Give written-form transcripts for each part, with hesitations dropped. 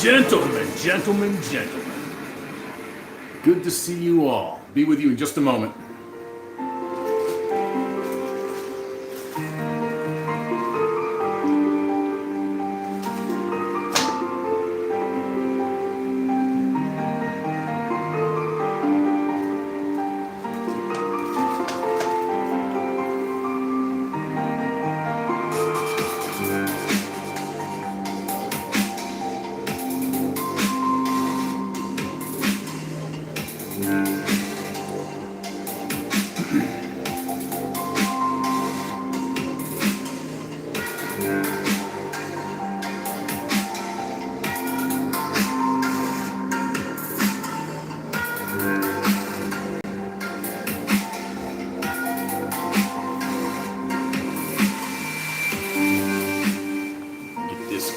Gentlemen. Good to see you all. Be with you in just a moment.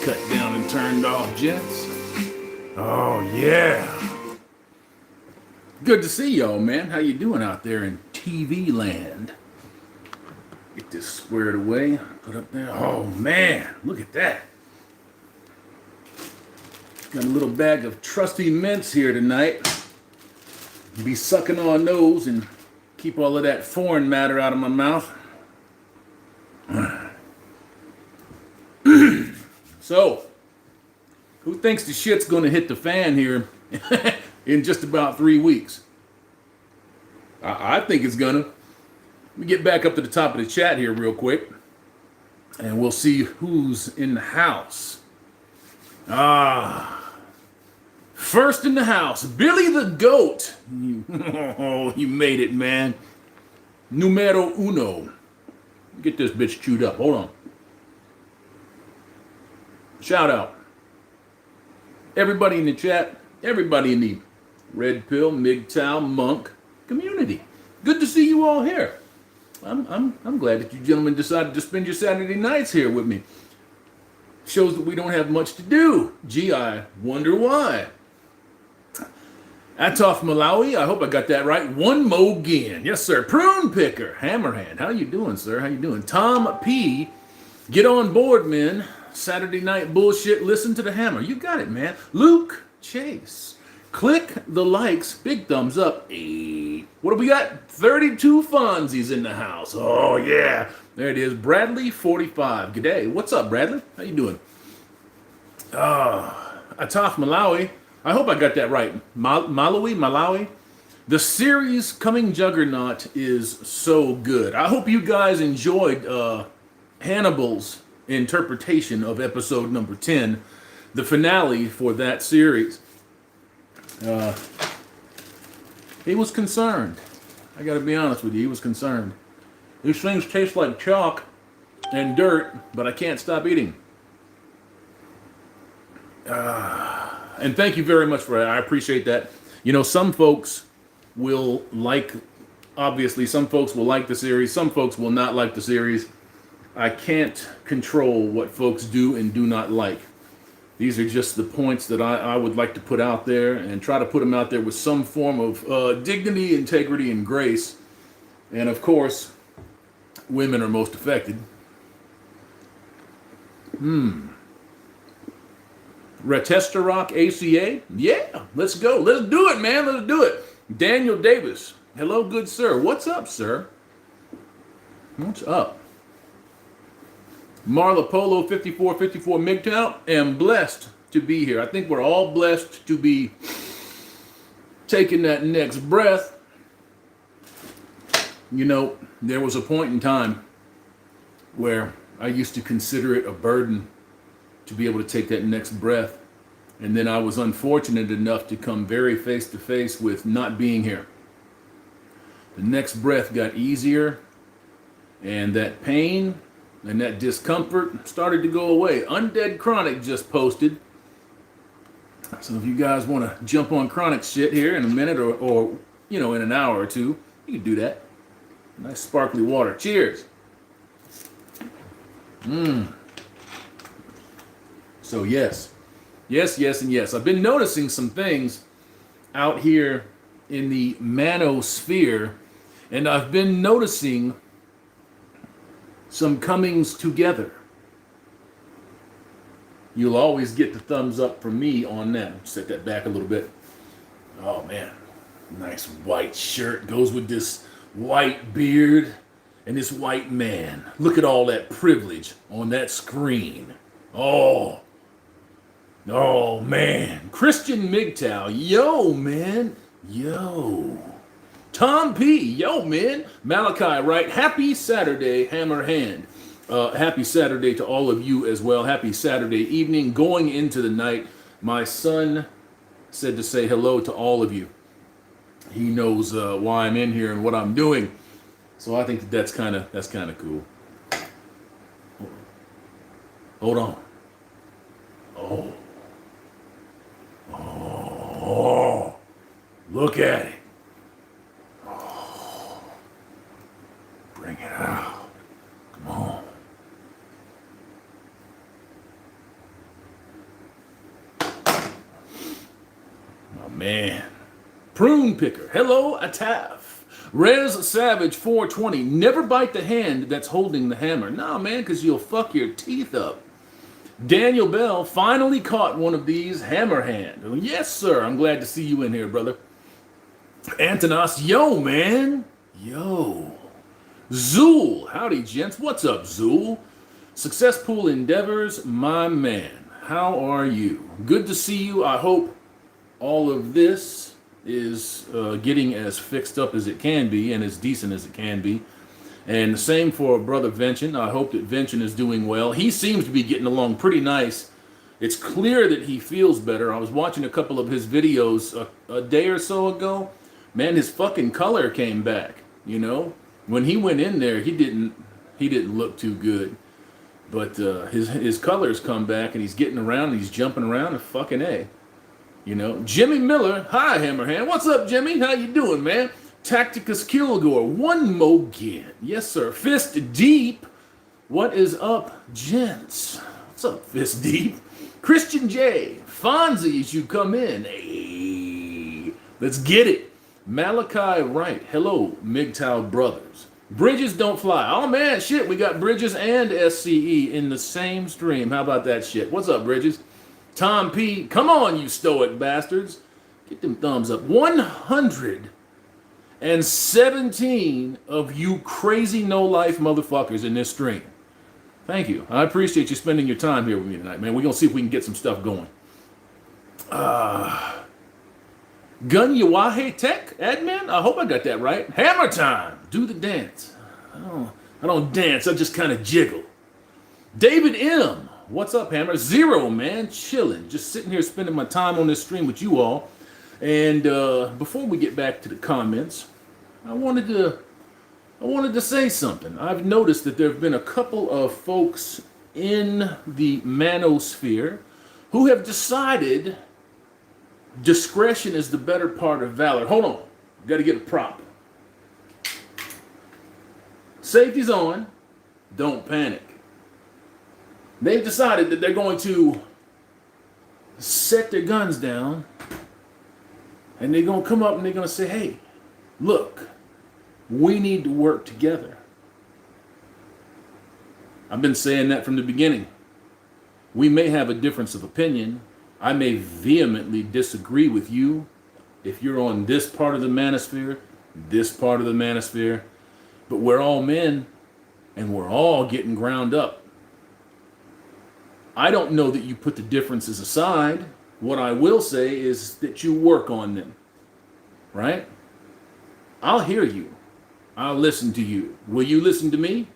Cut down and turned off, gents. Oh yeah. Good to see y'all, man. How you doing out there in TV land? Get this squared away. Put up there. Oh man, look at that. Got a little bag of trusty mints here tonight. Be sucking on those and keep all of that foreign matter out of my mouth. So, who thinks the shit's going to hit the fan here in just about 3 weeks? I think it's going to. Let me get back up to the top of the chat here real quick, and we'll see who's in the house. First in the house, Billy the Goat. You made it, man. Numero uno. Get this bitch chewed up. Hold on. Shout out. Everybody in the chat, everybody in the Red Pill, MGTOW, Monk community. Good to see you all here. I'm glad that you gentlemen decided to spend your Saturday nights here with me. Shows that we don't have much to do. Gee, I wonder why. Atof Malawi, I hope I got that right. One mo again. Yes, sir. Prune Picker, Hammerhand. How you doing, sir? How you doing? Tom P. Get on board, men. Saturday night bullshit, listen to the hammer. You got it, man. Luke Chase. Click the likes. Big thumbs up. Hey. What do we got? 32 Fonzies in the house. Oh, yeah. There it is. Bradley 45. G'day. What's up, Bradley? How you doing? Ataf Malawi. I hope I got that right. Malawi. The series Coming Juggernaut is so good. I hope you guys enjoyed Hannibal's interpretation of episode number 10, the finale for that series. He was concerned. I gotta be honest with you, he was concerned. These things taste like chalk and dirt, but I can't stop eating. And thank you very much for that. I appreciate that. You know, some folks will like, obviously, some folks will like the series, some folks will not like the series. I can't control what folks do and do not like. These are just the points that I would like to put out there and try to put them out there with some form of dignity, integrity, and grace. And of course, women are most affected. Retestarock ACA? Yeah, let's go. Let's do it, man. Let's do it. Daniel Davis. Hello, good sir. What's up, sir? What's up? Marla Polo 5454 MGTOW, am blessed to be here. I think we're all blessed to be taking that next breath. You know, there was a point in time where I used to consider it a burden to be able to take that next breath. And then I was unfortunate enough to come very face to face with not being here. The next breath got easier, and that pain and that discomfort started to go away. Undead Chronic just posted. So if you guys want to jump on Chronic shit here in a minute or you know, in an hour or two, you can do that. Nice sparkly water. Cheers. So yes, and yes. I've been noticing some things out here in the manosphere, and I've been noticing some comings together. You'll always get the thumbs up from me on that. Set that back a little bit. Oh man, nice white shirt goes with this white beard and this white man. Look at all that privilege on that screen. Oh man. Christian MGTOW, yo man, yo. Tom P, yo man. Malachi, right? Happy Saturday, Hammerhand. Happy Saturday to all of you as well. Happy Saturday evening, going into the night. My son said to say hello to all of you. He knows why I'm in here and what I'm doing, so I think that's kind of cool. Hold on. Oh, look at it. Oh, bring it out. Come on. Oh man. Prune picker. Hello, Ataf. Rez Savage 420. Never bite the hand that's holding the hammer. Nah, man, because you'll fuck your teeth up. Daniel Bell finally caught one of these Hammerhand. Oh, yes, sir. I'm glad to see you in here, brother. Antonos, yo, man. Yo. Zool. Howdy, gents. What's up, Zool? Success Pool Endeavors, my man. How are you? Good to see you. I hope all of this is getting as fixed up as it can be and as decent as it can be. And the same for Brother Vention. I hope that Vention is doing well. He seems to be getting along pretty nice. It's clear that he feels better. I was watching a couple of his videos a day or so ago. Man, his fucking color came back, you know? When he went in there, he didn't look too good. But his color's come back and he's getting around and he's jumping around and fucking A. You know, Jimmy Miller, hi Hammerhand. What's up, Jimmy? How you doing, man? Tacticus Kilgore, one more again. Yes, sir. Fist Deep. What is up, gents? What's up, Fist Deep? Christian J. Fonzie, as you come in. Hey, let's get it. Malachi Wright. Hello, MGTOW brothers. Bridges don't fly. Oh man, shit. We got Bridges and SCE in the same stream. How about that shit? What's up, Bridges? Tom P. Come on, you stoic bastards. Get them thumbs up. 117 of you crazy no-life motherfuckers in this stream. Thank you. I appreciate you spending your time here with me tonight, man. We're going to see if we can get some stuff going. Gun Yawahe Tech, admin? I hope I got that right. Hammer time. Do the dance. I don't dance. I just kind of jiggle. David M. What's up, Hammer? Zero, man. Chilling. Just sitting here spending my time on this stream with you all. And before we get back to the comments, I wanted to say something. I've noticed that there have been a couple of folks in the manosphere who have decided discretion is the better part of valor. Hold on. Got to get a prop. Safety's on. Don't panic. They've decided that they're going to set their guns down and they're going to come up and they're going to say, hey, look, we need to work together. I've been saying that from the beginning. We may have a difference of opinion. I may vehemently disagree with you if you're on this part of the manosphere, this part of the manosphere, but we're all men and we're all getting ground up. I don't know that you put the differences aside. What I will say is that you work on them, right? I'll hear you. I'll listen to you. Will you listen to me?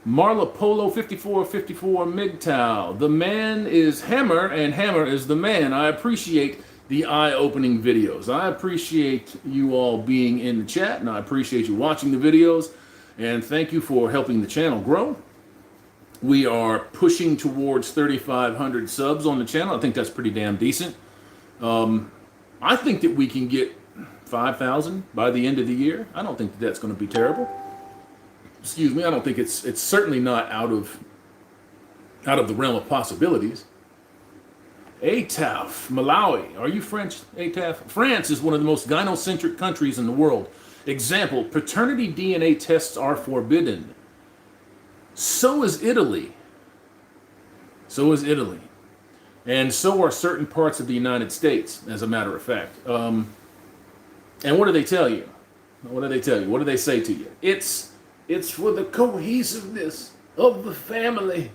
Marla Polo 5454 MGTOW. The man is Hammer and Hammer is the man. I appreciate the eye-opening videos. I appreciate you all being in the chat, and I appreciate you watching the videos, and thank you for helping the channel grow. We are pushing towards 3,500 subs on the channel. I think that's pretty damn decent. I think that we can get 5,000 by the end of the year. I don't think that's going to be terrible. Excuse me. I don't think it's certainly not out of the realm of possibilities. ATAF, Malawi. Are you French, ATAF? France is one of the most gynocentric countries in the world. Example, paternity DNA tests are forbidden. So is Italy. So is Italy. And so are certain parts of the United States, as a matter of fact. And what do they tell you? What do they tell you? What do they say to you? It's for the cohesiveness of the family.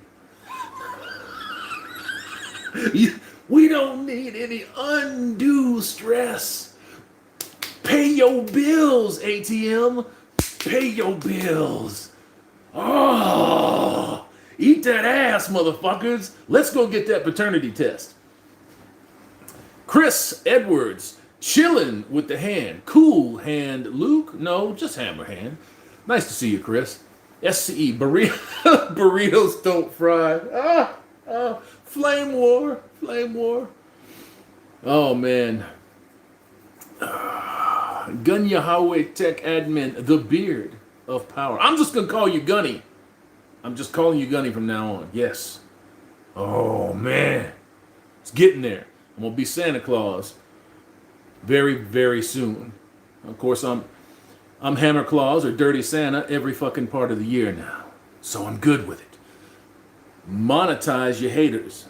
We don't need any undue stress. Pay your bills, ATM. Pay your bills. Oh, eat that ass, motherfuckers. Let's go get that paternity test. Chris Edwards, chilling with the hand. Cool hand, Luke? No, just Hammerhand. Nice to see you, Chris. SCE, burritos don't fry. Flame war. Oh, man. Gun Yahweh Tech Admin, the beard of power. I'm just going to call you Gunny. I'm just calling you Gunny from now on. Yes. Oh, man. It's getting there. I'm going to be Santa Claus very, very soon. Of course, I'm Hammer Claus or Dirty Santa every fucking part of the year now. So I'm good with it. Monetize your haters.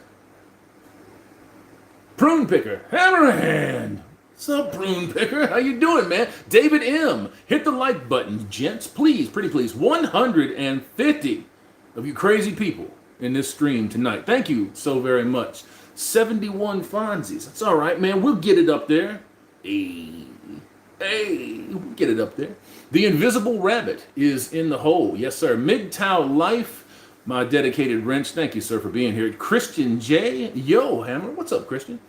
Prune Picker, Hammerhand. What's up, Prune Picker? How you doing, man? David M. Hit the like button, gents. Please, pretty please. 150 of you crazy people in this stream tonight. Thank you so very much. 71 Fonzies. That's all right, man. We'll get it up there. Hey, we'll get it up there. The Invisible Rabbit is in the hole. Yes, sir. MGTOW Life, my dedicated wrench. Thank you, sir, for being here. Christian J. Yo, Hammer. What's up, Christian?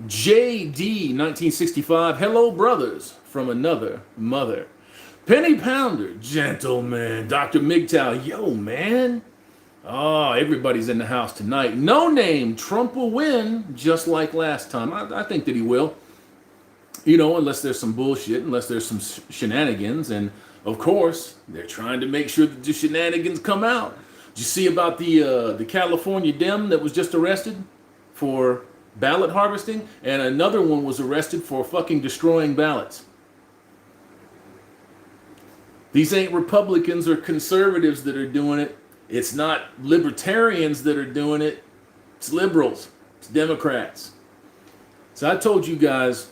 JD 1965. Hello, brothers from another mother. Penny Pounder. Gentleman. Dr. MGTOW. Yo, man. Oh, everybody's in the house tonight. No Name. Trump will win just like last time. I think that he will. You know, unless there's some bullshit, unless there's some shenanigans. And, of course, they're trying to make sure that the shenanigans come out. Did you see about the California Dem that was just arrested for ballot harvesting? And another one was arrested for fucking destroying ballots. These ain't Republicans or conservatives that are doing it. It's not libertarians that are doing it. It's liberals. It's Democrats. So I told you guys,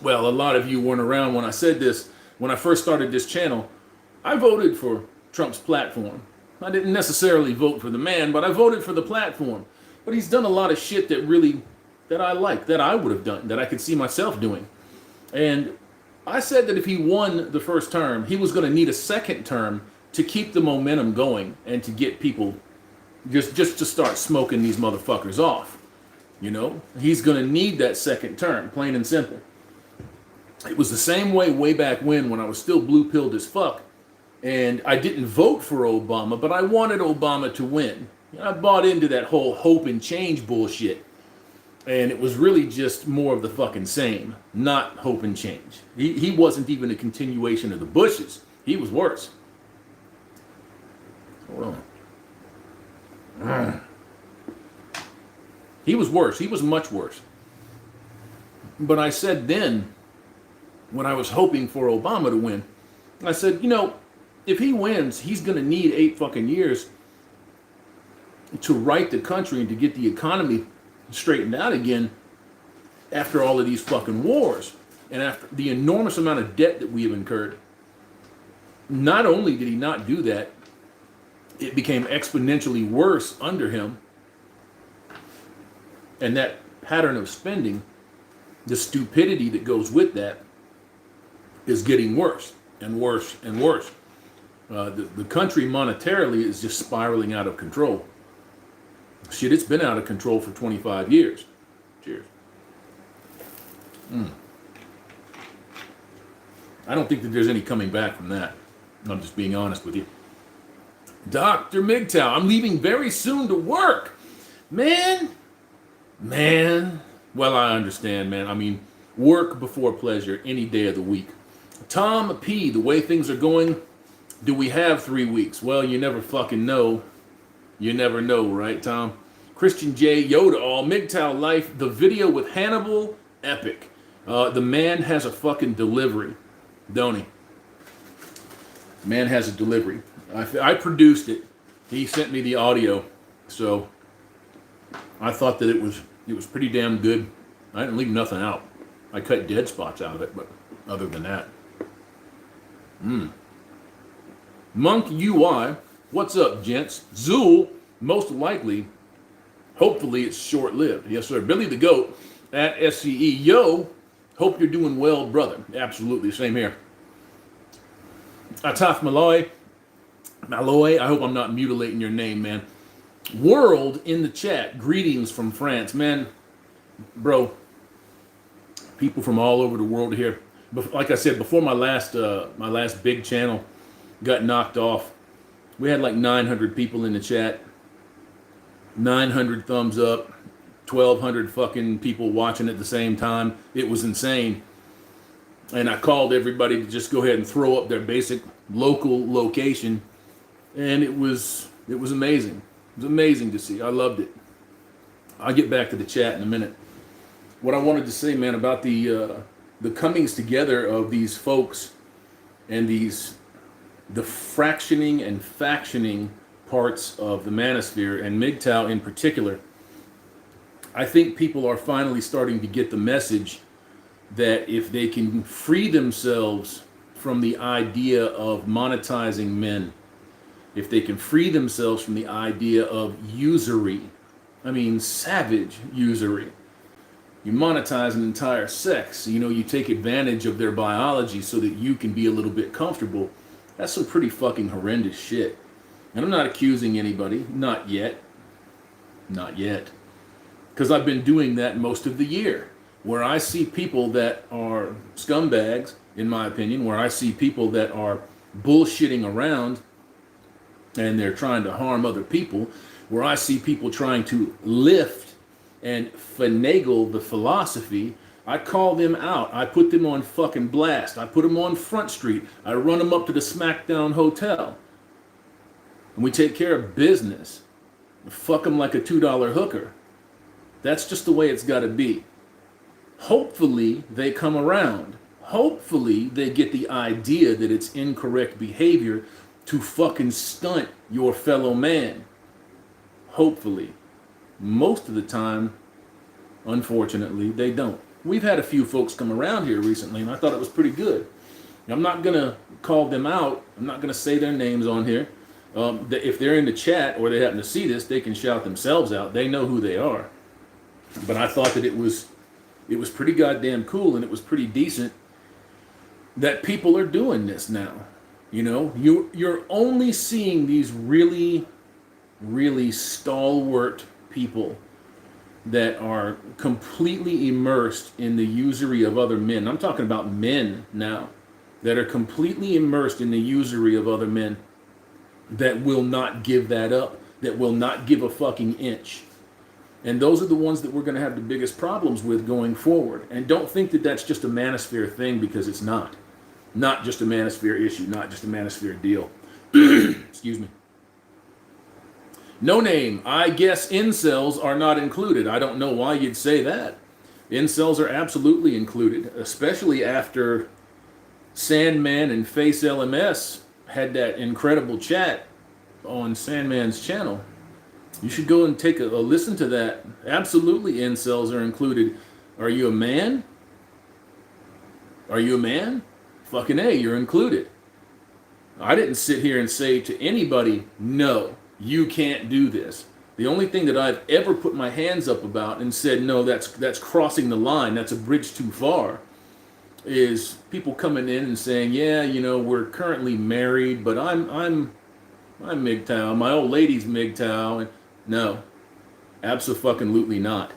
well, a lot of you weren't around when I said this. When I first started this channel, I voted for Trump's platform. I didn't necessarily vote for the man, but I voted for the platform. But he's done a lot of shit that I like, that I would have done, that I could see myself doing. And I said that if he won the first term, he was going to need a second term to keep the momentum going and to get people just to start smoking these motherfuckers off. You know, he's going to need that second term, plain and simple. It was the same way back when I was still blue-pilled as fuck. And I didn't vote for Obama, but I wanted Obama to win. I bought into that whole hope and change bullshit. And it was really just more of the fucking same, not hope and change. He wasn't even a continuation of the Bushes. He was worse. Hold on. He was worse. He was much worse. But I said then, when I was hoping for Obama to win, I said, you know, if he wins, he's going to need 8 fucking years to right the country and to get the economy straightened out again after all of these fucking wars and after the enormous amount of debt that we have incurred. Not only did he not do that, it became exponentially worse under him. And that pattern of spending, the stupidity that goes with that, is getting worse and worse and worse. The country monetarily is just spiraling out of control. Shit, it's been out of control for 25 years. Cheers. I don't think that there's any coming back from that. I'm just being honest with you. Dr. MGTOW, I'm leaving very soon to work. Man. Well, I understand, man. I mean, work before pleasure any day of the week. Tom P, the way things are going, do we have 3 weeks? Well, you never fucking know. You never know, right, Tom? Christian J, Yoda all, MGTOW Life, the video with Hannibal, epic. The man has a fucking delivery. don't he? Man has a delivery. I produced it. He sent me the audio, so I thought that it was pretty damn good. I didn't leave nothing out. I cut dead spots out of it, but other than that, Monk UI, what's up, gents? Zool, most likely, hopefully it's short-lived. Yes, sir. Billy the Goat at SCE. Yo, hope you're doing well, brother. Absolutely, same here. Ataf Malloy, I hope I'm not mutilating your name, man. World in the chat, greetings from France. Man, bro, people from all over the world here. But like I said, before my last big channel got knocked off, we had like 900 people in the chat, 900 thumbs up, 1,200 fucking people watching at the same time. It was insane. And I called everybody to just go ahead and throw up their basic local location, and it was amazing. It was amazing to see. I loved it. I'll get back to the chat in a minute. What I wanted to say, man, about the comings together of these folks and the fractioning and factioning parts of the manosphere, and MGTOW in particular, I think people are finally starting to get the message that if they can free themselves from the idea of monetizing men, if they can free themselves from the idea of usury, I mean savage usury. You monetize an entire sex, you take advantage of their biology so that you can be a little bit comfortable. That's some pretty fucking horrendous shit. And I'm not accusing anybody, not yet. Not yet. Because I've been doing that most of the year, where I see people that are scumbags, in my opinion, where I see people that are bullshitting around and they're trying to harm other people, where I see people trying to lift and finagle the philosophy. I call them out. I put them on fucking blast. I put them on Front Street. I run them up to the Smackdown Hotel. And we take care of business. Fuck them like a $2 hooker. That's just the way it's got to be. Hopefully they come around. Hopefully they get the idea that it's incorrect behavior to fucking stunt your fellow man. Hopefully. Most of the time, unfortunately, they don't. We've had a few folks come around here recently, and I thought it was pretty good. I'm not going to call them out. I'm not going to say their names on here. If they're in the chat or they happen to see this, they can shout themselves out. They know who they are. But I thought that it was pretty goddamn cool, and it was pretty decent that people are doing this now. You're only seeing these really, really stalwart people that are completely immersed in the usury of other men. I'm talking about men now that are completely immersed in the usury of other men, that will not give that up, that will not give a fucking inch. And those are the ones that we're going to have the biggest problems with going forward. And don't think that that's just a manosphere thing, because it's not. Not just a manosphere issue, not just a manosphere deal. Excuse me. No name. I guess incels are not included. I don't know why you'd say that. Incels are absolutely included, especially after Sandman and Face LMS had that incredible chat on Sandman's channel. You should go and take a listen to that. Absolutely, incels are included. Are you a man? Are you a man? Fucking A, you're included. I didn't sit here and say to anybody, no, you can't do this. The only thing that I've ever put my hands up about and said, no, that's crossing the line, that's a bridge too far, is people coming in and saying, yeah, we're currently married, but I'm MGTOW, my old lady's MGTOW. And no, absolutely not.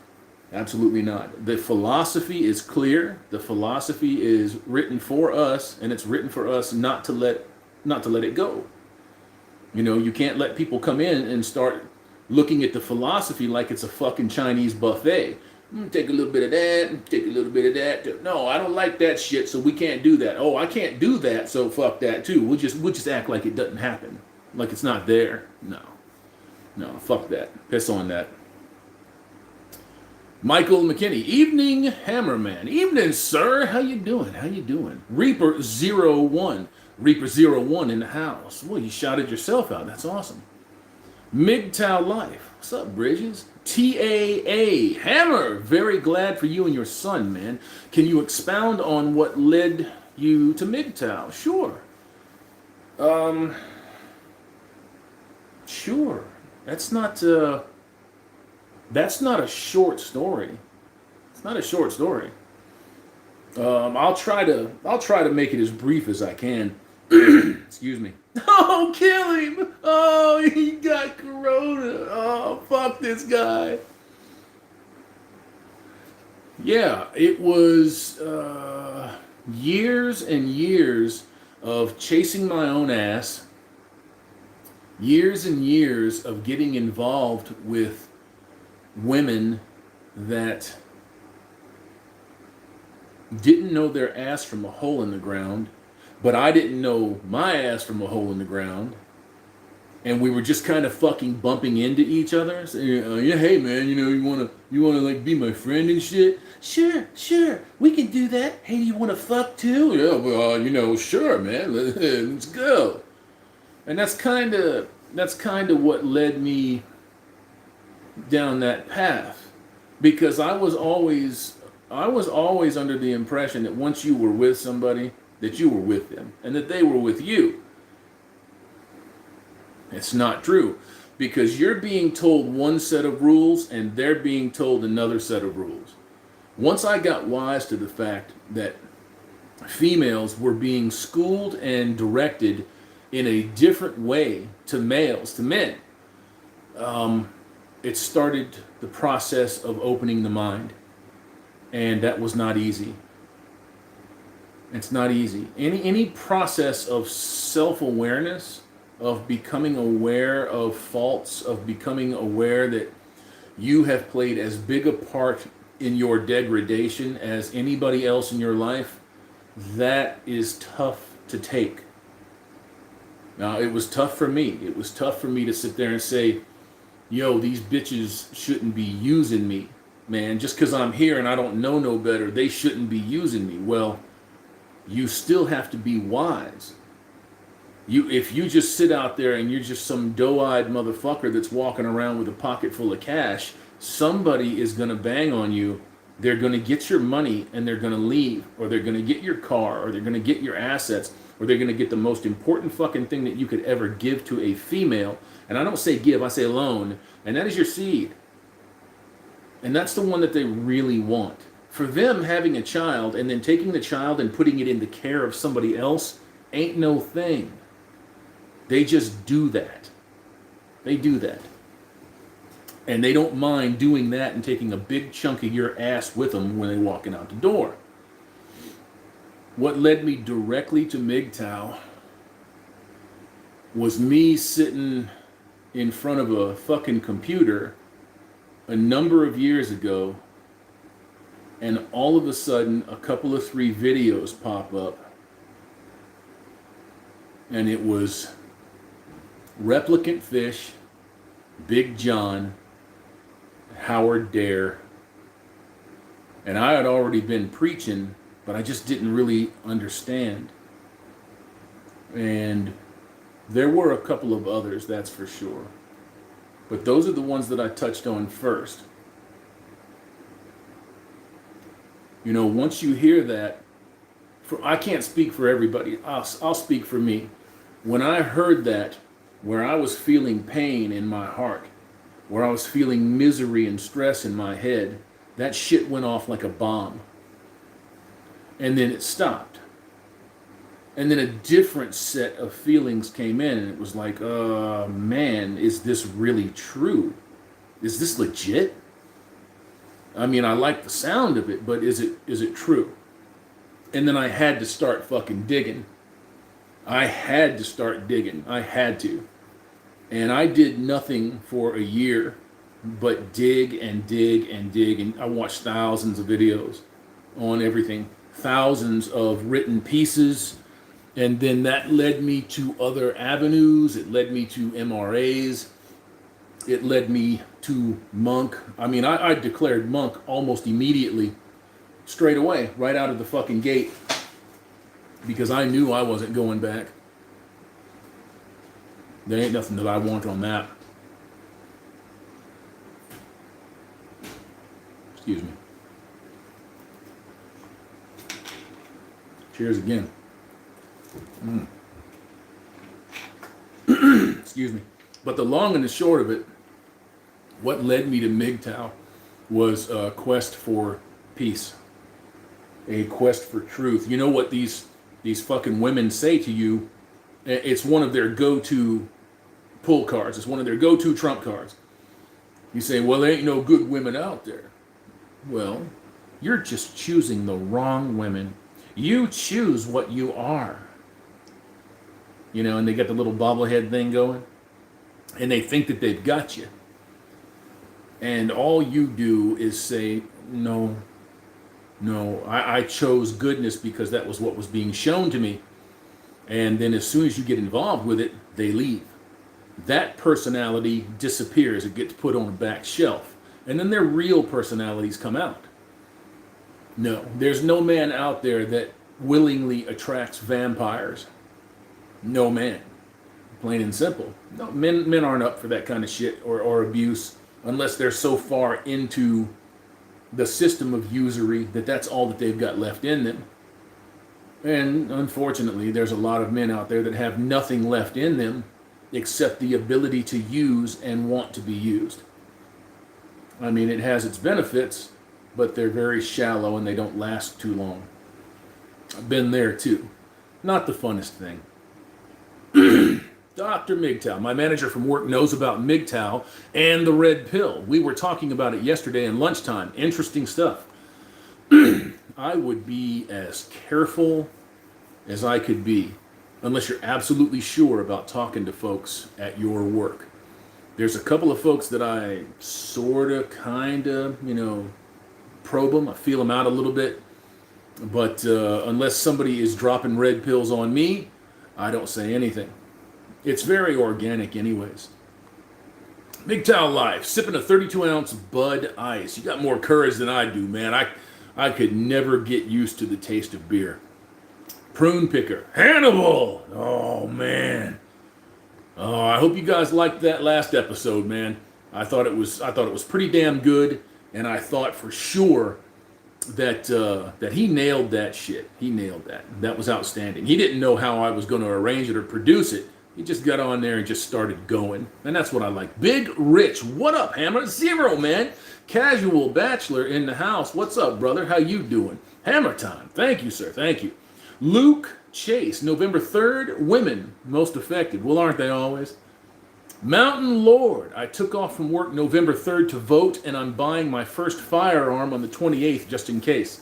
Absolutely not. The philosophy is clear. The philosophy is written for us, and it's written for us not to let it go. You can't let people come in and start looking at the philosophy like it's a fucking Chinese buffet. Take a little bit of that, take a little bit of that. No, I don't like that shit, so we can't do that. Oh, I can't do that, so fuck that too. We'll just act like it doesn't happen, like it's not there. No, fuck that. Piss on that. Michael McKinney, evening, Hammerman. Evening, sir. How you doing? How you doing? Reaper01. Reaper01 in the house. Well, you shouted yourself out. That's awesome. MGTOW Life. What's up, Bridges? TAA. Hammer. Very glad for you and your son, man. Can you expound on what led you to MGTOW? Sure. Sure. That's not a short story. It's not a short story. I'll try to make it as brief as I can. Excuse me. Oh, kill him! Oh, he got corona. Oh, fuck this guy. Yeah, it was years and years of chasing my own ass. Years and years of getting involved with women that didn't know their ass from a hole in the ground, but I didn't know my ass from a hole in the ground, and we were just kind of fucking bumping into each other. So, yeah, hey man, you wanna like be my friend and shit? Sure, we can do that. Hey, do you wanna fuck too? Yeah, well, sure, man. Let's go. And that's kind of what led me down that path, because I was always under the impression that once you were with somebody, that you were with them and that they were with you. It's not true, because you're being told one set of rules and they're being told another set of rules. Once I got wise to the fact that females were being schooled and directed in a different way to males, to men, it started the process of opening the mind. And that was not easy. It's not easy. Any process of self-awareness, of becoming aware of faults, of becoming aware that you have played as big a part in your degradation as anybody else in your life, that is tough to take. Now, it was tough for me. It was tough for me to sit there and say, yo, these bitches shouldn't be using me, man. Just because I'm here and I don't know no better, they shouldn't be using me. Well, you still have to be wise. If you just sit out there and you're just some doe-eyed motherfucker that's walking around with a pocket full of cash, somebody is going to bang on you. They're going to get your money and they're going to leave, or they're going to get your car, or they're going to get your assets, or they're going to get the most important fucking thing that you could ever give to a female. And I don't say give, I say loan. And that is your seed. And that's the one that they really want. For them, having a child and then taking the child and putting it in the care of somebody else ain't no thing. They just do that. They do that. And they don't mind doing that and taking a big chunk of your ass with them when they're walking out the door. What led me directly to MGTOW was me sitting in front of a fucking computer a number of years ago, and all of a sudden a couple of 3 videos pop up, and it was Replicant Fish, Big John, Howard Dare, and I had already been preaching, but I just didn't really understand. And there were a couple of others, that's for sure. But those are the ones that I touched on first. Once you hear that, I can't speak for everybody. I'll speak for me. When I heard that, where I was feeling pain in my heart, where I was feeling misery and stress in my head, that shit went off like a bomb. And then it stopped. And then a different set of feelings came in, and it was like, man, is this really true? Is this legit? I mean, I like the sound of it, but is it true? And then I had to start fucking digging. I had to start digging. I had to. And I did nothing for a year but dig and dig and dig. And I watched thousands of videos on everything, thousands of written pieces. And then that led me to other avenues. It led me to MRAs. It led me to monk. I mean, I declared monk almost immediately, straight away, right out of the fucking gate, because I knew I wasn't going back. There ain't nothing that I want on that. Excuse me. Cheers again. Excuse me. But the long and the short of it, what led me to MGTOW was a quest for peace, a quest for truth. You know what these fucking women say to you? It's one of their go-to pull cards. It's one of their go-to trump cards. You say, well, there ain't no good women out there. Well, you're just choosing the wrong women. You choose what you are. You know, and they got the little bobblehead thing going. And they think that they've got you. And all you do is say, no, I chose goodness because that was what was being shown to me. And then as soon as you get involved with it, they leave. That personality disappears. It gets put on a back shelf. And then their real personalities come out. No, there's no man out there that willingly attracts vampires. No man. Plain and simple. No, men aren't up for that kind of shit or abuse unless they're so far into the system of usury that that's all that they've got left in them. And unfortunately, there's a lot of men out there that have nothing left in them except the ability to use and want to be used. I mean, it has its benefits, but they're very shallow and they don't last too long. I've been there too. Not the funnest thing. Dr. MGTOW, my manager from work, knows about MGTOW and the red pill. We were talking about it yesterday in lunchtime. Interesting stuff. I would be as careful as I could be, unless you're absolutely sure about talking to folks at your work. There's a couple of folks that I sorta, kinda, probe them. I feel them out a little bit. But unless somebody is dropping red pills on me, I don't say anything. It's very organic anyways. MGTOW Life, sipping a 32-ounce Bud Ice. You got more courage than I do, man. I could never get used to the taste of beer. Prune Picker, Hannibal. Oh, man. Oh, I hope you guys liked that last episode, man. I thought it was pretty damn good, and I thought for sure that he nailed that shit. He nailed that. That was outstanding. He didn't know how I was going to arrange it or produce it. He just got on there and just started going. And that's what I like. Big Rich, what up, Hammer? Zero, man. Casual Bachelor in the house. What's up, brother? How you doing? Hammer time. Thank you, sir. Thank you. Luke Chase, November 3rd. Women most affected. Well, aren't they always? Mountain Lord, I took off from work November 3rd to vote, and I'm buying my first firearm on the 28th just in case.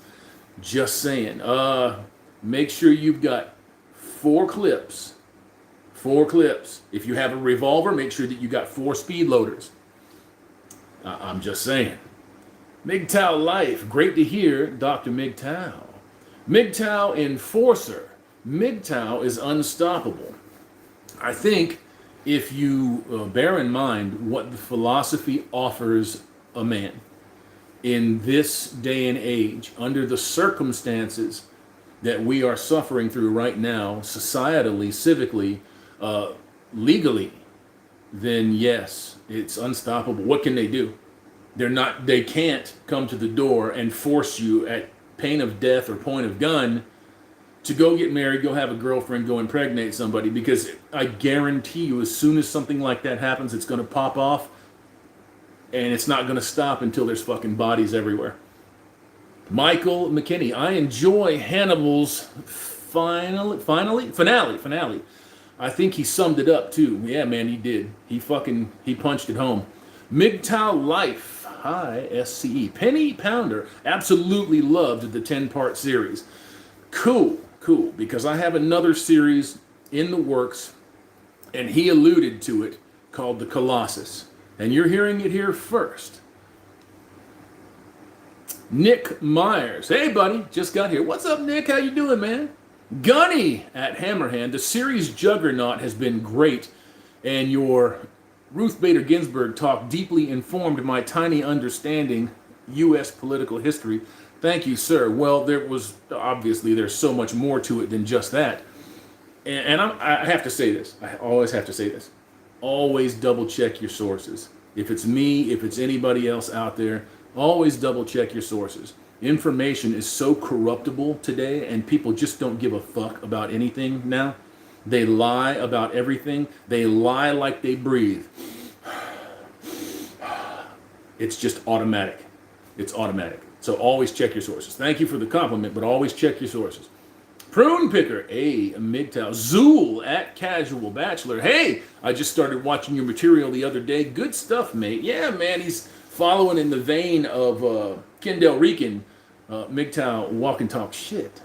Just saying. Make sure you've got 4 clips. 4 clips. If you have a revolver, make sure that you got 4 speed loaders. I'm just saying. MGTOW Life. Great to hear, Dr. MGTOW. MGTOW Enforcer. MGTOW is unstoppable. I think if you bear in mind what the philosophy offers a man in this day and age, under the circumstances that we are suffering through right now, societally, civically, legally, then yes, it's unstoppable. What can they do? They can't come to the door and force you at pain of death or point of gun to go get married, go have a girlfriend, go impregnate somebody, because I guarantee you as soon as something like that happens, it's going to pop off and it's not going to stop until there's fucking bodies everywhere. Michael McKinney, I enjoy Hannibal's finale. I think he summed it up too. Yeah, man, he did. He punched it home. MGTOW Life, hi, SCE. Penny Pounder, absolutely loved the 10-part series. Cool, because I have another series in the works, and he alluded to it, called The Colossus. And you're hearing it here first. Nick Myers, hey buddy, just got here. What's up, Nick? How you doing, man? Gunny at Hammerhand, the series Juggernaut has been great, and your Ruth Bader Ginsburg talk deeply informed my tiny understanding U.S. political history. Thank you, sir. Well, there's so much more to it than just that. And I have to say this. I always have to say this. Always double check your sources. If it's me, if it's anybody else out there, always double check your sources. Information is so corruptible today, and people just don't give a fuck about anything now. They lie about everything. They lie like they breathe. It's just automatic. It's automatic. So always check your sources. Thank you for the compliment, but always check your sources. Prune Picker, a MGTOW. Zool at Casual Bachelor. Hey, I just started watching your material the other day. Good stuff, mate. Yeah, man, he's following in the vein of Kendall Rican, MGTOW Walk and Talk Shit.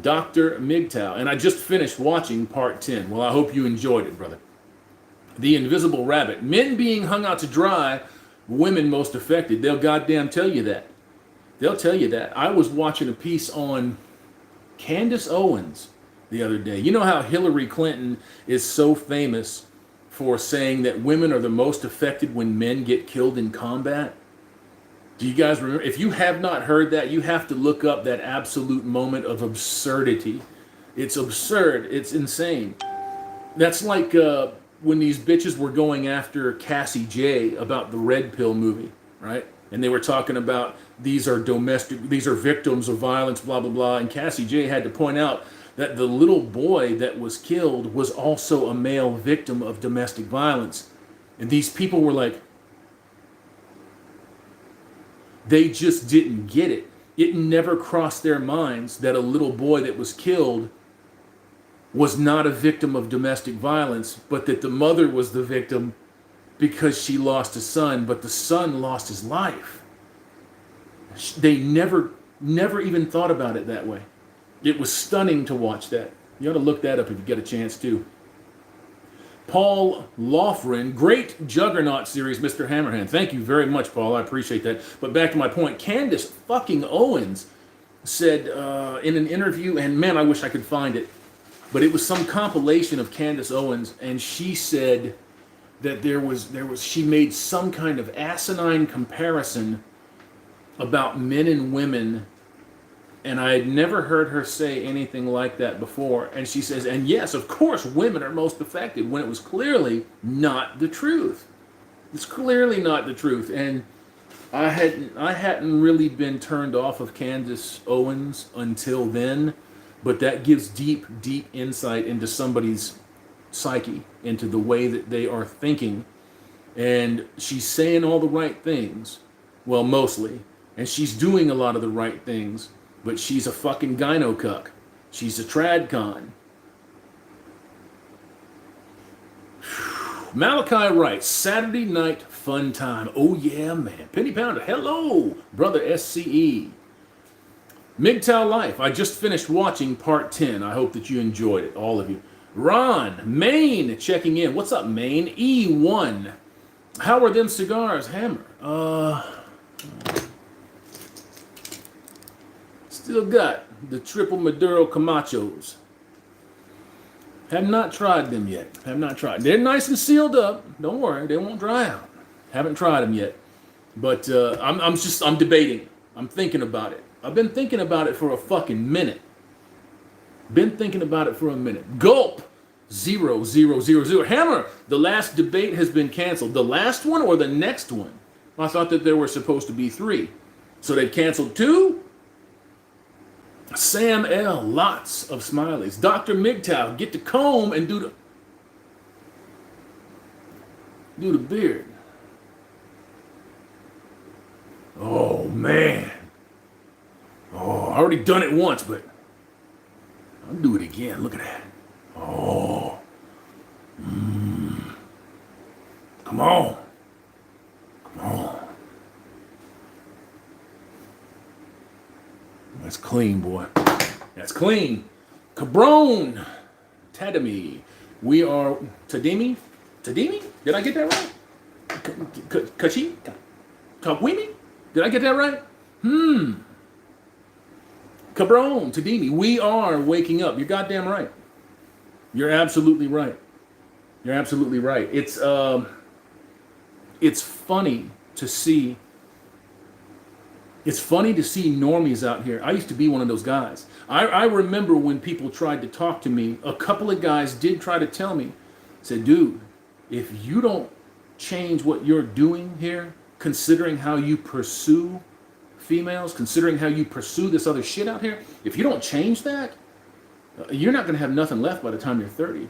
Dr. MGTOW. And I just finished watching part 10. Well, I hope you enjoyed it, brother. The Invisible Rabbit. Men being hung out to dry, women most affected. They'll goddamn tell you that. They'll tell you that. I was watching a piece on Candace Owens the other day. You know how Hillary Clinton is so famous for saying that women are the most affected when men get killed in combat? Do you guys remember? If you have not heard that, you have to look up that absolute moment of absurdity. It's absurd. It's insane. That's like when these bitches were going after Cassie J about the Red Pill movie, right? And they were talking about these are victims of violence, blah, blah, blah. And Cassie J had to point out that the little boy that was killed was also a male victim of domestic violence. And these people were like, they just didn't get it. It never crossed their minds that a little boy that was killed was not a victim of domestic violence, but that the mother was the victim because she lost a son, but the son lost his life. They never even thought about it that way. It was stunning to watch that. You ought to look that up if you get a chance too. Paul Lofgren, great Juggernaut series, Mr. Hammerhand. Thank you very much, Paul. I appreciate that. But back to my point, Candace fucking Owens said in an interview, and man, I wish I could find it, but it was some compilation of Candace Owens, and she said that she made some kind of asinine comparison about men and women, and I had never heard her say anything like that before. And she says, and yes, of course, women are most affected, when it was clearly not the truth. It's clearly not the truth. And I hadn't really been turned off of Candace Owens until then, but that gives deep, deep insight into somebody's psyche, into the way that they are thinking. And she's saying all the right things, well, mostly, and she's doing a lot of the right things, but she's a fucking gyno-cuck. She's a tradcon. Malachi writes, Saturday night fun time. Oh yeah, man. Penny Pounder, hello, brother SCE. MGTOW Life, I just finished watching part 10. I hope that you enjoyed it, all of you. Ron, Maine, checking in. What's up, Maine? E1. How are them cigars, Hammer? Still got the triple Maduro Camachos. Have not tried them yet. Have not tried. They're nice and sealed up. Don't worry, they won't dry out. Haven't tried them yet. But I'm debating. I'm thinking about it. I've been thinking about it for a fucking minute. Been thinking about it for a minute. Gulp 0000. Hammer, the last debate has been canceled. The last one or the next one? I thought that there were supposed to be 3. So they canceled 2? Sam L, lots of smileys. Dr. MGTOW, get the comb and do the beard. Oh man. Oh, I already done it once, but I'll do it again. Look at that. Oh. Come on. Come on. That's clean, boy. That's clean. Cabron. Tadami. We are Tadimi? Tadimi? Did I get that right? Kachi? Kakwimi? Did I get that right? Cabron, Tadimi. We are waking up. You're goddamn right. You're absolutely right. You're absolutely right. It's it's funny to see. It's funny to see normies out here. I used to be one of those guys. I remember when people tried to talk to me, a couple of guys did try to tell me, said, dude, if you don't change what you're doing here, considering how you pursue females, considering how you pursue this other shit out here, if you don't change that, you're not going to have nothing left by the time you're 30.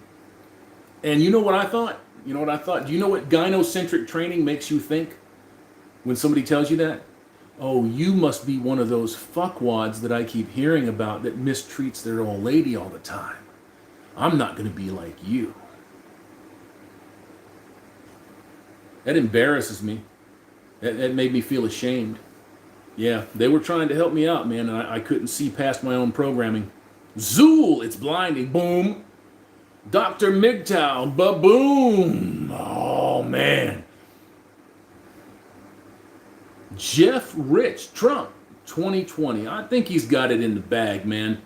And you know what I thought? You know what I thought? Do you know what gynocentric training makes you think when somebody tells you that? Oh, you must be one of those fuckwads that I keep hearing about that mistreats their old lady all the time. I'm not going to be like you. That embarrasses me. That made me feel ashamed. Yeah, they were trying to help me out, man, and I couldn't see past my own programming. Zool, it's blinding. Boom. Dr. MGTOW, ba-boom. Oh, man. Jeff Rich, Trump, 2020. I think he's got it in the bag, man.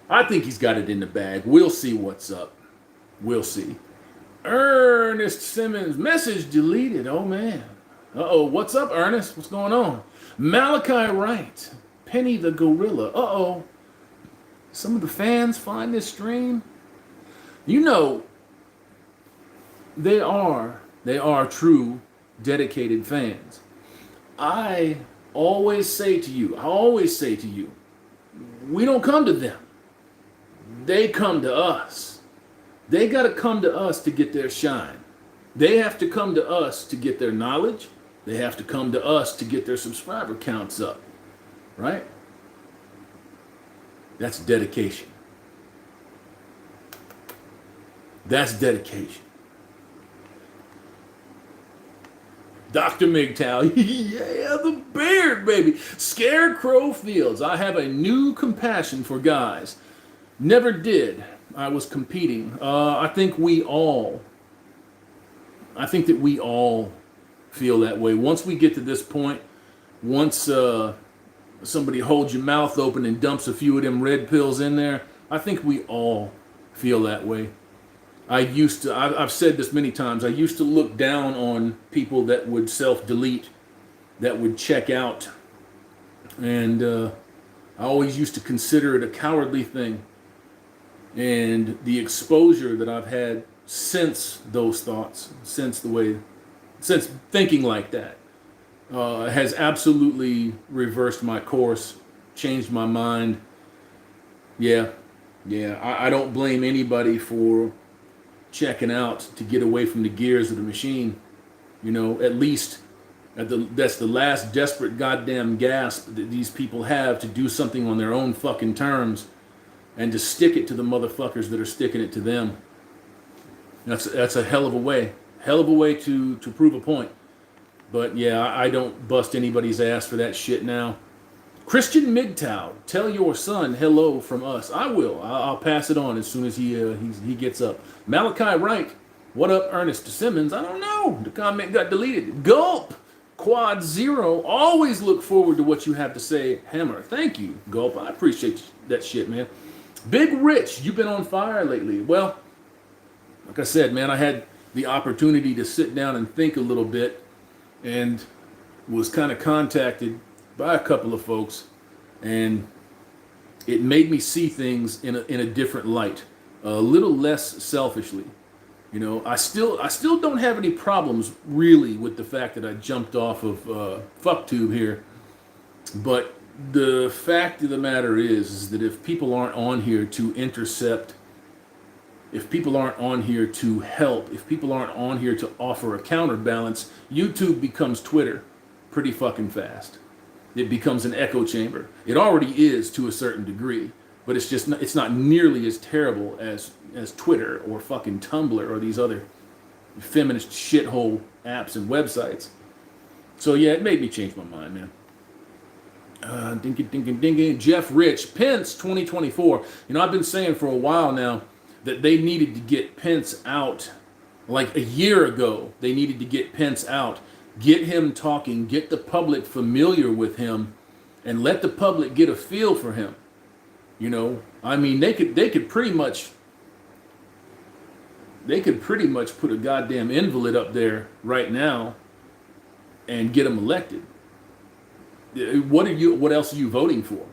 I think he's got it in the bag. We'll see what's up. We'll see. Ernest Simmons, message deleted. Oh, man. Uh-oh, what's up, Ernest? What's going on? Malachi Wright, Penny the Gorilla. Uh-oh. Some of the fans find this stream. You know, they are true, dedicated fans. I always say to you, we don't come to them. They come to us. They got to come to us to get their shine. They have to come to us to get their knowledge. They have to come to us to get their subscriber counts up. Right? That's dedication. That's dedication. Dr. MGTOW, yeah, the beard, baby. Scarecrow Fields, I have a new compassion for guys. Never did. I was competing. I think that we all feel that way. Once we get to this point, once somebody holds your mouth open and dumps a few of them red pills in there, I think we all feel that way. I've said this many times, I used to look down on people that would self-delete, that would check out. And I always used to consider it a cowardly thing. And the exposure that I've had since those thoughts, since thinking like that, has absolutely reversed my course, changed my mind. Yeah, I don't blame anybody for checking out to get away from the gears of the machine. You know, at least that's the last desperate goddamn gasp that these people have to do something on their own fucking terms and to stick it to the motherfuckers that are sticking it to them. That's a hell of a way to prove a point. But yeah, I don't bust anybody's ass for that shit now. Christian MGTOW, tell your son hello from us. I will. I'll pass it on as soon as he gets up. Malachi Wright, what up, Ernest Simmons? I don't know. The comment got deleted. Gulp, Quad Zero. Always look forward to what you have to say, Hammer. Thank you, Gulp. I appreciate that shit, man. Big Rich, you've been on fire lately. Well, like I said, man, I had the opportunity to sit down and think a little bit, and was kind of contacted by a couple of folks, and it made me see things in a different light, a little less selfishly. You know, I still don't have any problems really with the fact that I jumped off of FuckTube here, but the fact of the matter is that if people aren't on here to intercept, if people aren't on here to help, if people aren't on here to offer a counterbalance, YouTube becomes Twitter pretty fucking fast. It becomes an echo chamber. It already is to a certain degree, but it's not nearly as terrible as Twitter or fucking Tumblr or these other feminist shithole apps and websites. So yeah, it made me change my mind, man. Dinky. Jeff Rich, Pence 2024. You know, I've been saying for a while now that they needed to get Pence out. Like a year ago, they needed to get Pence out. Get him talking, get the public familiar with him, and let the public get a feel for him. You know, I mean, they could pretty much put a goddamn invalid up there right now and get them elected. What else are you voting for?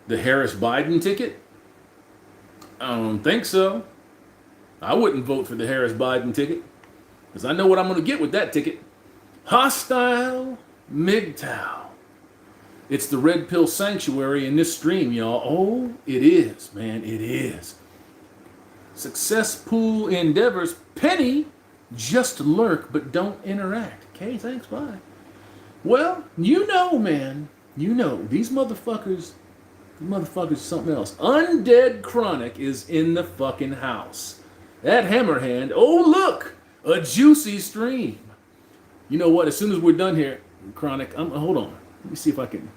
The Harris Biden ticket? I don't think so. I wouldn't vote for the Harris Biden ticket because I know what I'm going to get with that ticket. Hostile MGTOW. It's the red pill sanctuary in this stream, y'all. Oh, it is, man. It is. Success pool endeavors. Penny, just lurk, but don't interact. Okay, thanks, bye. Well, you know, man. You know, these motherfuckers something else. Undead Chronic is in the fucking house. That Hammerhand. Oh, look, a juicy stream. You know what? As soon as we're done here, Chronic, hold on. Let me see if I can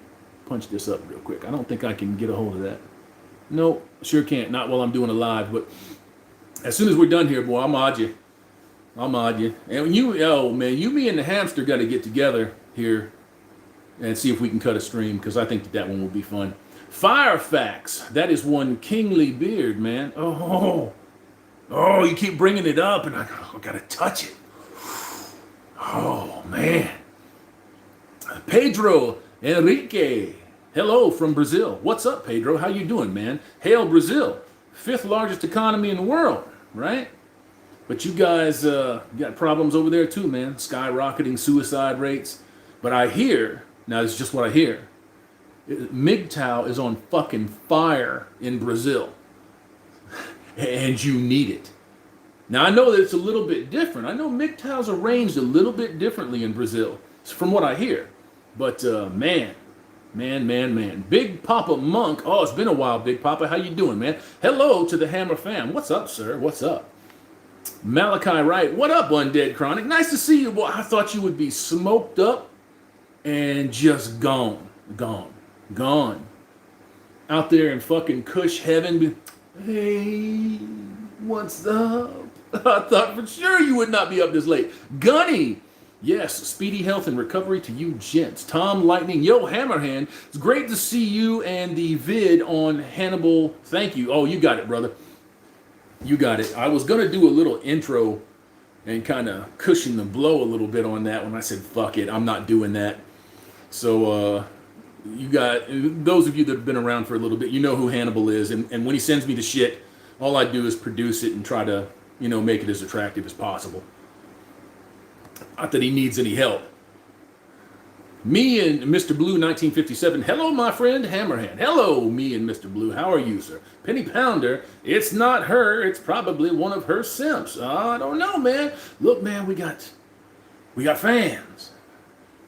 punch this up real quick. I don't think I can get a hold of that. No, sure can't. Not while I'm doing a live. But as soon as we're done here, boy, I'll mod you. And you, me, and the hamster got to get together here and see if we can cut a stream because I think that one will be fun. Firefax. That is one kingly beard, man. Oh, you keep bringing it up, and I gotta touch it. Oh, man. Pedro Enrique. Hello from Brazil. What's up, Pedro? How you doing, man? Hail Brazil. 5th largest economy in the world, right? But you guys got problems over there too, man. Skyrocketing suicide rates. But I hear, now this is just what I hear, MGTOW is on fucking fire in Brazil. And you need it. Now, I know that it's a little bit different. I know MGTOW's arranged a little bit differently in Brazil, from what I hear. But, man. Big Papa Monk. Oh, it's been a while, Big Papa. How you doing, man? Hello to the Hammer fam. What's up, sir? What's up? Malachi Wright. What up, Undead Chronic? Nice to see you. Boy, I thought you would be smoked up and just gone. Out there in fucking Kush heaven. Hey, what's up? I thought for sure you would not be up this late. Gunny. Yes, speedy health and recovery to you gents. Tom Lightning. Yo, Hammerhand. It's great to see you and the vid on Hannibal. Thank you. Oh, you got it, brother. You got it. I was going to do a little intro and kind of cushion the blow a little bit on that when I said, fuck it, I'm not doing that. So, you got, those of you that have been around for a little bit, you know who Hannibal is. And when he sends me the shit, all I do is produce it and try to, make it as attractive as possible. Not that he needs any help. Me and Mr. Blue 1957. Hello, my friend Hammerhand. Hello, me and Mr. Blue. How are you, sir? Penny Pounder. It's not her. It's probably one of her simps. I don't know, man. Look, man, we got fans.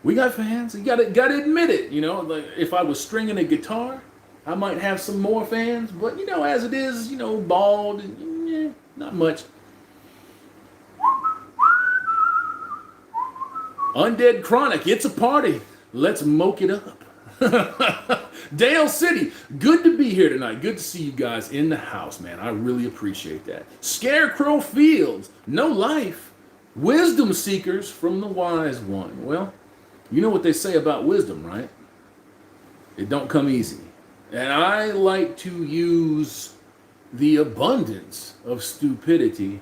We got fans. You gotta admit it. Like if I was stringing a guitar, I might have some more fans. But as it is, bald, and, not much. Undead Chronic, it's a party. Let's moke it up. Dale City, good to be here tonight. Good to see you guys in the house, man. I really appreciate that. Scarecrow Fields, no life. Wisdom seekers from the wise one. Well, you know what they say about wisdom, right? It don't come easy. And I like to use the abundance of stupidity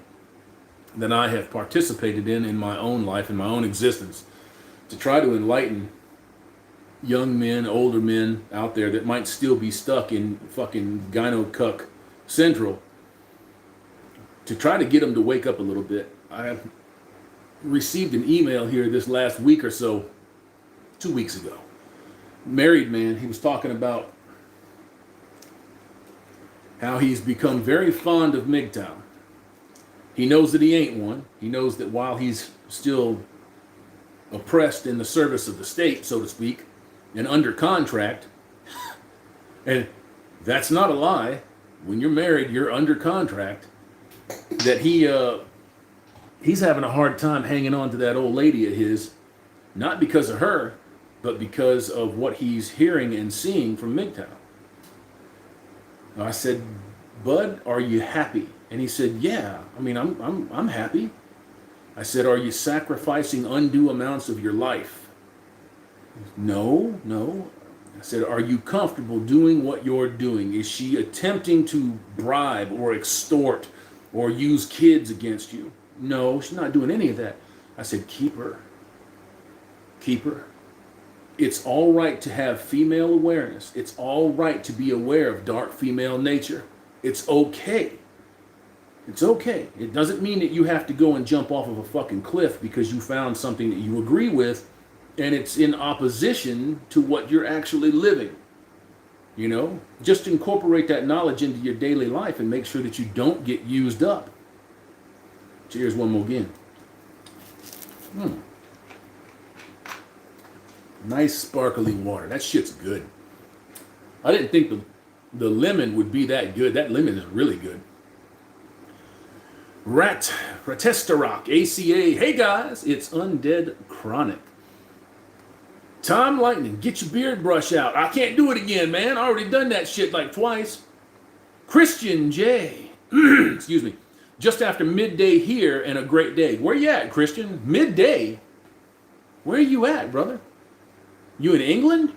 that I have participated in my own life, in my own existence, to try to enlighten young men, older men out there that might still be stuck in fucking gyno-cuck central, to try to get them to wake up a little bit. I have received an email here this last week or so, 2 weeks ago. Married man, he was talking about how he's become very fond of MGTOW. He knows that he ain't one. He knows that while he's still oppressed in the service of the state, so to speak, and under contract, and that's not a lie. When you're married, you're under contract. That he's having a hard time hanging on to that old lady of his, not because of her, but because of what he's hearing and seeing from MGTOW. I said, Bud, are you happy? And he said, yeah, I'm happy. I said, are you sacrificing undue amounts of your life? No. I said, are you comfortable doing what you're doing? Is she attempting to bribe or extort or use kids against you? No, she's not doing any of that. I said, keep her. Keeper. It's all right to have female awareness. It's all right to be aware of dark female nature. It's okay. It's okay. It doesn't mean that you have to go and jump off of a fucking cliff because you found something that you agree with and it's in opposition to what you're actually living. You know, just incorporate that knowledge into your daily life and make sure that you don't get used up. Cheers one more again. Nice sparkly water. That shit's good. I didn't think the lemon would be that good. That lemon is really good. Ratestarock, ACA. Hey guys, it's Undead Chronic. Tom Lightning, get your beard brush out. I can't do it again, man. I already done that shit like twice. Christian J. Excuse me. Just after midday here and a great day. Where you at, Christian? Midday? Where are you at, brother? You in England?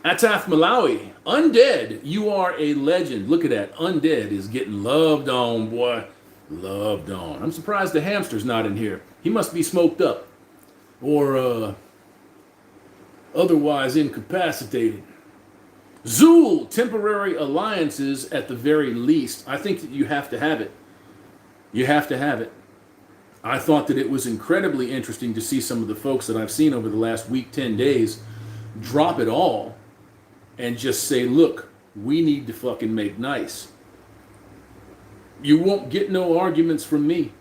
Ataf Malawi, Undead, you are a legend. Look at that. Undead is getting loved on, boy. Loved on. I'm surprised the hamster's not in here. He must be smoked up or otherwise incapacitated. Zool, temporary alliances at the very least. I think that you have to have it. You have to have it. I thought that it was incredibly interesting to see some of the folks that I've seen over the last week, 10 days, drop it all and just say, look, we need to fucking make nice. You won't get no arguments from me.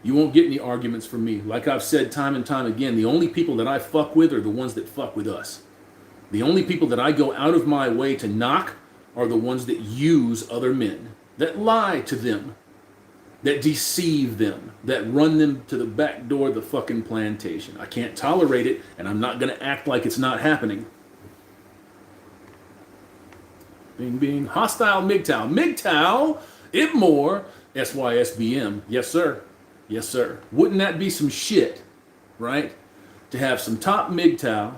You won't get any arguments from me. Like I've said time and time again, the only people that I fuck with are the ones that fuck with us. The only people that I go out of my way to knock are the ones that use other men, that lie to them, that deceive them, that run them to the back door of the fucking plantation. I can't tolerate it, and I'm not going to act like it's not happening. Bing, bing. Hostile MGTOW. MGTOW, Ibmore, SYSBM. Yes, sir. Yes, sir. Wouldn't that be some shit, right? To have some top MGTOW,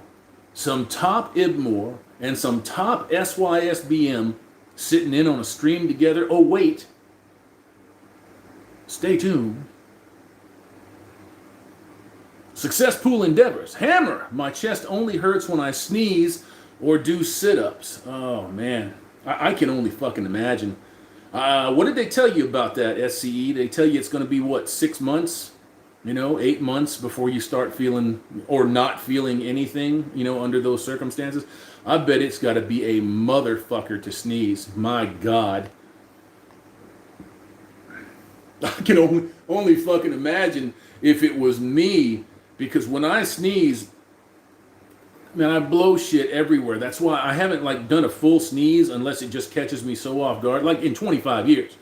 some top Ibmore, and some top SYSBM sitting in on a stream together. Oh, wait. Stay tuned. Success Pool Endeavors. Hammer. My chest only hurts when I sneeze or do sit-ups. Oh, man. I can only fucking imagine. What did they tell you about that, SCE? They tell you it's going to be, what, 6 months? 8 months before you start feeling or not feeling anything, under those circumstances. I bet it's got to be a motherfucker to sneeze. My God. I can only fucking imagine if it was me, because when I sneeze, man, I blow shit everywhere. That's why I haven't done a full sneeze unless it just catches me so off guard, like in 25 years.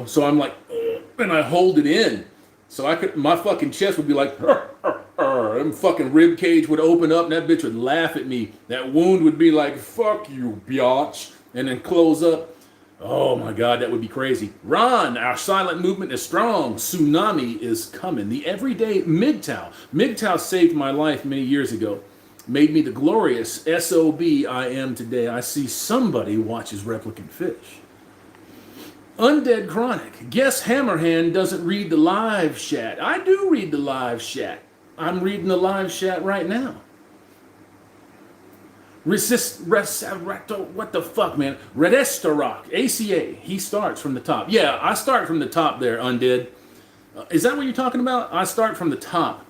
So I'm like, and I hold it in. So my fucking chest would be like, and fucking rib cage would open up and that bitch would laugh at me. That wound would be like, fuck you, biatch, and then close up. Oh my God, that would be crazy. Ron, our silent movement is strong. Tsunami is coming. The everyday MGTOW. MGTOW saved my life many years ago. Made me the glorious SOB I am today. I see somebody watches Replicant Fish. Undead Chronic. Guess Hammerhand doesn't read the live chat. I do read the live chat. I'm reading the live chat right now. What the fuck, man? Redestarock, ACA. He starts from the top. Yeah, I start from the top there, Undead. Is that what you're talking about? I start from the top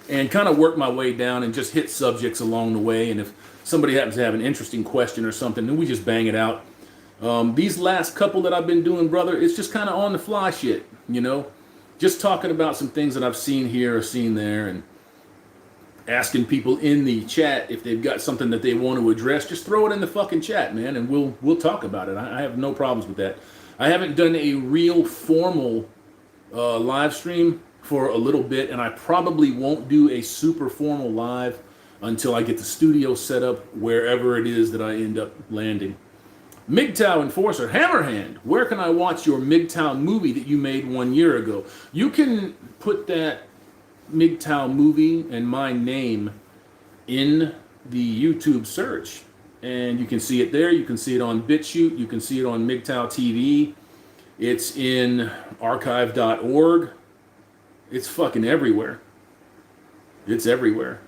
and kind of work my way down and just hit subjects along the way. And if somebody happens to have an interesting question or something, then we just bang it out. These last couple that I've been doing, brother, it's just kind of on the fly shit, Just talking about some things that I've seen here or seen there and asking people in the chat if they've got something that they want to address. Just throw it in the fucking chat, man, and we'll talk about it. I have no problems with that. I haven't done a real formal live stream for a little bit, and I probably won't do a super formal live until I get the studio set up wherever it is that I end up landing. MGTOW Enforcer, Hammerhand, where can I watch your MGTOW movie that you made 1 year ago? You can put that MGTOW movie and my name in the YouTube search, and you can see it there. You can see it on BitChute. You can see it on MGTOW TV. It's in archive.org. It's fucking everywhere. It's everywhere.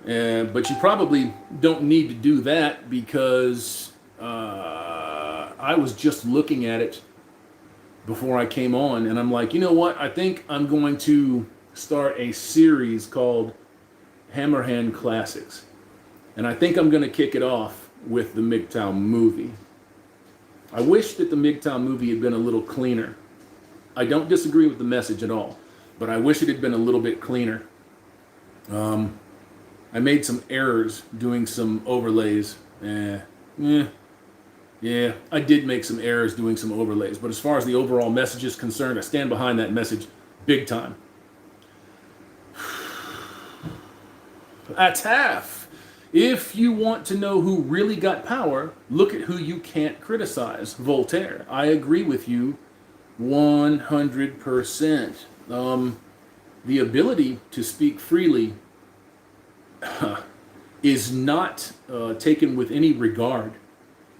But you probably don't need to do that because I was just looking at it before I came on, and I'm like, you know what? I think I'm going to start a series called Hammerhand Classics. And I think I'm going to kick it off with the MGTOW movie. I wish that the MGTOW movie had been a little cleaner. I don't disagree with the message at all, but I wish it had been a little bit cleaner. I made some errors doing some overlays. Yeah, I did make some errors doing some overlays, but as far as the overall message is concerned, I stand behind that message big time. Ataf, if you want to know who really got power, look at who you can't criticize. Voltaire. I agree with you 100%. The ability to speak freely is not taken with any regard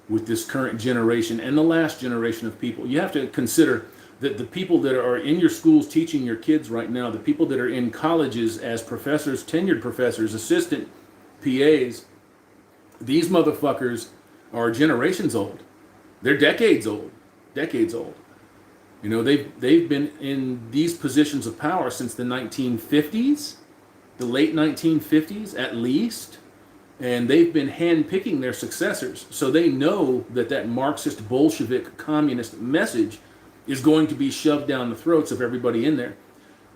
with this current generation and the last generation of people. You have to consider that the people that are in your schools teaching your kids right now, the people that are in colleges as professors, tenured professors, assistant PAs, these motherfuckers are generations old. They're decades old. Decades old. You know, they've been in these positions of power since the 1950s, the late 1950s at least. And they've been handpicking their successors. So they know that that Marxist, Bolshevik, communist message is going to be shoved down the throats of everybody in there.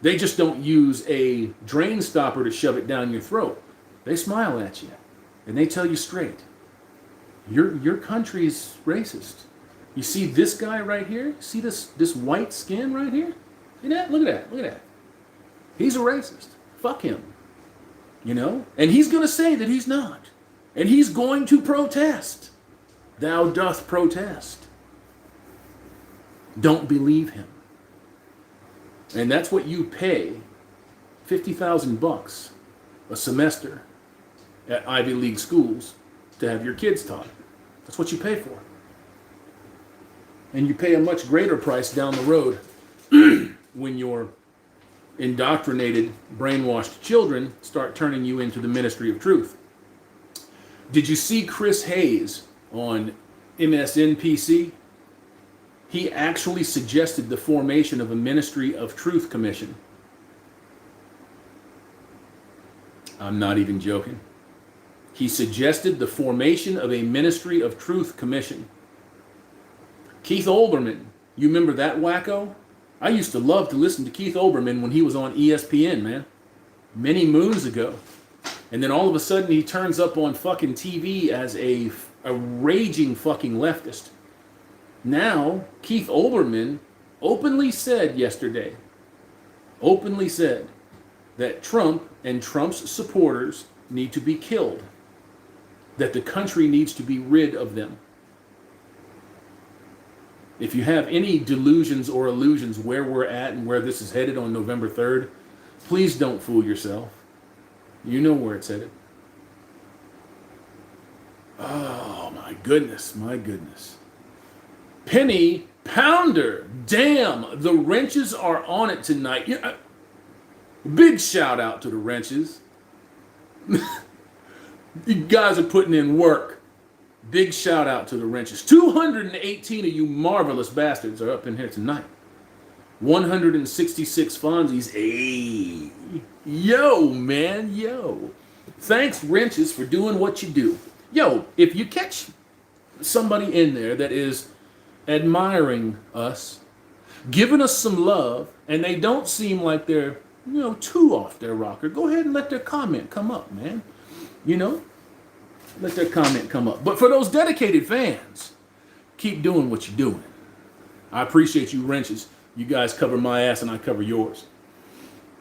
They just don't use a drain stopper to shove it down your throat. They smile at you and they tell you straight, your country's racist. You see this guy right here? See this white skin right here? See that? Look at that. Look at that. He's a racist. Fuck him. You know? And he's going to say that he's not. And he's going to protest. Thou doth protest. Don't believe him. And that's what you pay $50,000 a semester at Ivy League schools to have your kids taught. That's what you pay for. And you pay a much greater price down the road when your indoctrinated, brainwashed children start turning you into the ministry of truth. Did you see Chris Hayes on MSNBC? He actually suggested the formation of a Ministry of Truth Commission. I'm not even joking. He suggested the formation of a Ministry of Truth Commission. Keith Olbermann, you remember that wacko? I used to love to listen to Keith Olbermann when he was on ESPN, man. Many moons ago. And then all of a sudden he turns up on fucking TV as a raging fucking leftist. Now, Keith Olbermann openly said yesterday, that Trump and Trump's supporters need to be killed. That the country needs to be rid of them. If you have any delusions or illusions where we're at and where this is headed on November 3rd, please don't fool yourself. You know where it's headed. Oh, my goodness, my goodness. Penny Pounder. Damn, the wrenches are on it tonight. Yeah, big shout out to the wrenches. You guys are putting in work. Big shout out to the wrenches. 218 of you marvelous bastards are up in here tonight. 166 Fonzies. Hey. Yo, man, yo. Thanks, wrenches, for doing what you do. Yo, if you catch somebody in there that is admiring us, giving us some love, and they don't seem like they're, too off their rocker, go ahead and let their comment come up, man. Let their comment come up. But for those dedicated fans, keep doing what you're doing. I appreciate you, wrenches. You guys cover my ass and I cover yours.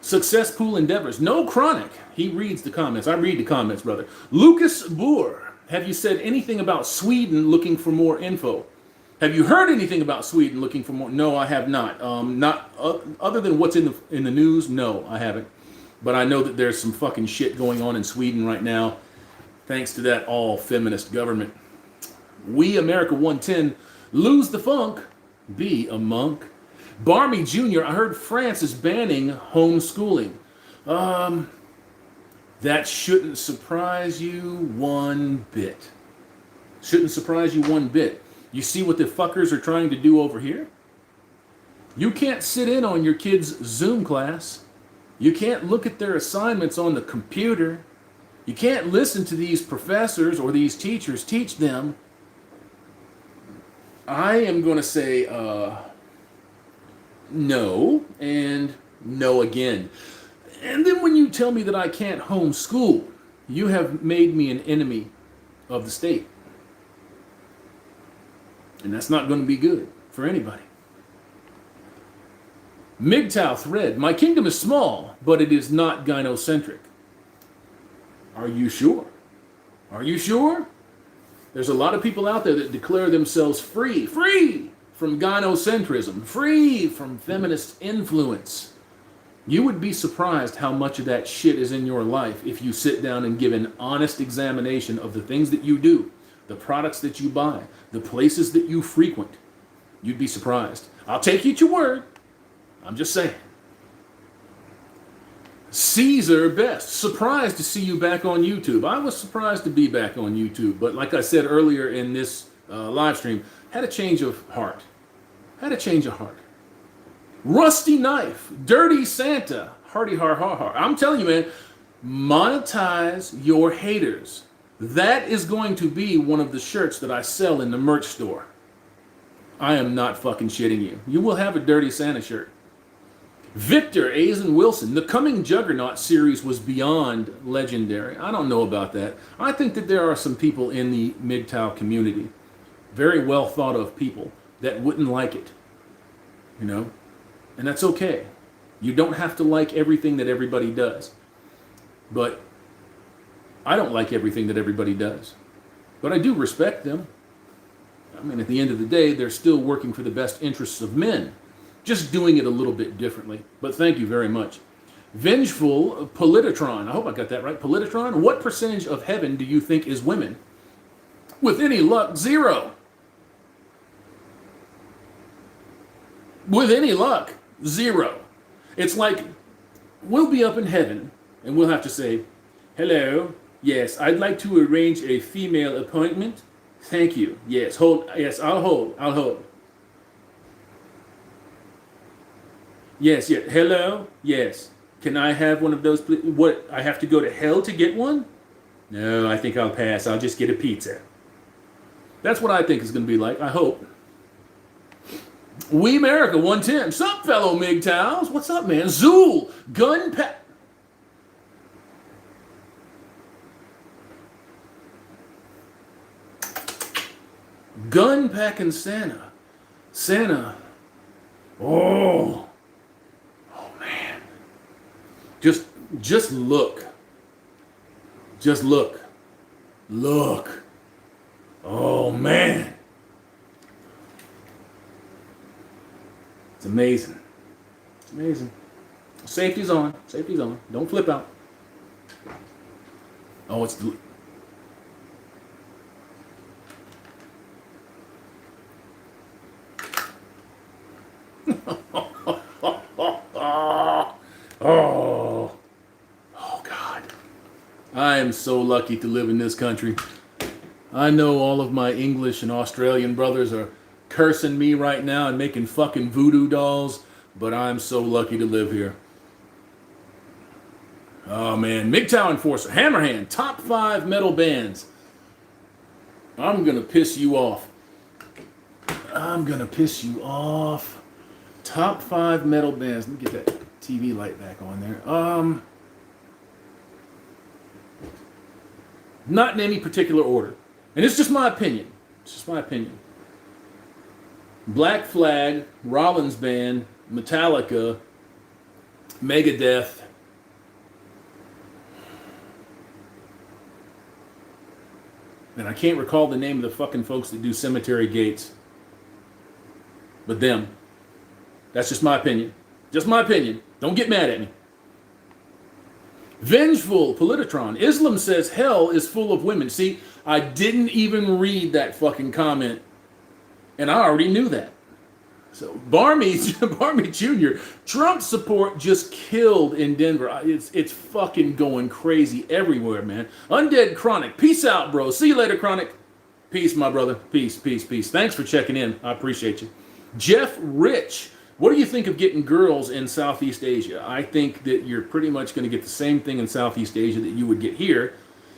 Success Pool Endeavors. No Chronic. He reads the comments. I read the comments, brother. Lucas Boer. Have you said anything about Sweden looking for more info? Have you heard anything about Sweden looking for more? No, I have not. Not other than what's in the news. No, I haven't. But I know that there's some fucking shit going on in Sweden right now, thanks to that all-feminist government. We, America 110, lose the funk, be a monk. Barmy Jr., I heard France is banning homeschooling. That shouldn't surprise you one bit. Shouldn't surprise you one bit. You see what the fuckers are trying to do over here? You can't sit in on your kids' Zoom class. You can't look at their assignments on the computer. You can't listen to these professors or these teachers teach them. I am going to say no and no again. And then when you tell me that I can't homeschool, you have made me an enemy of the state. And that's not going to be good for anybody. MGTOW thread, my kingdom is small, but it is not gynocentric. Are you sure? Are you sure? There's a lot of people out there that declare themselves free from gynocentrism, free from feminist influence. You would be surprised how much of that shit is in your life if you sit down and give an honest examination of the things that you do, the products that you buy, the places that you frequent. You'd be surprised. I'll take you at your word. I'm just saying. Caesar Best, surprised to see you back on YouTube. I was surprised to be back on YouTube, but like I said earlier in this live stream, had a change of heart. Had a change of heart. Rusty Knife, Dirty Santa, Hardy Har Har Har. I'm telling you, man, monetize your haters. That is going to be one of the shirts that I sell in the merch store. I am not fucking shitting you. You will have a Dirty Santa shirt. Victor Azen Wilson, the Coming Juggernaut series was beyond legendary. I don't know about that. I think that there are some people in the MGTOW community, very well thought of people, that wouldn't like it. You know? And that's okay. You don't have to like everything that everybody does. But I don't like everything that everybody does. But I do respect them. I mean, at the end of the day, they're still working for the best interests of men. Just doing it a little bit differently. But thank you very much. Vengeful Politotron. I hope I got that right. Politotron. What percentage of heaven do you think is women? With any luck, 0. With any luck, 0. It's like we'll be up in heaven and we'll have to say, hello, yes, I'd like to arrange a female appointment. Thank you. Yes, hold. Yes, I'll hold. Yes, yeah. Hello? Yes. Can I have one of those, please? What, I have to go to hell to get one? No, I think I'll pass. I'll just get a pizza. That's what I think is going to be like, I hope. We America 110. Sup, fellow MGTOWs? What's up, man? Zool. Gunpacking Santa. Santa. Oh. Man. Just look. Just look. Look. Oh, man. It's amazing. It's amazing. Safety's on. Safety's on. Don't flip out. Oh, it's... Oh, God. I am so lucky to live in this country. I know all of my English and Australian brothers are cursing me right now and making fucking voodoo dolls, but I'm so lucky to live here. Oh, man. MGTOW Enforcer. Hammerhand. Top 5 metal bands. I'm going to piss you off. I'm going to piss you off. Top 5 metal bands. Let me get that TV light back on there. Not in any particular order. And it's just my opinion. It's just my opinion. Black Flag, Rollins Band, Metallica, Megadeth. And I can't recall the name of the fucking folks that do Cemetery Gates. But them. That's just my opinion. Just my opinion. Don't get mad at me. Vengeful Politotron. Islam says hell is full of women. See, I didn't even read that fucking comment. And I already knew that. So Barmy Jr. Trump support just killed in Denver. It's fucking going crazy everywhere, man. Undead Chronic, peace out, bro. See you later, Chronic. Peace, my brother. Peace, peace, peace. Thanks for checking in. I appreciate you. Jeff Rich, what do you think of getting girls in Southeast Asia? I think that you're pretty much going to get the same thing in Southeast Asia that you would get here.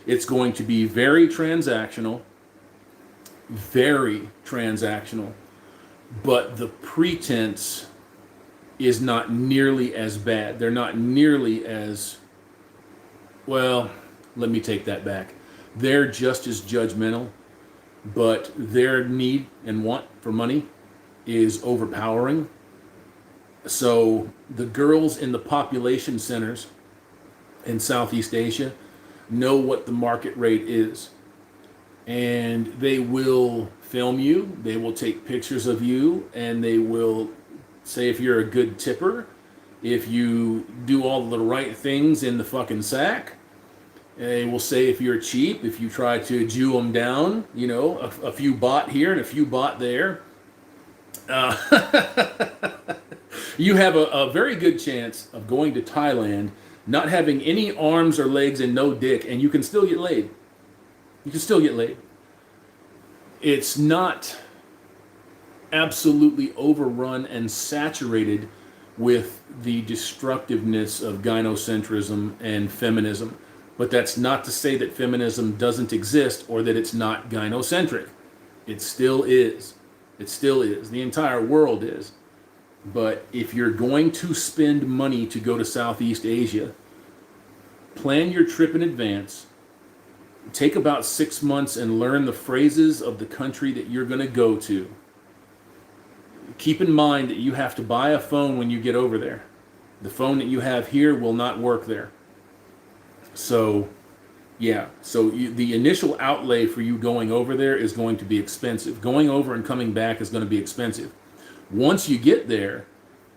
It's going to be very transactional, but the pretense is not nearly as bad. They're not nearly as, well, let me take that back. They're just as judgmental, but their need and want for money is overpowering. So the girls in the population centers in Southeast Asia know what the market rate is. And they will film you, they will take pictures of you, and they will say if you're a good tipper, if you do all the right things in the fucking sack. They will say if you're cheap, if you try to Jew them down, you know, a few baht here and a few baht there. You have a very good chance of going to Thailand, not having any arms or legs and no dick, and you can still get laid. You can still get laid. It's not absolutely overrun and saturated with the destructiveness of gynocentrism and feminism. But that's not to say that feminism doesn't exist or that it's not gynocentric. It still is. It still is. The entire world is. But if you're going to spend money to go to Southeast Asia, plan your trip in advance. Take about 6 months and learn the phrases of the country that you're going to go to. Keep in mind that you have to buy a phone when you get over there. The phone that you have here will not work there. So, yeah. So the initial outlay for you going over there is going to be expensive. Going over and coming back is going to be expensive. Once you get there,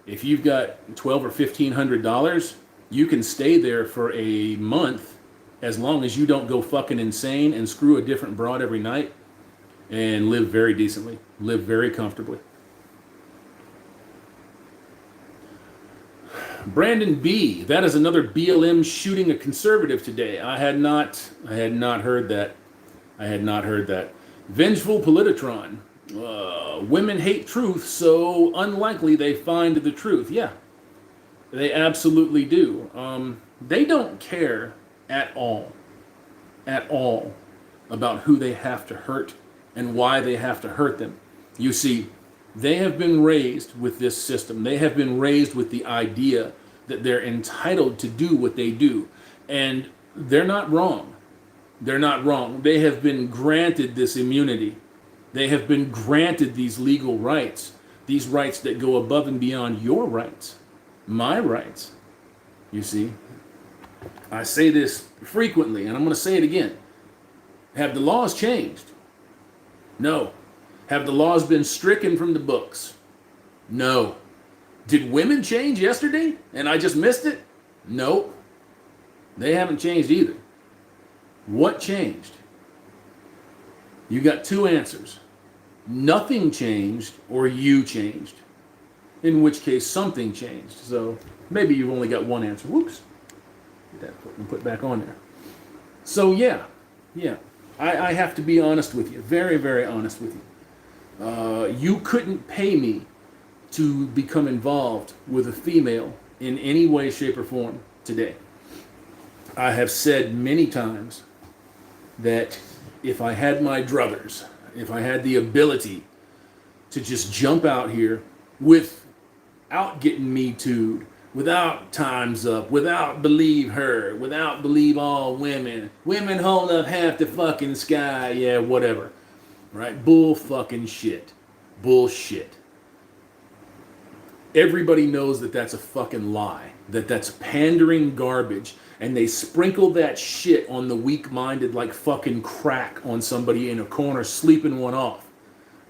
if you've got $1,200 or $1,500, you can stay there for a month as long as you don't go fucking insane and screw a different broad every night and live very decently, live very comfortably. Brandon B, that is another BLM shooting a conservative today. I had not heard that. I had not heard that. Vengeful Politotron. Women hate truth, so unlikely they find the truth. Yeah, they absolutely do. They don't care at all about who they have to hurt and why they have to hurt them. You see, they have been raised with this system. They have been raised with the idea that they're entitled to do what they do. And they're not wrong. They're not wrong. They have been granted this immunity. They have been granted these legal rights. These rights that go above and beyond your rights. My rights. You see? I say this frequently, and I'm going to say it again. Have the laws changed? No. Have the laws been stricken from the books? No. Did women change yesterday and I just missed it? Nope. They haven't changed either. What changed? You got two answers. Nothing changed or you changed. In which case something changed. So maybe you've only got one answer. Whoops. Get that put back on there. So yeah. I have to be honest with you. Very, very honest with you. You couldn't pay me to become involved with a female in any way, shape, or form today. I have said many times that if I had my druthers, if I had the ability to just jump out here without getting me too'd, without Time's Up, without Believe Her, without Believe All Women, women hold up half the fucking sky, yeah, whatever. Right? Bull fucking shit. Bullshit. Everybody knows that that's a fucking lie. That's pandering garbage. And they sprinkle that shit on the weak-minded like fucking crack on somebody in a corner sleeping one off.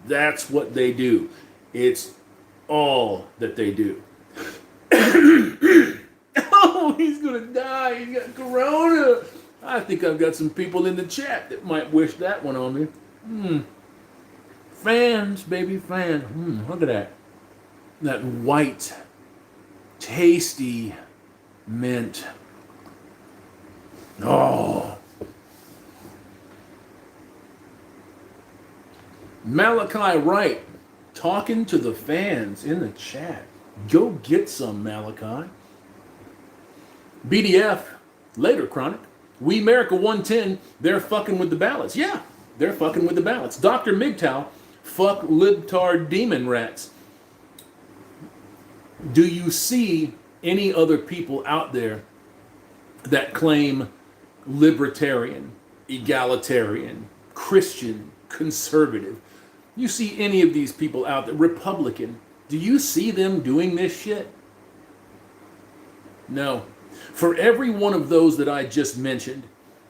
That's what they do. It's all that they do. Oh, he's gonna die. He's got corona. I think I've got some people in the chat that might wish that one on me. Fans, baby, fans. Look at that. that white, tasty mint. Oh. Malachi Wright talking to the fans in the chat. Go get some, Malachi. BDF, later, Chronic. We America 110, they're fucking with the ballots. Yeah, they're fucking with the ballots. Dr. MGTOW, fuck libtard demon rats. Do you see any other people out there that claim libertarian, egalitarian, Christian, conservative? You see any of these people out there, Republican, do you see them doing this shit? No. For every one of those that I just mentioned,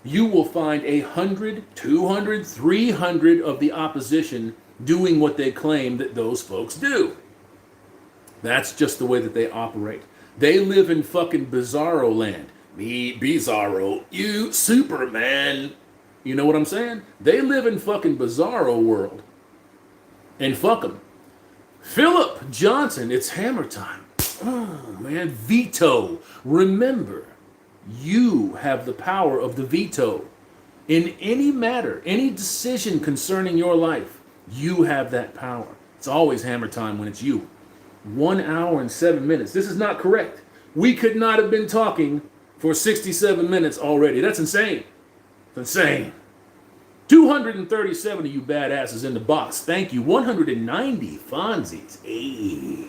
you will find 100, 200, 300 of the opposition doing what they claim that those folks do. That's just the way that they operate. They live in fucking bizarro land. Me, bizarro, you, Superman. You know what I'm saying? They live in fucking bizarro world. And fuck them. Philip Johnson, it's hammer time. Oh, man, veto. Remember, you have the power of the veto. In any matter, any decision concerning your life, you have that power. It's always hammer time when it's you. 1 hour and 7 minutes. This is not correct. We could not have been talking for 67 minutes already. That's insane. It's insane. 237 of you badasses in the box. Thank you. 190 Fonzies. Hey.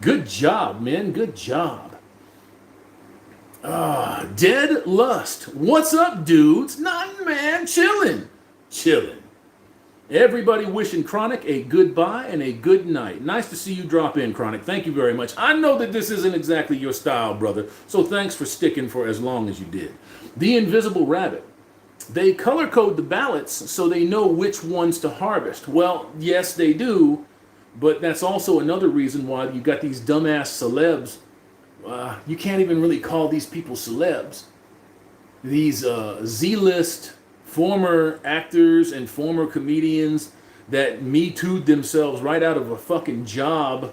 Good job, man. Good job. Dead Lust. What's up, dudes? Nothing, man. Chilling. Chilling. Everybody wishing Chronic a goodbye and a good night. Nice to see you drop in, Chronic. Thank you very much. I know that this isn't exactly your style, brother, so thanks for sticking for as long as you did. The Invisible Rabbit. They color code the ballots so they know which ones to harvest. Well, yes, they do, but that's also another reason why you got these dumbass celebs. You can't even really call these people celebs. These Z-list former actors and former comedians that Me Too'd themselves right out of a fucking job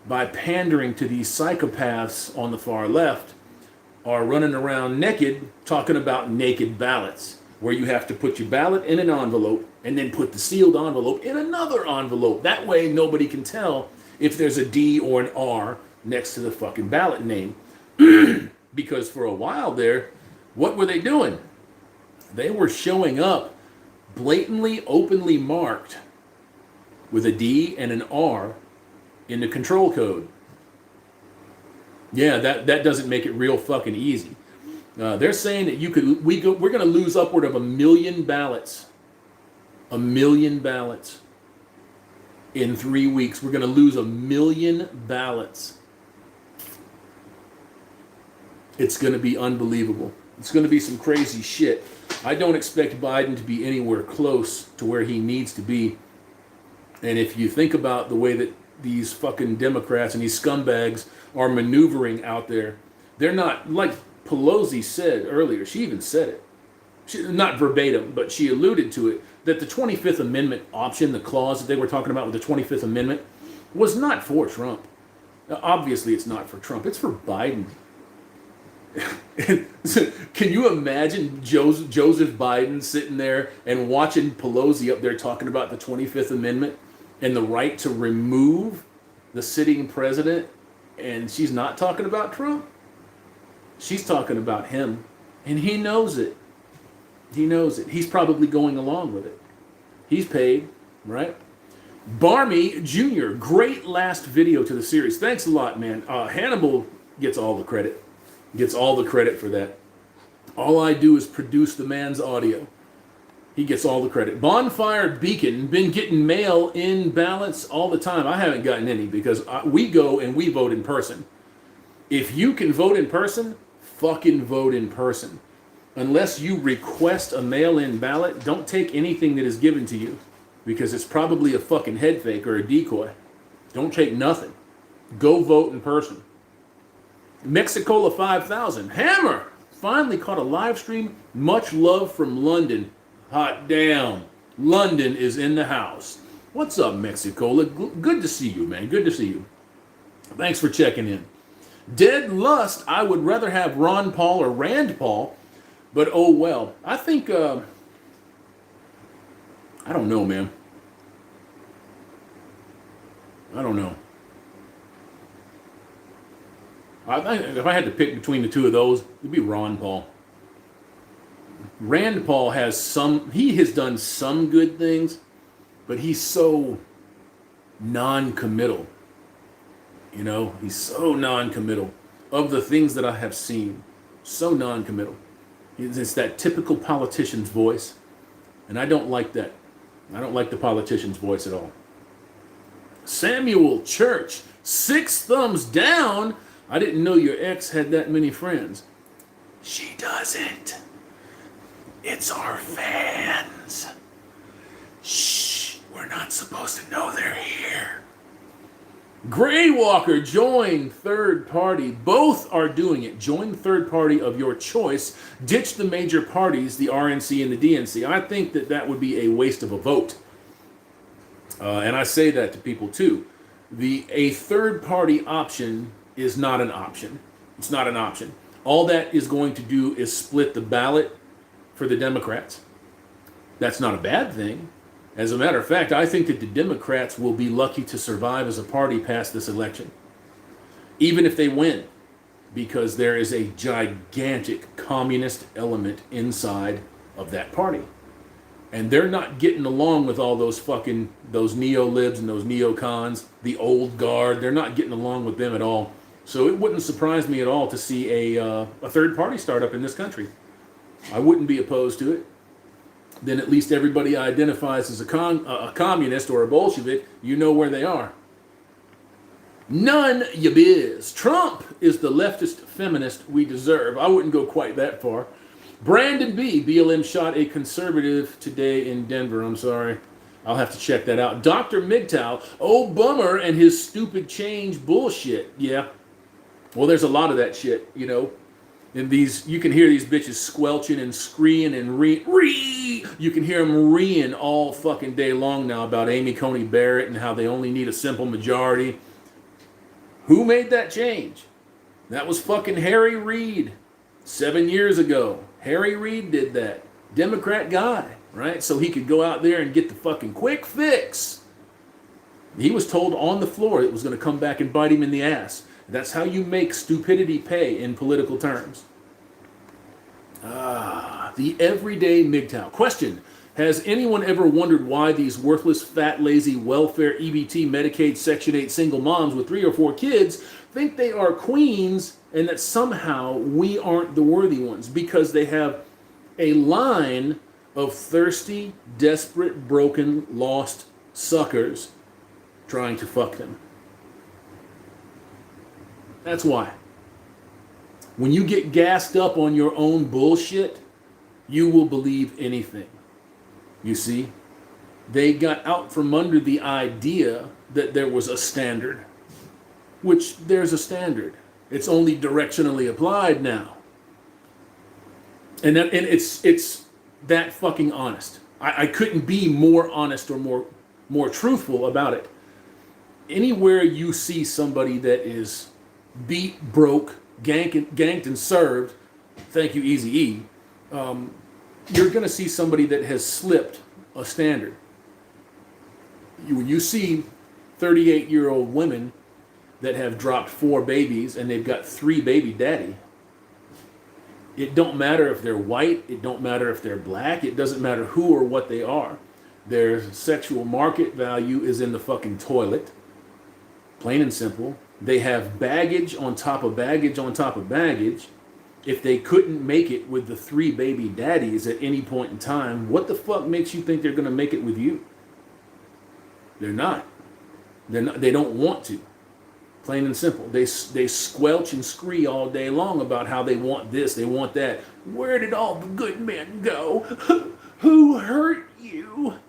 by pandering to these psychopaths on the far left are running around naked talking about naked ballots, where you have to put your ballot in an envelope and then put the sealed envelope in another envelope. That way nobody can tell if there's a D or an R next to the fucking ballot name. Because for a while there, what were they doing? They were showing up blatantly, openly marked with a D and an R in the control code. Yeah, that doesn't make it real fucking easy. They're saying that we're going to lose upward of 1 million ballots. 1 million ballots in 3 weeks. We're going to lose 1 million ballots. It's going to be unbelievable. It's going to be some crazy shit. I don't expect Biden to be anywhere close to where he needs to be. And if you think about the way that these fucking Democrats and these scumbags are maneuvering out there, they're not, like Pelosi said earlier, she even said it, not verbatim, but she alluded to it, that the 25th Amendment option, the clause that they were talking about with the 25th Amendment, was not for Trump. Now, obviously it's not for Trump, it's for Biden. Can you imagine Joseph Biden sitting there and watching Pelosi up there talking about the 25th Amendment and the right to remove the sitting president, and she's not talking about Trump? She's talking about him, and he knows it. He knows it. He's probably going along with it. He's paid, right? Barmy Jr., great last video to the series. Thanks a lot, man. Hannibal gets all the credit. Gets all the credit for that. All I do is produce the man's audio. He gets all the credit. Bonfire Beacon, been getting mail-in ballots all the time. I haven't gotten any because we go and we vote in person. If you can vote in person, fucking vote in person. Unless you request a mail-in ballot, don't take anything that is given to you because it's probably a fucking head fake or a decoy. Don't take nothing. Go vote in person. Mexicola 5000. Hammer finally caught a live stream. Much love from London. Hot damn. London is in the house. What's up, Mexico? Look, good to see you, man. Good to see you. Thanks for checking in. Dead Lust, I would rather have Ron Paul or Rand Paul, but oh well. I think, I don't know, man. I don't know. I think if I had to pick between the two of those, it'd be Ron Paul. Rand Paul he has done some good things, but he's so non-committal. You know, he's so non-committal. Of the things that I have seen, so non-committal. It's that typical politician's voice, and I don't like that. I don't like the politician's voice at all. Samuel Church, 6 thumbs down. I didn't know your ex had that many friends. She doesn't. It's our fans. Shh, we're not supposed to know they're here. Gray Walker, join third party. Both are doing it. Join third party of your choice. Ditch the major parties, the RNC and the DNC. I think that would be a waste of a vote. And I say that to people too. A third party option is not an option. It's not an option. All that is going to do is split the ballot for the Democrats. That's not a bad thing. As a matter of fact, I think that the Democrats will be lucky to survive as a party past this election, even if they win, because there is a gigantic communist element inside of that party. And they're not getting along with all those neo-libs and those neocons, the old guard. They're not getting along with them at all. So it wouldn't surprise me at all to see a third party start up in this country. I wouldn't be opposed to it. Then at least everybody identifies as a communist or a Bolshevik. You know where they are. None ya biz. Trump is the leftist feminist we deserve. I wouldn't go quite that far. Brandon B. BLM shot a conservative today in Denver. I'm sorry. I'll have to check that out. Dr. MGTOW. Oh, bummer, and his stupid change bullshit. Yeah. Well, there's a lot of that shit, you know. And you can hear these bitches squelching and screeing and you can hear them reeing all fucking day long now about Amy Coney Barrett and how they only need a simple majority. Who made that change? That was fucking Harry Reid 7 years ago. Harry Reid did that. Democrat guy, right? So he could go out there and get the fucking quick fix. He was told on the floor it was going to come back and bite him in the ass. That's how you make stupidity pay in political terms. The everyday MGTOW. Question: has anyone ever wondered why these worthless, fat, lazy, welfare, EBT, Medicaid, Section 8 single moms with 3 or 4 kids think they are queens and that somehow we aren't the worthy ones because they have a line of thirsty, desperate, broken, lost suckers trying to fuck them? That's why. When you get gassed up on your own bullshit, you will believe anything. You see, they got out from under the idea that there was a standard, which there's a standard. It's only directionally applied now. And it's that fucking honest. I couldn't be more honest or more truthful about it. Anywhere you see somebody that is beat, broke, ganked and served, thank you, Eazy-E, you're going to see somebody that has slipped a standard. When you see 38-year-old women that have dropped 4 babies and they've got 3 baby daddy, it don't matter if they're white, it don't matter if they're black, it doesn't matter who or what they are. Their sexual market value is in the fucking toilet, plain and simple. They have baggage on top of baggage on top of baggage. If they couldn't make it with the 3 baby daddies at any point in time, what the fuck makes you think they're going to make it with you? They're not. They don't want to. Plain and simple. They squelch and scree all day long about how they want this, they want that. Where did all the good men go? Who hurt you?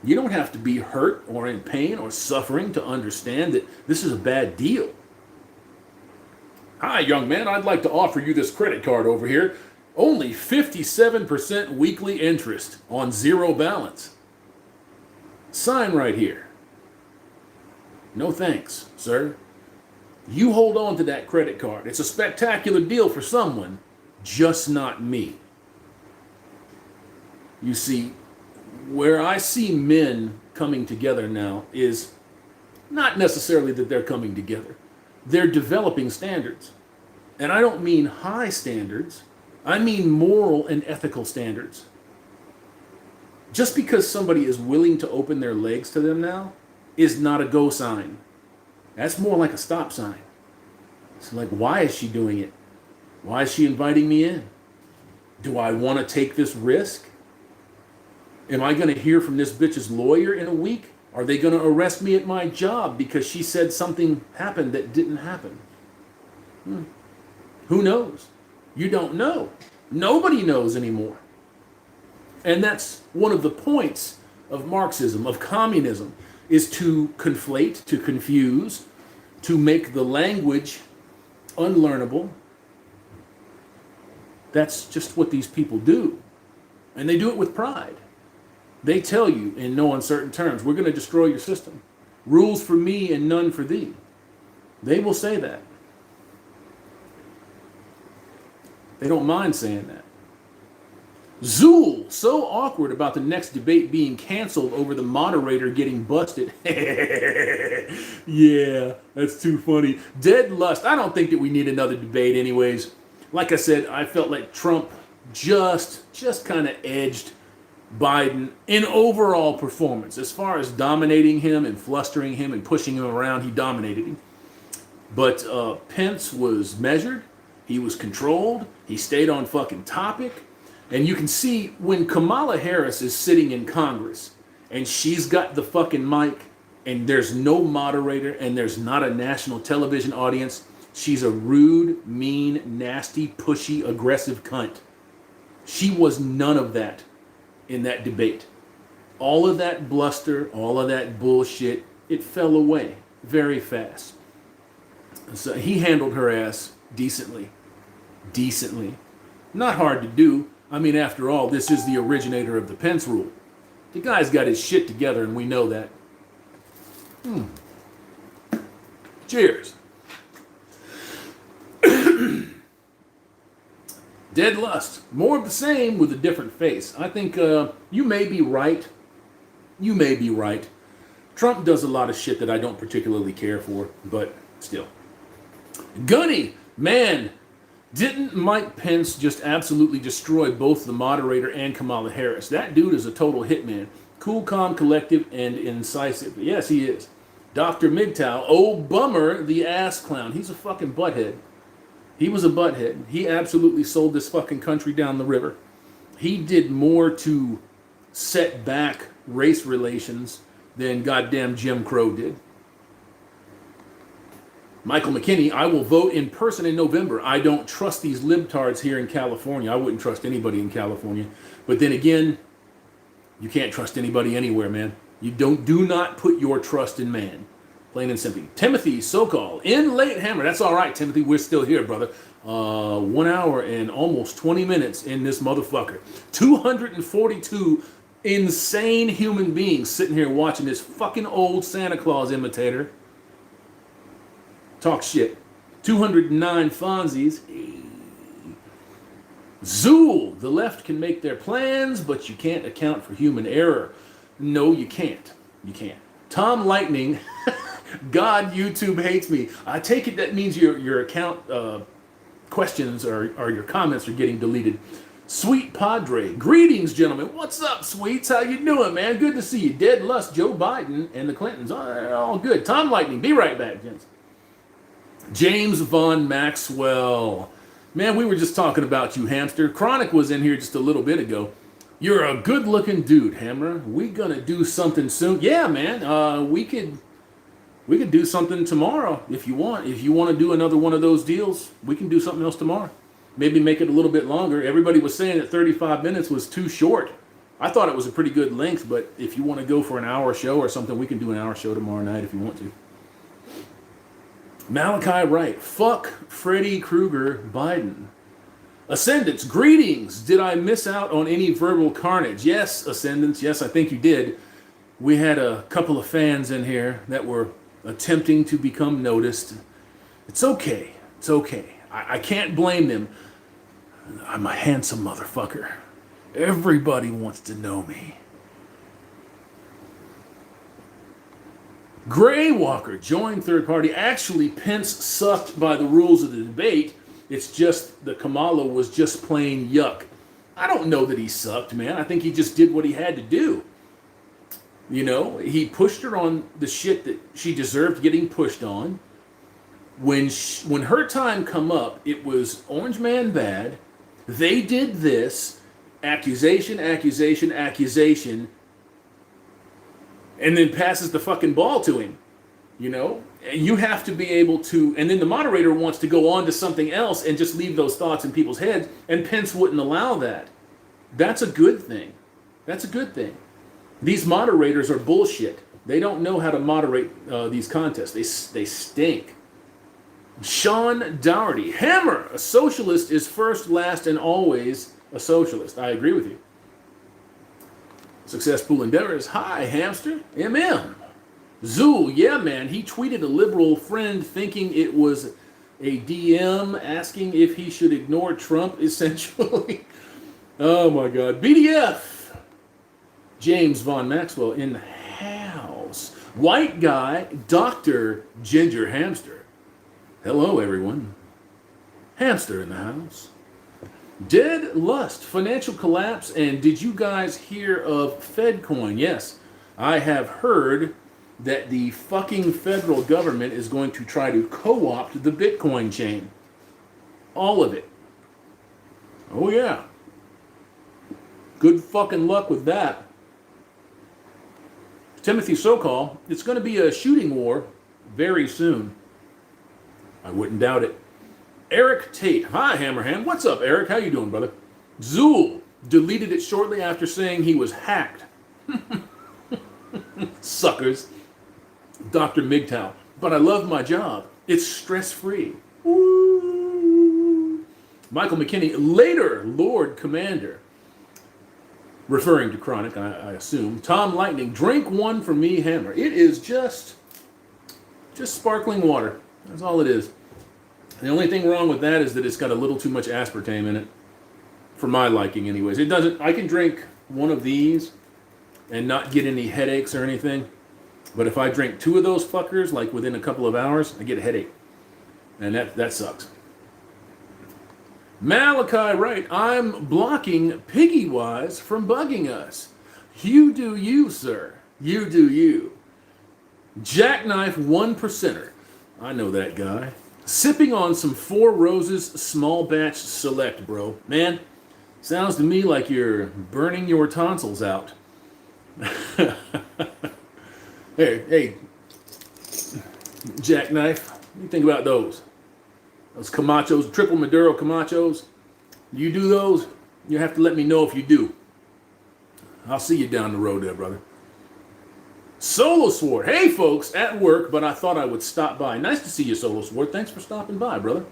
You don't have to be hurt or in pain or suffering to understand that this is a bad deal. Hi, young man, I'd like to offer you this credit card over here. Only 57% weekly interest on 0 balance. Sign right here. No thanks, sir. You hold on to that credit card. It's a spectacular deal for someone, just not me. You see, where I see men coming together now is not necessarily that they're coming together. They're developing standards. And I don't mean high standards. I mean moral and ethical standards. Just because somebody is willing to open their legs to them now is not a go sign. That's more like a stop sign. It's like, why is she doing it? Why is she inviting me in? Do I want to take this risk? Am I going to hear from this bitch's lawyer in a week? Are they going to arrest me at my job because she said something happened that didn't happen? Who knows? You don't know. Nobody knows anymore. And that's one of the points of Marxism, of communism, is to conflate, to confuse, to make the language unlearnable. That's just what these people do. And they do it with pride. They tell you in no uncertain terms, we're going to destroy your system. Rules for me and none for thee. They will say that. They don't mind saying that. Zool, so awkward about the next debate being canceled over the moderator getting busted. Yeah, that's too funny. Dead lust. I don't think that we need another debate anyways. Like I said, I felt like Trump just kind of edged Biden in overall performance. As far as dominating him and flustering him and pushing him around, he dominated him. But Pence was measured. He was controlled. He stayed on fucking topic. And you can see when Kamala Harris is sitting in Congress and she's got the fucking mic and there's no moderator and there's not a national television audience, she's a rude, mean, nasty, pushy, aggressive cunt. She was none of that in that debate. All of that bluster, all of that bullshit, it fell away very fast. So he handled her ass decently. Decently. Not hard to do. I mean, after all, this is the originator of the Pence rule. The guy's got his shit together, and we know that. Cheers. Dead lust. More of the same with a different face. I think you may be right. You may be right. Trump does a lot of shit that I don't particularly care for, but still. Gunny, man. Didn't Mike Pence just absolutely destroy both the moderator and Kamala Harris? That dude is a total hitman. Cool, calm, collective, and incisive. Yes, he is. Dr. MGTOW, oh bummer, the ass clown. He's a fucking butthead. He was a butthead. He absolutely sold this fucking country down the river. He did more to set back race relations than goddamn Jim Crow did. Michael McKinney, I will vote in person in November. I don't trust these libtards here in California. I wouldn't trust anybody in California. But then again, you can't trust anybody anywhere, man. You do not put your trust in man. Plain and simply. Timothy Sokol, in late hammer. That's all right, Timothy. We're still here, brother. 1 hour and almost 20 minutes in this motherfucker. 242 insane human beings sitting here watching this fucking old Santa Claus imitator talk shit. 209 Fonzies. Zool, the left can make their plans, but you can't account for human error. No, you can't. You can't. Tom Lightning, God, YouTube hates me. I take it that means your account questions or your comments are getting deleted. Sweet Padre, greetings, gentlemen. What's up, sweets? How you doing, man? Good to see you. Dead lust, Joe Biden and the Clintons. All good. Tom Lightning, be right back, gents. James Von Maxwell. Man, we were just talking about you, hamster. Chronic was in here just a little bit ago. You're a good-looking dude, Hammer. We gonna do something soon. Yeah, man. We could do something tomorrow if you want. If you want to do another one of those deals, we can do something else tomorrow. Maybe make it a little bit longer. Everybody was saying that 35 minutes was too short. I thought it was a pretty good length, but if you want to go for an hour show or something, we can do an hour show tomorrow night if you want to. Malachi Wright, fuck Freddy Krueger Biden. Ascendants, greetings. Did I miss out on any verbal carnage? Yes, Ascendants, yes, I think you did. we had a couple of fans in here that were attempting to become noticed. It's okay. It's okay. I can't blame them. I'm a handsome motherfucker. Everybody wants to know me. Gray Walker joined third party. Actually, Pence sucked by the rules of the debate. It's just the Kamala was just plain yuck. I don't know that he sucked, man. I think he just did what he had to do. You know, he pushed her on the shit that she deserved getting pushed on. When her time come up, it was Orange Man bad. They did this. Accusation, accusation, accusation. And then passes the fucking ball to him. You know? You have to be able to... And then the moderator wants to go on to something else and just leave those thoughts in people's heads. And Pence wouldn't allow that. That's a good thing. That's a good thing. These moderators are bullshit. They don't know how to moderate these contests. They stink. Sean Dougherty. Hammer! A socialist is first, last, and always a socialist. I agree with you. Successful endeavors. Hi, hamster. MM. Zool. Yeah, man. He tweeted a liberal friend thinking it was a DM asking if he should ignore Trump, essentially. Oh, my God. BDF. James Von Maxwell in the house. White guy, Dr. Ginger Hamster. Hello, everyone. Hamster in the house. Dead Lust, financial collapse, and did you guys hear of FedCoin? Yes, I have heard that the fucking federal government is going to try to co-opt the Bitcoin chain. All of it. Oh, yeah. Good fucking luck with that. Timothy Sokol, it's going to be a shooting war very soon. I wouldn't doubt it. Eric Tate. Hi, Hammerhand. What's up, Eric? How you doing, brother? Zool deleted it shortly after saying he was hacked. Suckers. Dr. MGTOW. But I love my job. It's stress-free. Woo. Michael McKinney. Later, Lord Commander. Referring to Chronic, I assume. Tom Lightning. Drink one for me, Hammer. It is just sparkling water. That's all it is. The only thing wrong with that is that it's got a little too much aspartame in it. For my liking, anyways. It doesn't... I can drink one of these and not get any headaches or anything. But if I drink two of those fuckers, like within a couple of hours, I get a headache. And that sucks. Malachi Wright. I'm blocking Piggy-Wise from bugging us. You do you, sir. You do you. Jackknife 1%er. I know that guy. Sipping on some Four Roses small batch select, bro. Man, sounds to me like you're burning your tonsils out. Hey, Jackknife, what do you think about those? Those Camachos, triple Maduro Camachos. You do those? You have to let me know if you do. I'll see you down the road there, brother. Solo Sword. Hey, folks, at work, but I thought I would stop by. Nice to see you, Solo Sword. Thanks for stopping by, brother.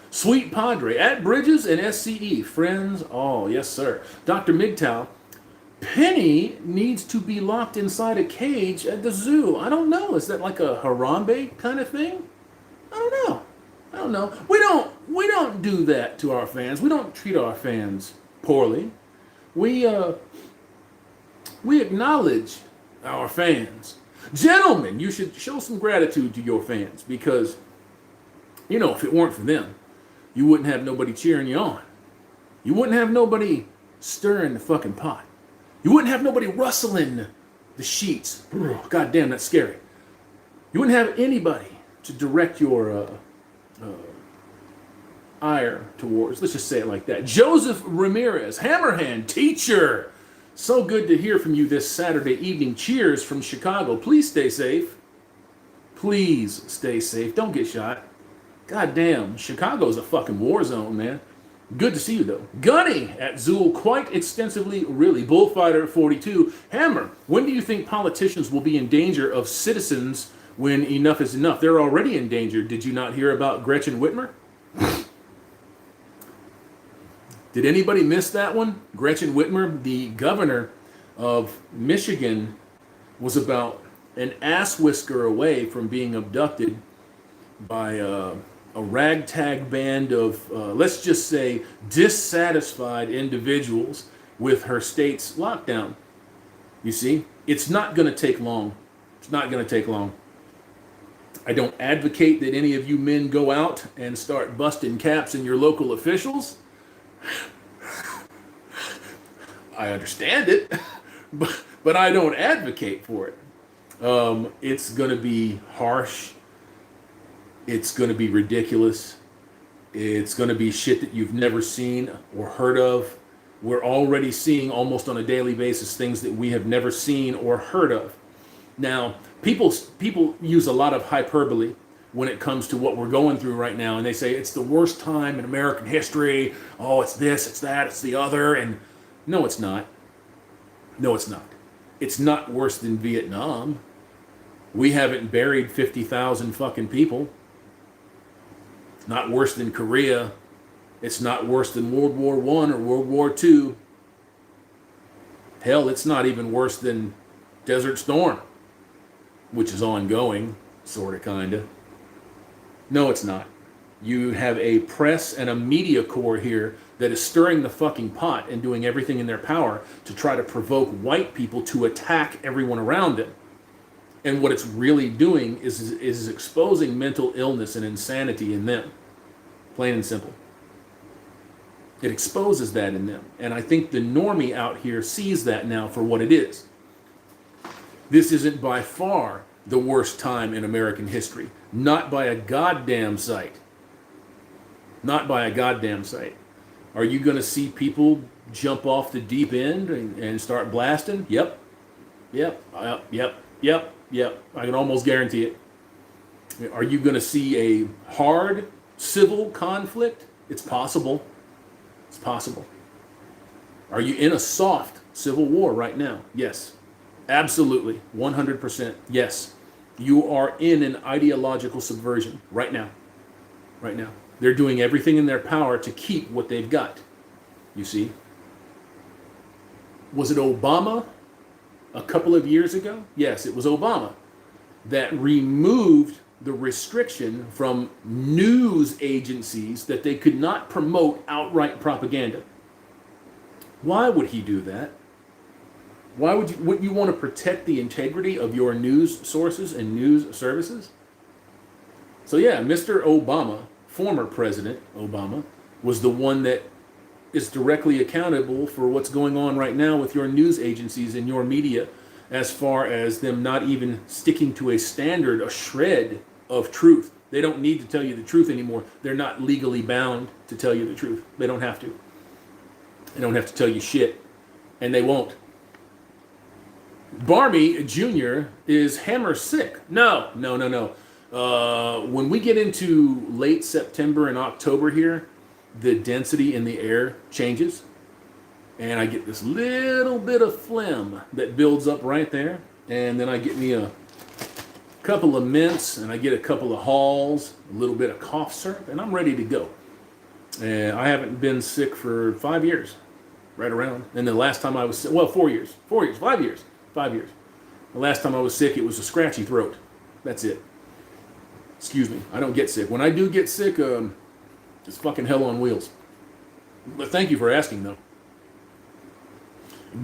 Sweet Padre. At Bridges and SCE. Friends all. Yes, sir. Dr. MGTOW. Penny needs to be locked inside a cage at the zoo. I don't know. Is that like a Harambe kind of thing? I don't know. We don't do that to our fans. We don't treat our fans poorly. We acknowledge our fans. Gentlemen, you should show some gratitude to your fans because, you know, if it weren't for them, you wouldn't have nobody cheering you on. You wouldn't have nobody stirring the fucking pot. You wouldn't have nobody rustling the sheets. God damn, that's scary. You wouldn't have anybody to direct your ire towards. Let's just say it like that. Joseph Ramirez, Hammerhand, teacher. So good to hear from you this Saturday evening. Cheers from Chicago. Please stay safe. Please stay safe. Don't get shot. God damn, Chicago's a fucking war zone, man. Good to see you, though. Gunny at Zool quite extensively, really. Bullfighter 42. Hammer, when do you think politicians will be in danger of citizens when enough is enough? They're already in danger. Did you not hear about Gretchen Whitmer? Did anybody miss that one? Gretchen Whitmer, the governor of Michigan, was about an ass whisker away from being abducted by a ragtag band of, let's just say, dissatisfied individuals with her state's lockdown. You see, it's not going to take long. It's not going to take long. I don't advocate that any of you men go out and start busting caps in your local officials. I understand it, but I don't advocate for it. It's going to be harsh. It's going to be ridiculous. It's going to be shit that you've never seen or heard of. We're already seeing almost on a daily basis things that we have never seen or heard of. Now, people use a lot of hyperbole when it comes to what we're going through right now, and they say it's the worst time in American history. Oh, it's this, it's that, it's the other, and no, it's not. No, it's not. It's not worse than Vietnam. We haven't buried 50,000 fucking people. It's not worse than Korea. It's not worse than World War I or World War II. Hell, it's not even worse than Desert Storm, which is ongoing, sort of, kind of. No, it's not. You have a press and a media corps here that is stirring the fucking pot and doing everything in their power to try to provoke white people to attack everyone around them. And what it's really doing is exposing mental illness and insanity in them. Plain and simple. It exposes that in them. And I think the normie out here sees that now for what it is. This isn't by far the worst time in American history. Not by a goddamn sight. Not by a goddamn sight. Are you going to see people jump off the deep end and start blasting? Yep. Yep. I can almost guarantee it. Are you going to see a hard civil conflict? It's possible. It's possible. Are you in a soft civil war right now? Yes. Absolutely. 100%. Yes. You are in an ideological subversion right now. Right now. They're doing everything in their power to keep what they've got. You see? Was it Obama a couple of years ago? Yes, it was Obama that removed the restriction from news agencies that they could not promote outright propaganda. Why would he do that? Why wouldn't you want to protect the integrity of your news sources and news services? So yeah, Mr. Obama, former President Obama, was the one that is directly accountable for what's going on right now with your news agencies and your media, as far as them not even sticking to a standard, a shred of truth. They don't need to tell you the truth anymore. They're not legally bound to tell you the truth. They don't have to. They don't have to tell you shit. And they won't. Barmy Jr. is hammer sick. No. When we get into late September and October here, the density in the air changes. And I get this little bit of phlegm that builds up right there. And then I get me a couple of mints, and I get a couple of Halls, a little bit of cough syrup, and I'm ready to go. And I haven't been sick for 5 years, right around. And the last time I was sick, well, 4 years, 5 years. The last time I was sick, it was a scratchy throat. That's it. Excuse me, I don't get sick. When I do get sick, it's fucking hell on wheels. But thank you for asking, though.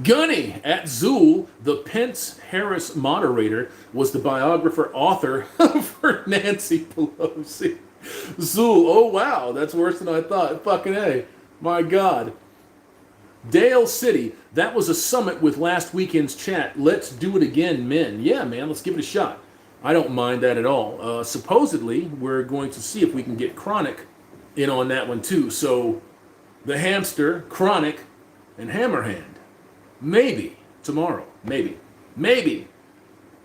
Gunny at Zool, the Pence-Harris moderator, was the biographer author for Nancy Pelosi. Zool, oh wow, that's worse than I thought. Fucking A. My God. Dale City, that was a summit with last weekend's chat. Let's do it again, men. Yeah, man, let's give it a shot. I don't mind that at all. Supposedly, we're going to see if we can get Chronic in on that one too. So, the Hamster, Chronic, and Hammerhand. Maybe tomorrow. Maybe.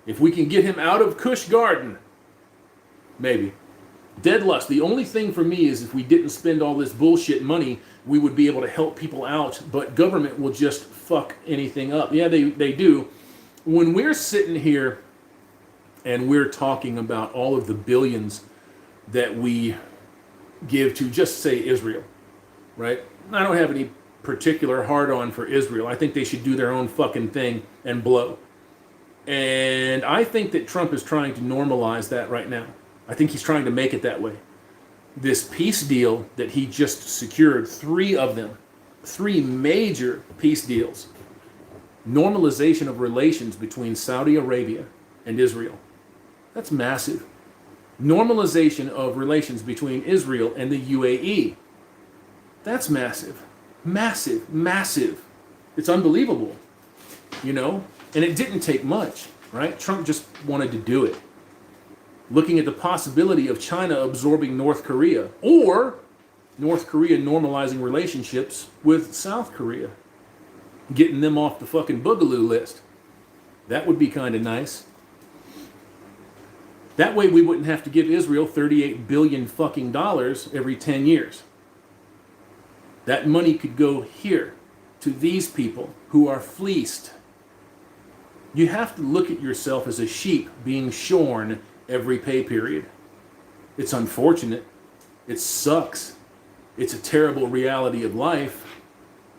If we can get him out of Kush Garden. Maybe. Deadlust. The only thing for me is if we didn't spend all this bullshit money, we would be able to help people out. But government will just fuck anything up. Yeah, they do. When we're sitting here and we're talking about all of the billions that we give to, just say, Israel, right? I don't have any particular hard-on for Israel. I think they should do their own fucking thing and blow. And I think that Trump is trying to normalize that right now. I think he's trying to make it that way. This peace deal that he just secured, 3 of them, 3 major peace deals. Normalization of relations between Saudi Arabia and Israel. That's massive. Normalization of relations between Israel and the UAE. That's massive. Massive, massive. It's unbelievable, you know? And it didn't take much, right? Trump just wanted to do it. Looking at the possibility of China absorbing North Korea, or North Korea normalizing relationships with South Korea, getting them off the fucking boogaloo list. That would be kind of nice. That way we wouldn't have to give Israel $38 billion fucking dollars every 10 years. That money could go here to these people who are fleeced. You have to look at yourself as a sheep being shorn every pay period. It's unfortunate. It sucks. It's a terrible reality of life,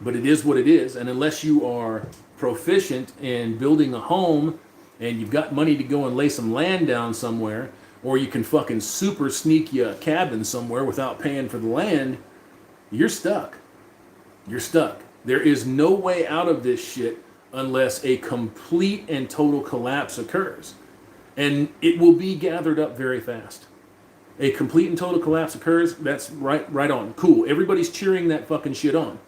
but it is what it is. And unless you are proficient in building a home and you've got money to go and lay some land down somewhere, or you can fucking super sneak you a cabin somewhere without paying for the land, you're stuck. You're stuck. There is no way out of this shit unless a complete and total collapse occurs. And it will be gathered up very fast. A complete and total collapse occurs, that's right on. Cool. Everybody's cheering that fucking shit on.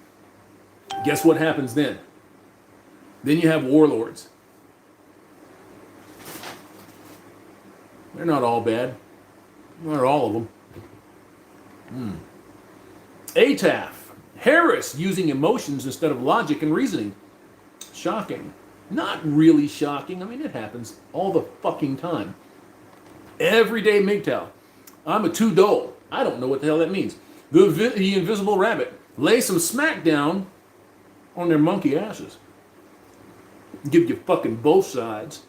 Guess what happens then? Then you have warlords. They're not all bad. Not all of them. ATAF. Harris using emotions instead of logic and reasoning. Shocking. Not really shocking. I mean, it happens all the fucking time. Everyday MGTOW. I'm a two-dole. I don't know what the hell that means. The invisible rabbit. Lay some smack down on their monkey asses. Give you fucking both sides.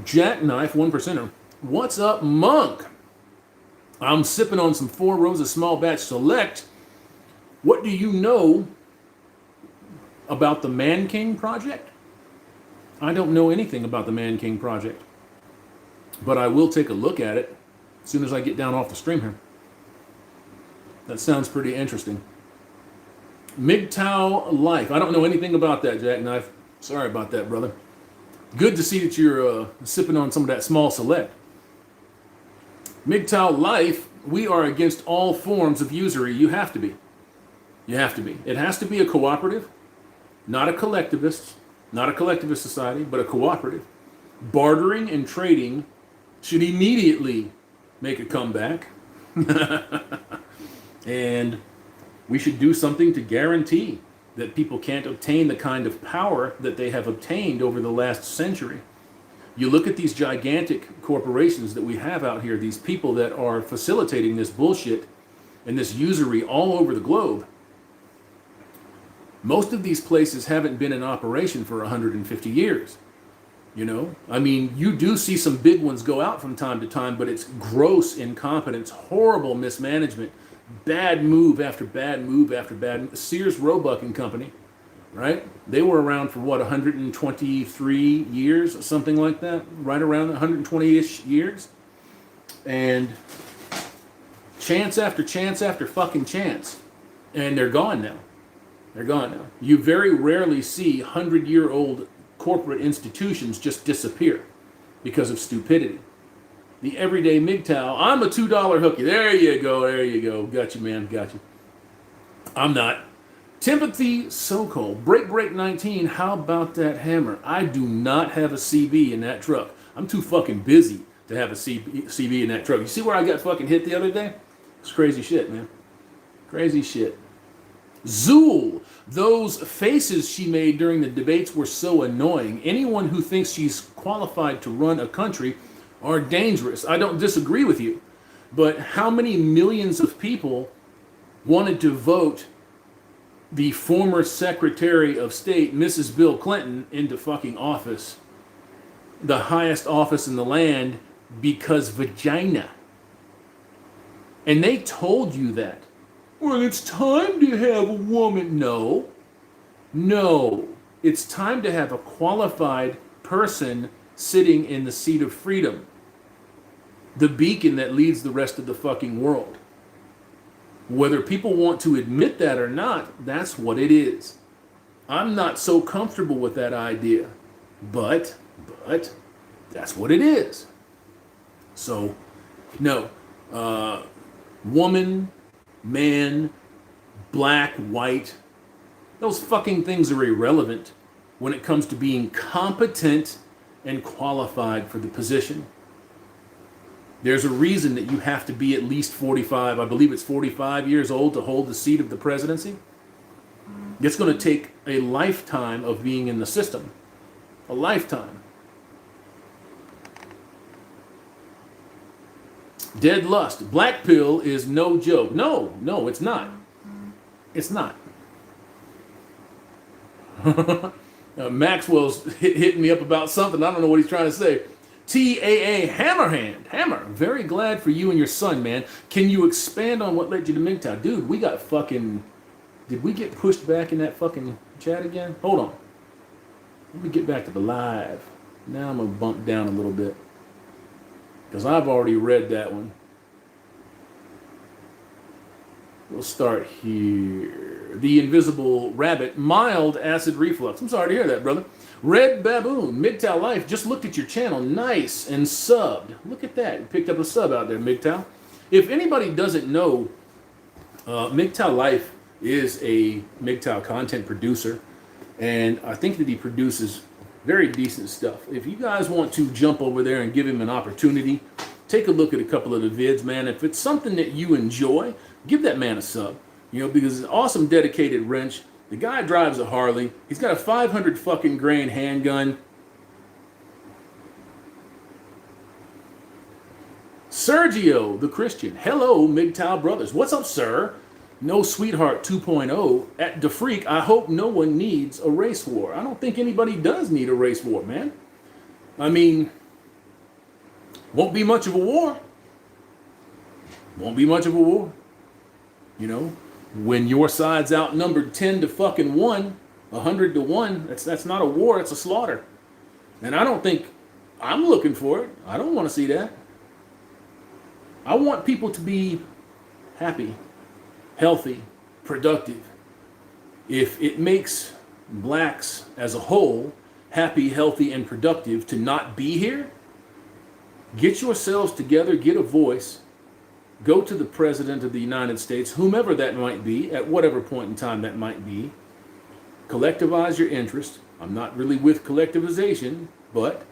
Jackknife, 1%er. What's up, Monk? I'm sipping on some 4 Roses Small Batch Select. What do you know about the Man King Project? I don't know anything about the Man King Project, but I will take a look at it as soon as I get down off the stream here. That sounds pretty interesting. MGTOW Life. I don't know anything about that, Jackknife. Sorry about that, brother. Good to see that you're sipping on some of that small select. MGTOW Life, we are against all forms of usury. You have to be. You have to be. It has to be a cooperative, not a collectivist society, but a cooperative. Bartering and trading should immediately make a comeback. And we should do something to guarantee that people can't obtain the kind of power that they have obtained over the last century. You look at these gigantic corporations that we have out here, these people that are facilitating this bullshit and this usury all over the globe. Most of these places haven't been in operation for 150 years. You know, I mean, you do see some big ones go out from time to time, but it's gross incompetence, horrible mismanagement, bad move after bad move after bad. Sears Roebuck and Company, right? They were around for what, 123 years, something like that, right around 120-ish years. And chance after chance after fucking chance. And they're gone now. They're gone now. You very rarely see 100-year-old corporate institutions just disappear because of stupidity. The everyday MGTOW, I'm a $2 hooky. There you go, there you go. Got you, man, got you. I'm not. Timothy Sokol, Break 19, how about that hammer? I do not have a CB in that truck. I'm too fucking busy to have a CB in that truck. You see where I got fucking hit the other day? It's crazy shit, man. Crazy shit. Zool, those faces she made during the debates were so annoying. Anyone who thinks she's qualified to run a country are dangerous. I don't disagree with you. But how many millions of people wanted to vote the former Secretary of State, Mrs. Bill Clinton, into fucking office? The highest office in the land because vagina. And they told you that. Well, it's time to have a woman. No. It's time to have a qualified person sitting in the seat of freedom, the beacon that leads the rest of the fucking world. Whether people want to admit that or not, that's what it is. I'm not so comfortable with that idea, but that's what it is. So, no, woman, man, black, white, those fucking things are irrelevant when it comes to being competent and qualified for the position. There's a reason that you have to be at least 45, I believe it's 45 years old to hold the seat of the presidency. It's going to take a lifetime of being in the system. A lifetime. Dead lust. Black pill is no joke. No, it's not. It's not. Maxwell's hitting me up about something. I don't know what he's trying to say. TAA Hammerhand. Hammer. Very glad for you and your son, man. Can you expand on what led you to MGTOW? Dude, we got fucking... Did we get pushed back in that fucking chat again? Hold on. Let me get back to the live. Now I'm going to bump down a little bit, because I've already read that one. We'll start here. The Invisible Rabbit. Mild acid reflux. I'm sorry to hear that, brother. Red Baboon. MGTOW Life. Just looked at your channel. Nice. And subbed. Look at that. You picked up a sub out there, MGTOW. If anybody doesn't know, MGTOW Life is a MGTOW content producer, and I think that he produces very decent stuff. If you guys want to jump over there and give him an opportunity, take a look at a couple of the vids, man. If it's something that you enjoy, give that man a sub. You know, because it's an awesome dedicated wrench. The guy drives a Harley. He's got a 500 fucking grain handgun. Sergio the Christian. Hello, MGTOW brothers. What's up, sir? No Sweetheart 2.0 at the Freak. I hope no one needs a race war. I don't think anybody does need a race war, man. I mean, won't be much of a war. Won't be much of a war. You know, when your side's outnumbered 10 to fucking 1, 100 to 1, that's not a war, it's a slaughter. And I don't think I'm looking for it. I don't want to see that. I want people to be happy, healthy, productive. If it makes blacks as a whole happy, healthy, and productive to not be here, get yourselves together, get a voice, go to the President of the United States, whomever that might be, at whatever point in time that might be, collectivize your interest. I'm not really with collectivization, but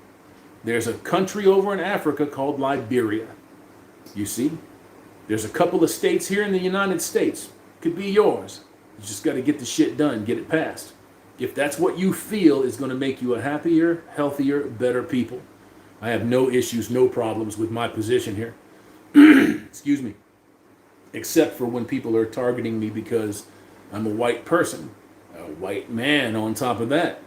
there's a country over in Africa called Liberia. You see? There's a couple of states here in the United States. Could be yours. You just got to get the shit done, get it passed. If that's what you feel is going to make you a happier, healthier, better people, I have no issues, no problems with my position here. Excuse me. Except for when people are targeting me because I'm a white person, a white man on top of that.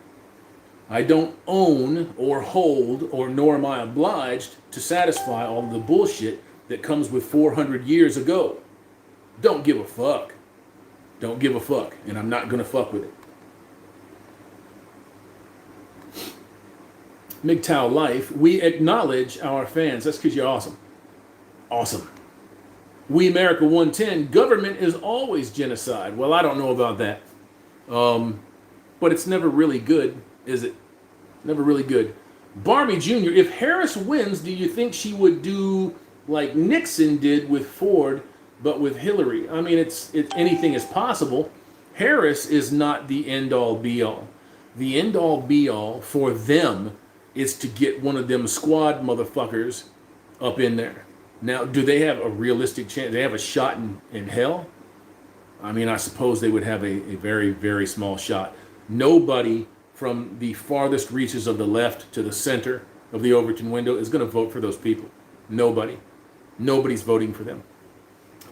I don't own or hold, or nor am I obliged to satisfy all of the bullshit that comes with 400 years ago. Don't give a fuck. Don't give a fuck. And I'm not going to fuck with it. MGTOW Life, we acknowledge our fans. That's because you're awesome. Awesome. We America 110, government is always genocide. Well, I don't know about that. But it's never really good, is it? Never really good. Barmy Jr., if Harris wins, do you think she would do like Nixon did with Ford, but with Hillary? I mean, anything is possible. Harris is not the end-all, be-all. The end-all, be-all for them is to get one of them squad motherfuckers up in there. Now, do they have a realistic chance? They have a shot in hell? I mean, I suppose they would have a very, very small shot. Nobody from the farthest reaches of the left to the center of the Overton window is going to vote for those people. Nobody. Nobody's voting for them.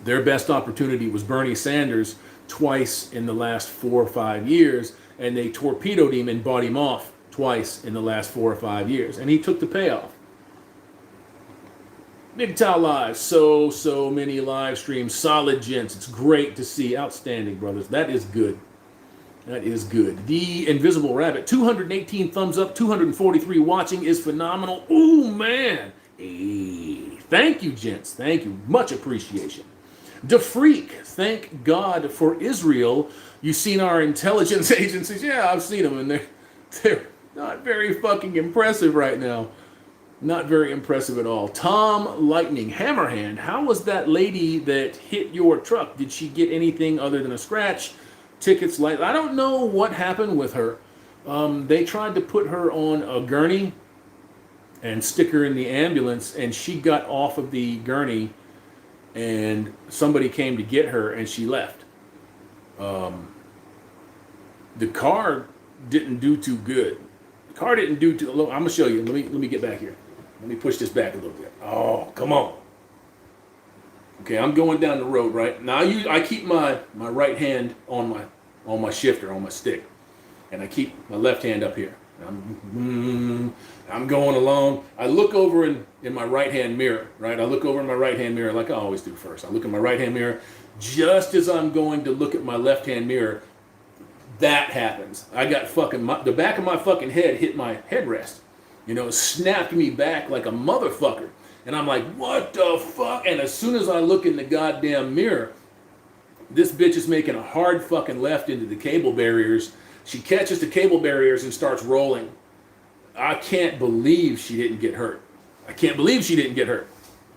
Their best opportunity was Bernie Sanders twice in the last 4 or 5 years, and they torpedoed him and bought him off twice in the last 4 or 5 years, and he took the payoff. MGTOW Live, so many live streams, solid gents. It's great to see. Outstanding, brothers. That is good. That is good. The Invisible Rabbit, 218 thumbs up, 243 watching is phenomenal. Ooh, man. Hey, thank you, gents. Thank you. Much appreciation. DeFreak, thank God for Israel. You've seen our intelligence agencies. Yeah, I've seen them, and they're not very fucking impressive right now. Not very impressive at all. Tom Lightning, Hammerhand, how was that lady that hit your truck? Did she get anything other than a scratch? Tickets, like, I don't know what happened with her. They tried to put her on a gurney and stick her in the ambulance, and she got off of the gurney, and somebody came to get her, and she left. The car didn't do too good. The car didn't do too. Look, I'm gonna show you. Let me get back here. Let me push this back a little bit. Oh, come on. Okay, I'm going down the road right now. I keep my right hand on my shifter, on my stick, and I keep my left hand up here. I'm going along. I look over in my right hand mirror, right? I look over in my right hand mirror like I always do first. I look in my right hand mirror. Just as I'm going to look at my left hand mirror, that happens. I got the back of my fucking head hit my headrest. You know, snapped me back like a motherfucker. And I'm like, what the fuck? And as soon as I look in the goddamn mirror, this bitch is making a hard fucking left into the cable barriers. She catches the cable barriers and starts rolling. I can't believe she didn't get hurt. I can't believe she didn't get hurt.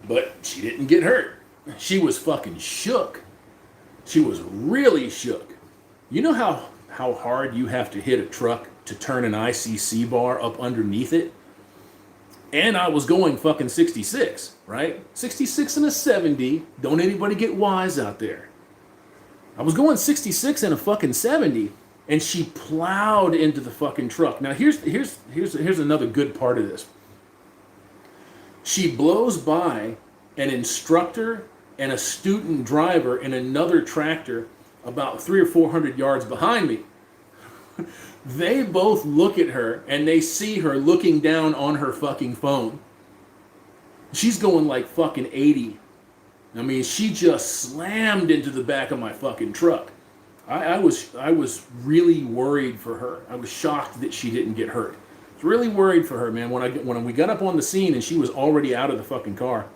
But she didn't get hurt. She was fucking shook. She was really shook. You know how hard you have to hit a truck to turn an ICC bar up underneath it? And I was going fucking 66, right? 66 and a 70. Don't anybody get wise out there. I was going 66 and a fucking 70, and she plowed into the fucking truck. Now here's another good part of this. She blows by an instructor and a student driver in another tractor about 300 or 400 yards behind me. They both look at her and they see her looking down on her fucking phone. She's going like fucking 80. I mean, she just slammed into the back of my fucking truck. I was really worried for her. I was shocked that she didn't get hurt. I was really worried for her, man. When we got up on the scene and she was already out of the fucking car,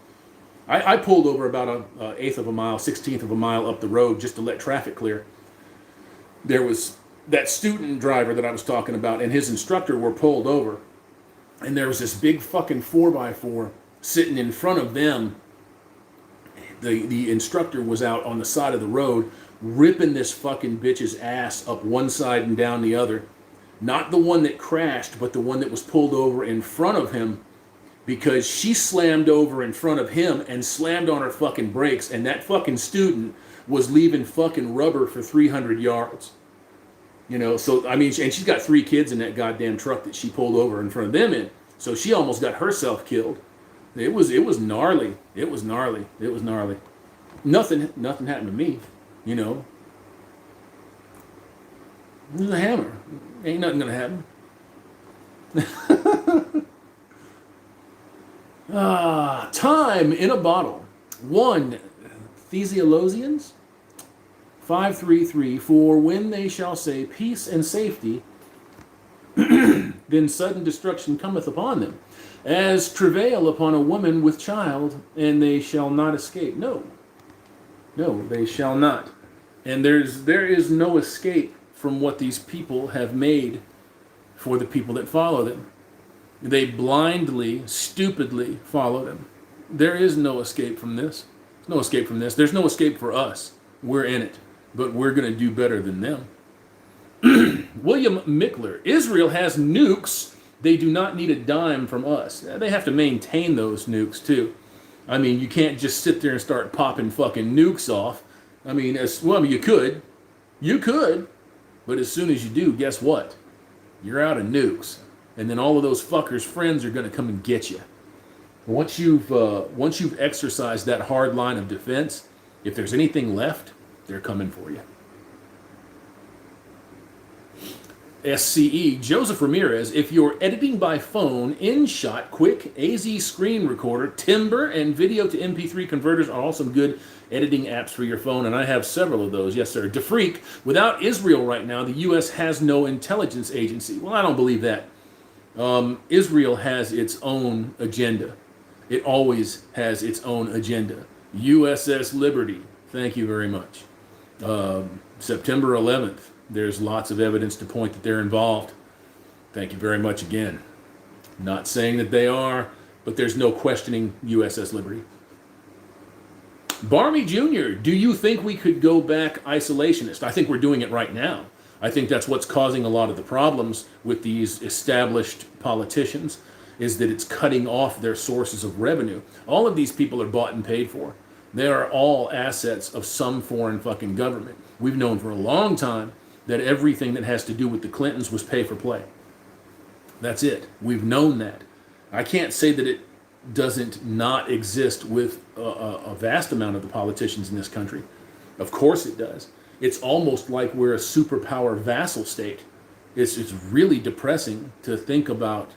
I pulled over about an eighth of a mile, 16th of a mile up the road just to let traffic clear. There was that student driver that I was talking about and his instructor were pulled over, and there was this big fucking 4x4 sitting in front of them. The instructor was out on the side of the road ripping this fucking bitch's ass up one side and down the other. Not the one that crashed, but the one that was pulled over in front of him, because she slammed over in front of him and slammed on her fucking brakes, and that fucking student was leaving fucking rubber for 300 yards. You know, so, I mean, and she's got 3 kids in that goddamn truck that she pulled over in front of them in. So she almost got herself killed. It was gnarly. It was gnarly. It was gnarly. Nothing happened to me, you know. There's a hammer. Ain't nothing gonna happen. Time in a bottle. 1 Thesiolosians 533, for when they shall say peace and safety, then sudden destruction cometh upon them, as travail upon a woman with child, and they shall not escape. No, they shall not. And there is no escape from what these people have made for the people that follow them. They blindly, stupidly follow them. There is no escape from this. There's no escape from this. There's no escape for us. We're in it. But we're going to do better than them. William Mickler, Israel has nukes. They do not need a dime from us. They have to maintain those nukes too. I mean, you can't just sit there and start popping fucking nukes off. I mean, you could. You could. But as soon as you do, guess what? You're out of nukes. And then all of those fuckers' friends are going to come and get you. Once you've exercised that hard line of defense, if there's anything left, they're coming for you. SCE, Joseph Ramirez, if you're editing by phone, InShot, Quick, AZ Screen Recorder, Timber, and video to MP3 converters are all some good editing apps for your phone, and I have several of those. Yes, sir. DeFreak, without Israel right now, the U.S. has no intelligence agency. Well, I don't believe that. Israel has its own agenda. It always has its own agenda. USS Liberty, thank you very much. September 11th. There's lots of evidence to point that they're involved. Thank you very much again. Not saying that they are, but there's no questioning USS Liberty. Barmy Jr., do you think we could go back isolationist? I think we're doing it right now. I think that's what's causing a lot of the problems with these established politicians, is that it's cutting off their sources of revenue. All of these people are bought and paid for. They are all assets of some foreign fucking government. We've known for a long time that everything that has to do with the Clintons was pay for play. That's it. We've known that. I can't say that it doesn't not exist with a vast amount of the politicians in this country. Of course it does. It's almost like we're a superpower vassal state. It's really depressing to think about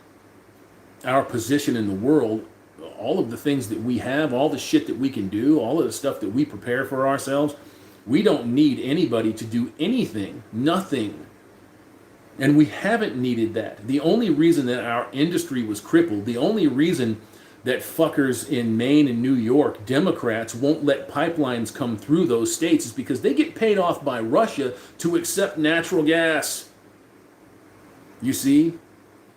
our position in the world, all of the things that we have, all the shit that we can do, all of the stuff that we prepare for ourselves. We don't need anybody to do anything, nothing. And we haven't needed that. The only reason that our industry was crippled, the only reason that fuckers in Maine and New York, Democrats, won't let pipelines come through those states is because they get paid off by Russia to accept natural gas. You see,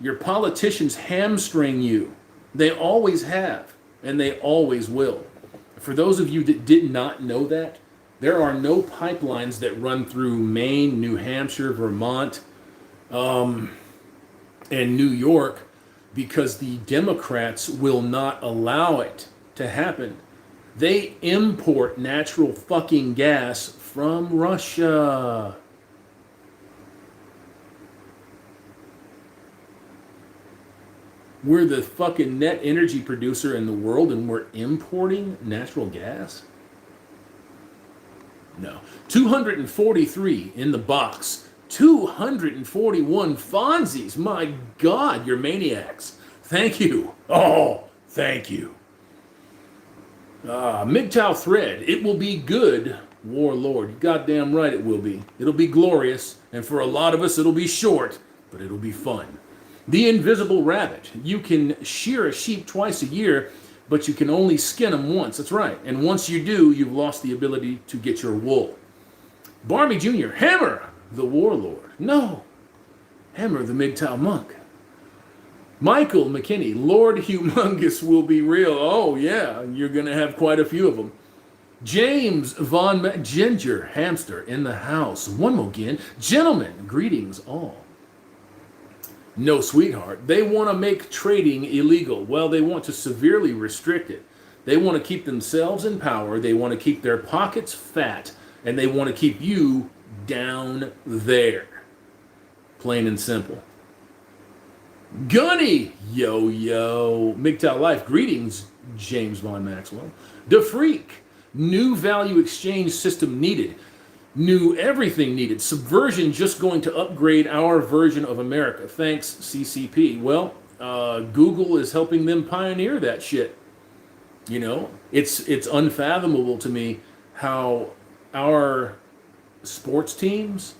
your politicians hamstring you. They always have, and they always will. For those of you that did not know that, there are no pipelines that run through Maine, New Hampshire, Vermont, and New York because the Democrats will not allow it to happen. They import natural fucking gas from Russia. We're the fucking net energy producer in the world and we're importing natural gas? No. 243 in the box. 241 Fonzies. My God, you're maniacs. Thank you. Oh, thank you. MGTOW thread. It will be good, Warlord. Goddamn right it will be. It'll be glorious. And for a lot of us, it'll be short, but it'll be fun. The Invisible Rabbit. You can shear a sheep twice a year, but you can only skin them once. That's right. And once you do, you've lost the ability to get your wool. Barmy Jr. Hammer, the Warlord. No. Hammer, the MGTOW monk. Michael McKinney. Lord Humongous will be real. Oh, yeah. You're going to have quite a few of them. James Von Ginger Hamster in the house. One more again. Gentlemen, greetings all. No, sweetheart. They want to make trading illegal. Well, they want to severely restrict it. They want to keep themselves in power. They want to keep their pockets fat. And they want to keep you down there. Plain and simple. Gunny! Yo, yo. MGTOW Life. Greetings, James Von Maxwell. DeFreak. New value exchange system needed. New everything needed. Subversion just going to upgrade our version of America. Thanks, CCP. Well, Google is helping them pioneer that shit. You know, it's unfathomable to me how our sports teams,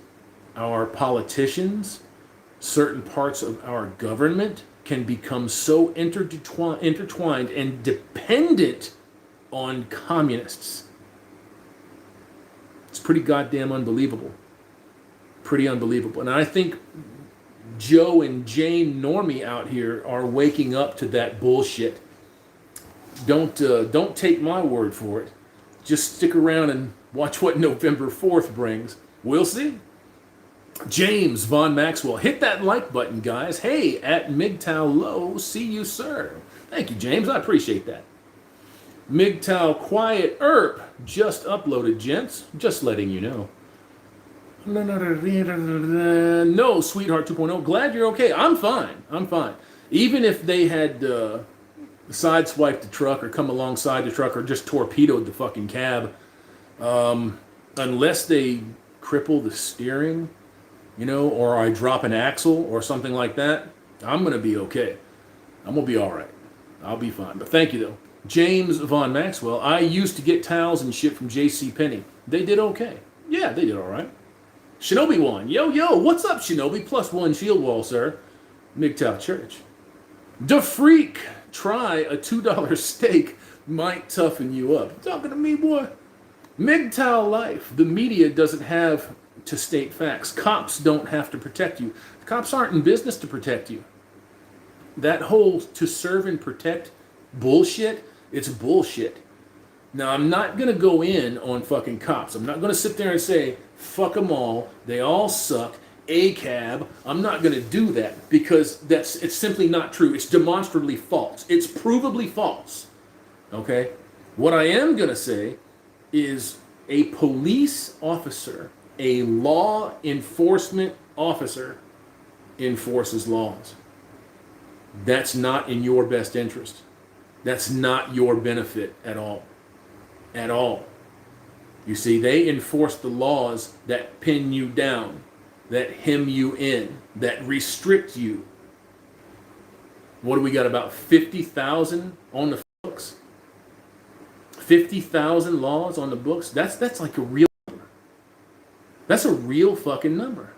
our politicians, certain parts of our government can become so intertwined and dependent on communists. It's pretty goddamn unbelievable. Pretty unbelievable. And I think Joe and Jane Normie out here are waking up to that bullshit. Don't take my word for it. Just stick around and watch what November 4th brings. We'll see. James Von Maxwell. Hit that like button, guys. Hey, at MGTOW Low, see you, sir. Thank you, James. I appreciate that. MGTOW Quiet Erp just uploaded, gents. Just letting you know. No, Sweetheart 2.0. Glad you're okay. I'm fine. I'm fine. Even if they had sideswiped the truck or come alongside the truck or just torpedoed the fucking cab, unless they cripple the steering, or I drop an axle or something like that, I'm going to be okay. I'm going to be all right. I'll be fine. But thank you, though. James Von Maxwell, I used to get towels and shit from J.C. Penney. They did okay. Yeah, they did all right. Shinobi One, yo, what's up, Shinobi? +1 shield wall, sir. MGTOW Church. Da Freak, try a $2 steak might toughen you up. You talking to me, boy? MGTOW Life, the media doesn't have to state facts. Cops don't have to protect you. Cops aren't in business to protect you. That whole to serve and protect bullshit, it's bullshit. Now, I'm not going to go in on fucking cops. I'm not going to sit there and say, fuck them all, they all suck, ACAB. I'm not going to do that because it's simply not true. It's demonstrably false. It's provably false. Okay? What I am going to say is a police officer, a law enforcement officer, enforces laws. That's not in your best interest. That's not your benefit at all. At all. You see, they enforce the laws that pin you down, that hem you in, that restrict you. What do we got, about 50,000 on the books? 50,000 laws on the books? That's like a real number. That's a real fucking number.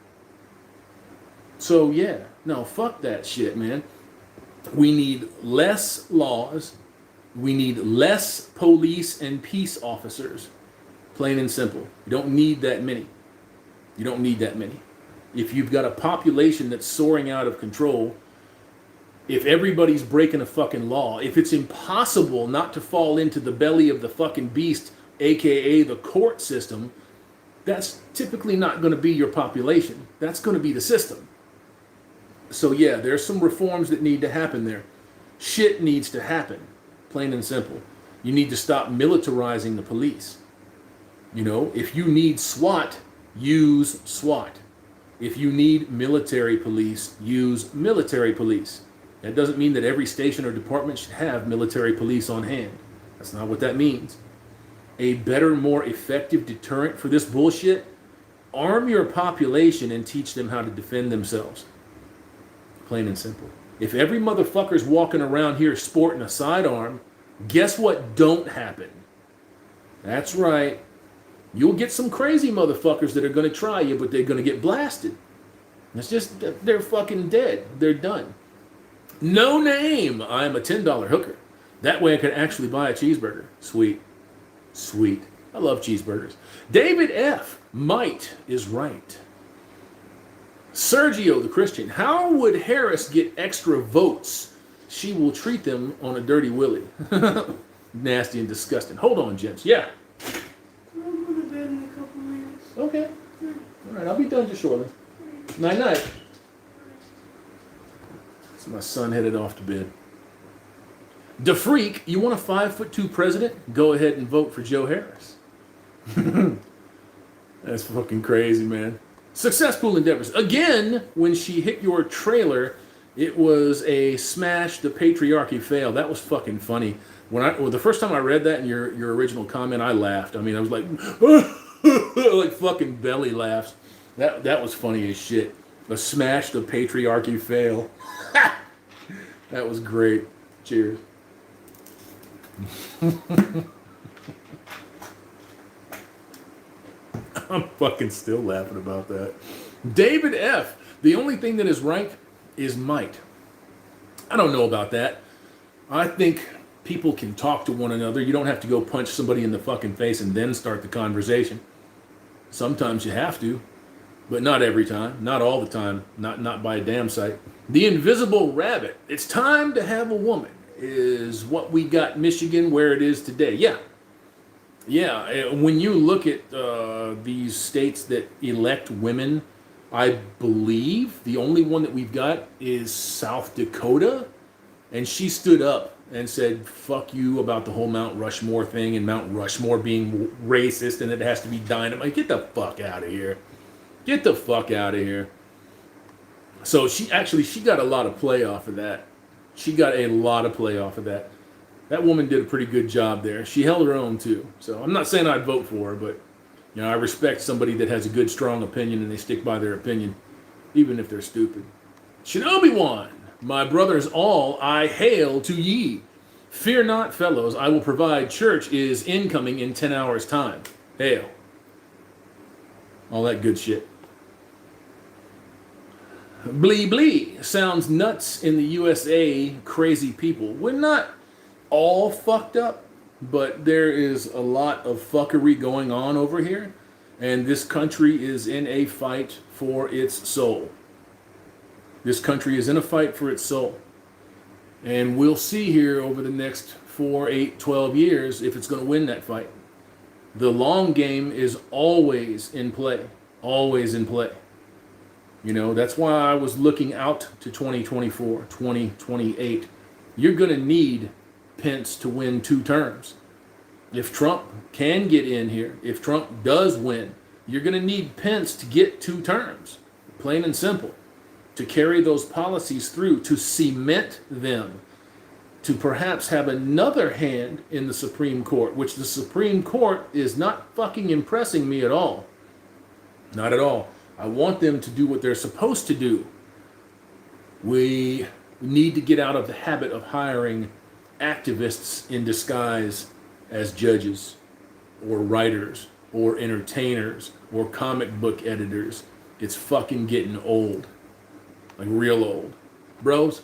So yeah, no, fuck that shit, man. We need less laws. We need less police and peace officers. Plain and simple. You don't need that many. You don't need that many. If you've got a population that's soaring out of control, if everybody's breaking a fucking law, if it's impossible not to fall into the belly of the fucking beast, aka the court system, that's typically not going to be your population. That's going to be the system. So yeah, there's some reforms that need to happen there. Shit needs to happen. Plain and simple. You need to stop militarizing the police. If you need SWAT, use SWAT. If you need military police, use military police. That doesn't mean that every station or department should have military police on hand. That's not what that means. A better, more effective deterrent for this bullshit, arm your population and teach them how to defend themselves. Plain and simple. If every motherfucker's walking around here sporting a sidearm, guess what don't happen? That's right. You'll get some crazy motherfuckers that are going to try you, but they're going to get blasted. It's just, they're fucking dead. They're done. No name. I'm a $10 hooker. That way I could actually buy a cheeseburger. Sweet. Sweet. I love cheeseburgers. David F. Might is right. Sergio the Christian. How would Harris get extra votes? She will treat them on a dirty willy. Nasty and disgusting. Hold on, gents. Yeah. I'll go to bed in a couple minutes. Okay. All right, I'll be done just shortly. Night-night. So my son headed off to bed. Da Freak, you want a 5'2" president? Go ahead and vote for Joe Harris. That's fucking crazy, man. Successful endeavors. Again, when she hit your trailer, it was a smash the patriarchy fail. That was fucking funny. The first time I read that in your original comment, I laughed. I mean, I was like, like fucking belly laughs. That was funny as shit. A smash the patriarchy fail. That was great. Cheers. I'm fucking still laughing about that. David F. The only thing that is right is might. I don't know about that. I think people can talk to one another. You don't have to go punch somebody in the fucking face and then start the conversation. Sometimes you have to, but not every time. Not all the time. Not by a damn sight. The Invisible Rabbit. It's time to have a woman is what we got Michigan where it is today. Yeah. Yeah, when you look at these states that elect women, I believe the only one that we've got is South Dakota. And she stood up and said, fuck you about the whole Mount Rushmore thing and Mount Rushmore being racist and it has to be dynamite. Get the fuck out of here. Get the fuck out of here. So she got a lot of play off of that. She got a lot of play off of that. That woman did a pretty good job there. She held her own too. So I'm not saying I'd vote for her, but I respect somebody that has a good, strong opinion and they stick by their opinion. even if they're stupid. Shinobi one, my brothers all, I hail to ye. Fear not, fellows, I will provide. Church is incoming in 10 hours' time. Hail. All that good shit. Blee blee sounds nuts in the USA, crazy people. We're not all fucked up, but there is a lot of fuckery going on over here, and this country is in a fight for its soul. This country is in a fight for its soul. And we'll see here over the next 4, 8, 12 years if it's going to win that fight. The long game is always in play. Always in play. You know, that's why I was looking out to 2024, 2028. You're going to need Pence to win 2 terms. If Trump can get in here, if Trump does win, you're going to need Pence to get 2 terms. Plain and simple. To carry those policies through, to cement them, to perhaps have another hand in the Supreme Court, which the Supreme Court is not fucking impressing me at all. Not at all. I want them to do what they're supposed to do. We need to get out of the habit of hiring activists in disguise as judges or writers or entertainers or comic book editors. It's fucking getting old. Like real old. Bros,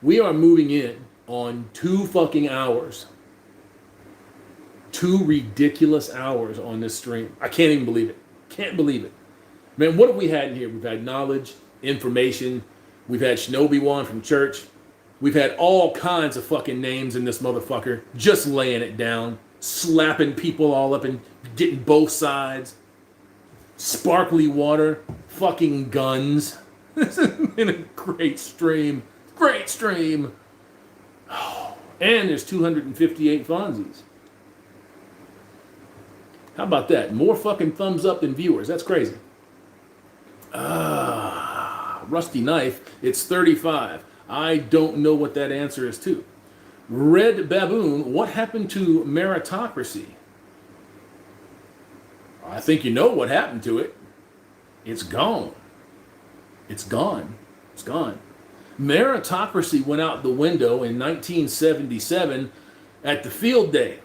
we are moving in on 2 fucking hours. 2 ridiculous hours on this stream. I can't even believe it. Can't believe it. Man, what have we had in here? We've had knowledge, information. We've had Shinobi one from church. We've had all kinds of fucking names in this motherfucker. Just laying it down. Slapping people all up and getting both sides. Sparkly water. Fucking guns. This has been a great stream. Great stream. Oh, and there's 258 Fonzies. How about that? More fucking thumbs up than viewers. That's crazy. Rusty Knife. It's 35. I don't know what that answer is to. Red Baboon. What happened to meritocracy? I think you know what happened to it. It's gone. It's gone. It's gone. Meritocracy went out the window in 1977 at the field day.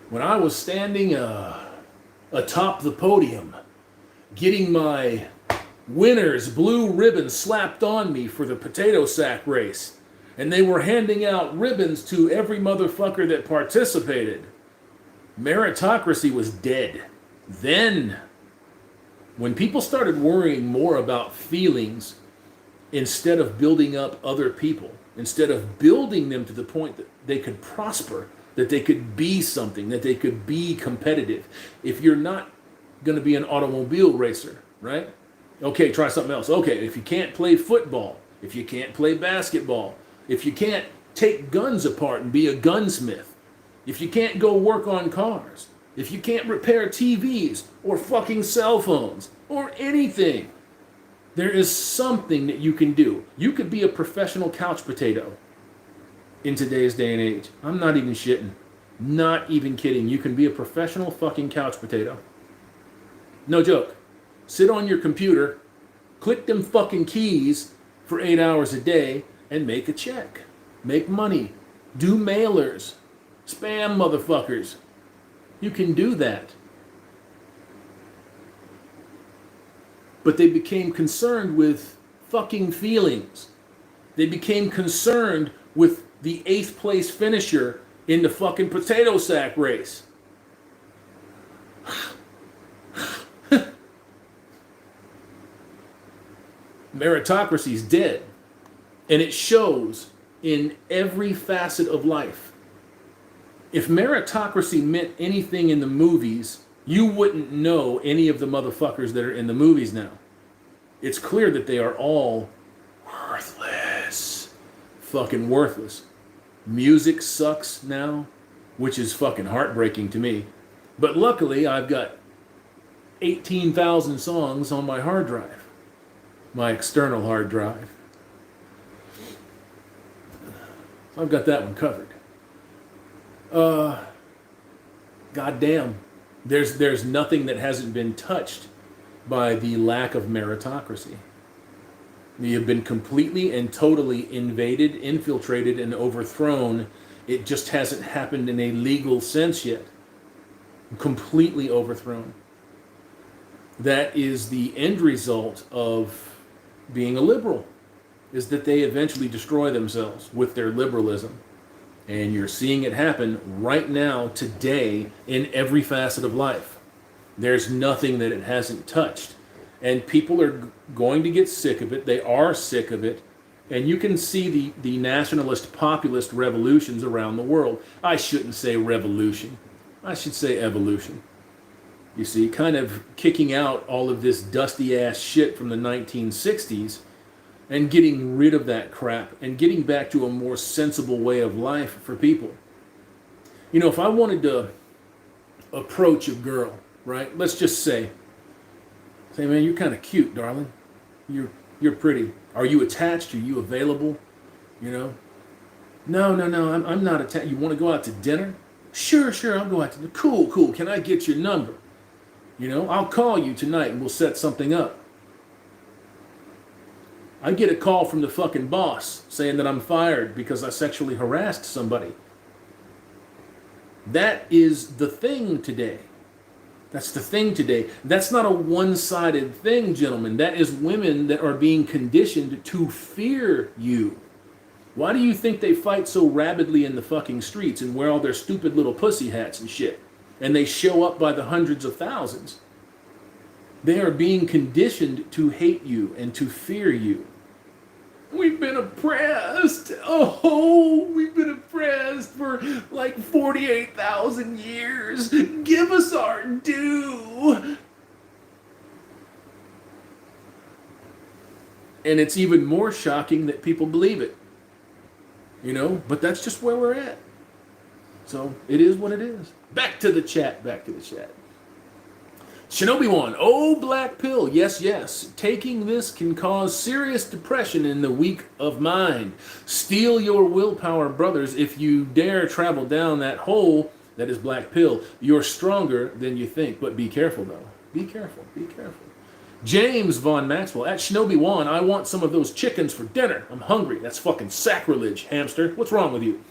When I was standing atop the podium, getting my winner's blue ribbon slapped on me for the potato sack race. And they were handing out ribbons to every motherfucker that participated. Meritocracy was dead. Then, when people started worrying more about feelings instead of building up other people, instead of building them to the point that they could prosper, that they could be something, that they could be competitive. If you're not going to be an automobile racer, right? Okay, try something else. Okay, if you can't play football, if you can't play basketball, if you can't take guns apart and be a gunsmith, if you can't go work on cars, if you can't repair TVs or fucking cell phones or anything, there is something that you can do. You could be a professional couch potato in today's day and age. I'm not even shitting. Not even kidding. You can be a professional fucking couch potato. No joke. Sit on your computer, click them fucking keys for 8 hours a day, and make a check. Make money. Do mailers. Spam motherfuckers. You can do that. But they became concerned with fucking feelings. They became concerned with the 8th place finisher in the fucking potato sack race. Meritocracy's dead. And it shows in every facet of life. If meritocracy meant anything in the movies, you wouldn't know any of the motherfuckers that are in the movies now. It's clear that they are all worthless. Fucking worthless. Music sucks now, which is fucking heartbreaking to me. But luckily, I've got 18,000 songs on my hard drive. My external hard drive. So I've got that one covered. Goddamn. There's nothing that hasn't been touched by the lack of meritocracy. You have been completely and totally invaded, infiltrated, and overthrown. It just hasn't happened in a legal sense yet. Completely overthrown. That is the end result of being a liberal, is that they eventually destroy themselves with their liberalism. And you're seeing it happen right now, today, in every facet of life. There's nothing that it hasn't touched. And people are going to get sick of it. They are sick of it. And you can see the nationalist populist revolutions around the world. I shouldn't say revolution. I should say evolution. You see, kind of kicking out all of this dusty ass shit from the 1960s and getting rid of that crap and getting back to a more sensible way of life for people. You know, if I wanted to approach a girl, right? Let's just say, man, you're kind of cute, darling. You're pretty. Are you attached? Are you available? You know? No, I'm not attached. You want to go out to dinner? Sure, I'll go out to dinner. Cool. Can I get your number? You know, I'll call you tonight and we'll set something up. I get a call from the fucking boss saying that I'm fired because I sexually harassed somebody. That is the thing today. That's the thing today. That's not a one-sided thing, gentlemen. That is women that are being conditioned to fear you. Why do you think they fight so rabidly in the fucking streets and wear all their stupid little pussy hats and shit? And they show up by the hundreds of thousands. They are being conditioned to hate you and to fear you. We've been oppressed. Oh, we've been oppressed for like 48,000 years. Give us our due. And it's even more shocking that people believe it. You know, but that's just where we're at. So it is what it is. Back to the chat. Shinobi 1, oh, black pill, yes. Taking this can cause serious depression in the weak of mind. Steal your willpower, brothers. If you dare travel down that hole that is black pill, you're stronger than you think. But be careful, though. Be careful. James Von Maxwell, at Shinobi 1, I want some of those chickens for dinner. I'm hungry. That's fucking sacrilege, hamster. What's wrong with you?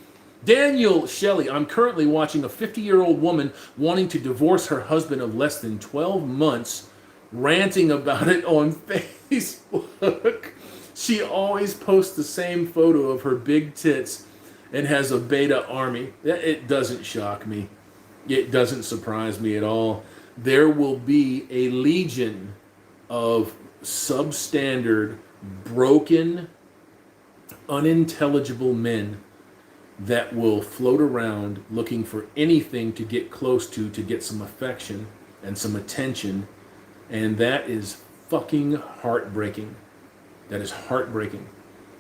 Daniel Shelley, I'm currently watching a 50-year-old woman wanting to divorce her husband of less than 12 months, ranting about it on Facebook. She always posts the same photo of her big tits and has a beta army. It doesn't shock me. It doesn't surprise me at all. There will be a legion of substandard, broken, unintelligible men that will float around looking for anything to get close to get some affection and some attention. And that is fucking heartbreaking. That is heartbreaking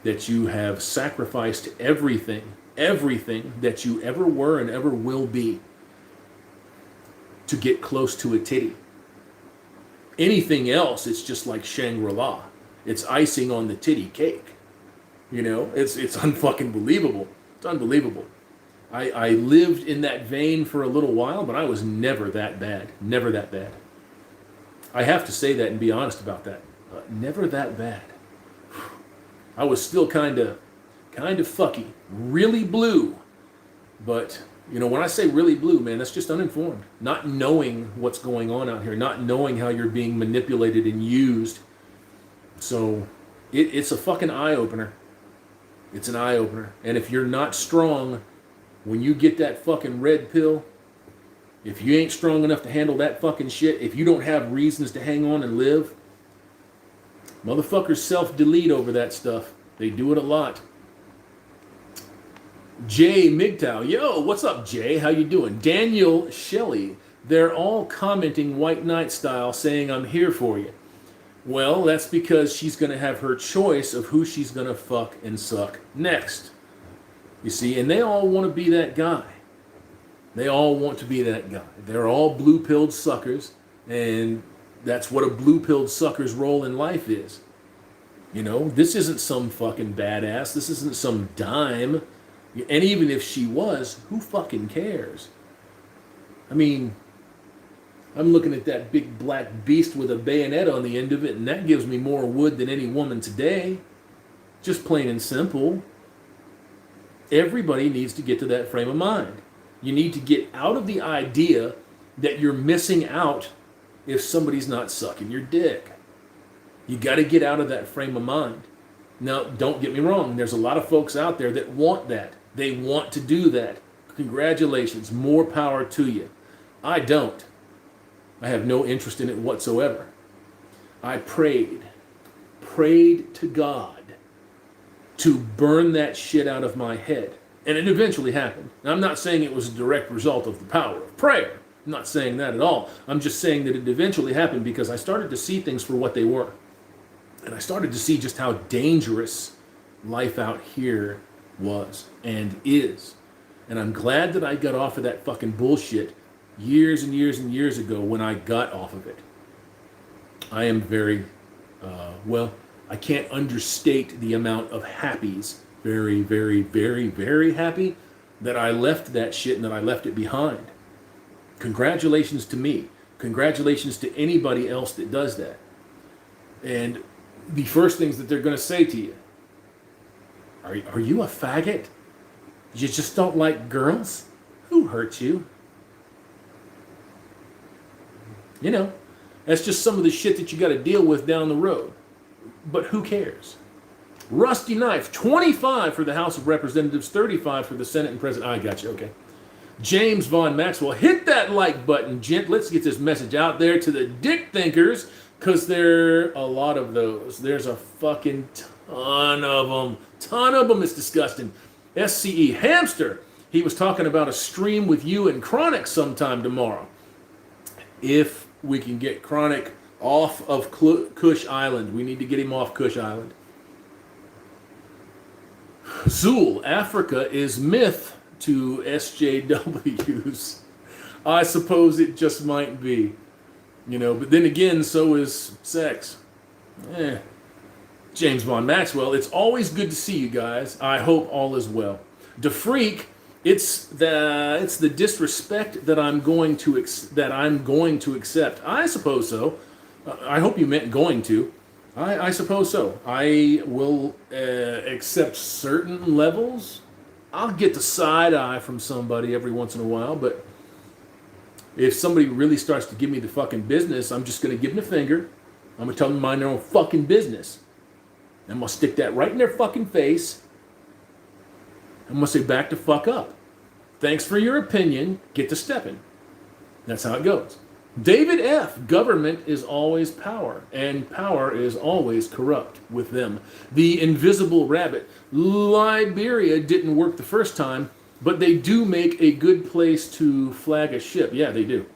that you have sacrificed everything that you ever were and ever will be to get close to a titty. Anything else, it's just like Shangri-La. It's icing on the titty cake. You know, it's unfucking believable. It's unbelievable. I lived in that vein for a little while, but I was never that bad. Never that bad. I have to say that and be honest about that. Never that bad. I was still kind of fucky. Really blue. But, you know, when I say really blue, man, that's just uninformed. Not knowing what's going on out here. Not knowing how you're being manipulated and used. So, it's a fucking eye-opener. It's an eye-opener. And if you're not strong, when you get that fucking red pill, if you ain't strong enough to handle that fucking shit, if you don't have reasons to hang on and live, motherfuckers self-delete over that stuff. They do it a lot. Jay Migtow. Yo, what's up, Jay? How you doing? Daniel Shelley. They're all commenting White Knight style, saying I'm here for you. Well, that's because she's going to have her choice of who she's going to fuck and suck next. You see, and they all want to be that guy. They all want to be that guy. They're all blue-pilled suckers, and that's what a blue-pilled sucker's role in life is. You know, this isn't some fucking badass. This isn't some dime. And even if she was, who fucking cares? I mean, I'm looking at that big black beast with a bayonet on the end of it, and that gives me more wood than any woman today. Just plain and simple. Everybody needs to get to that frame of mind. You need to get out of the idea that you're missing out if somebody's not sucking your dick. You got to get out of that frame of mind. Now, don't get me wrong. There's a lot of folks out there that want that. They want to do that. Congratulations. More power to you. I don't. I have no interest in it whatsoever. I prayed to God to burn that shit out of my head. And it eventually happened. Now, I'm not saying it was a direct result of the power of prayer. I'm not saying that at all. I'm just saying that it eventually happened because I started to see things for what they were. And I started to see just how dangerous life out here was and is. And I'm glad that I got off of that fucking bullshit years and years and years ago when I got off of it. I am very, I can't understate the amount of happies, very, very, very, very happy that I left that shit and that I left it behind. Congratulations to me. Congratulations to anybody else that does that. And the first things that they're going to say to you, are you a faggot? You just don't like girls? Who hurt you? You know, that's just some of the shit that you got to deal with down the road. But who cares? Rusty Knife, 25 for the House of Representatives, 35 for the Senate and President. I got you, okay. James Von Maxwell, hit that like button, gent. Let's get this message out there to the dick thinkers, because there are a lot of those. There's a fucking ton of them. Ton of them. Is disgusting. SCE Hamster, he was talking about a stream with you and Chronic sometime tomorrow. If we can get Chronic off of Kush Island. We need to get him off Kush Island. Zool, Africa is myth to SJWs. I suppose it just might be. You know, but then again, so is sex. James Von Maxwell, it's always good to see you guys. I hope all is well. DeFreak, it's the disrespect that I'm going to accept. I suppose so. I hope you meant going to. I suppose so. I will accept certain levels. I'll get the side eye from somebody every once in a while, but if somebody really starts to give me the fucking business, I'm just going to give them the finger. I'm going to tell them to mind their own fucking business. I'm going to stick that right in their fucking face. I'm going to say, back the fuck up. Thanks for your opinion. Get to stepping. That's how it goes. David F. Government is always power, and power is always corrupt with them. The Invisible Rabbit. Liberia didn't work the first time, but they do make a good place to flag a ship. Yeah, they do.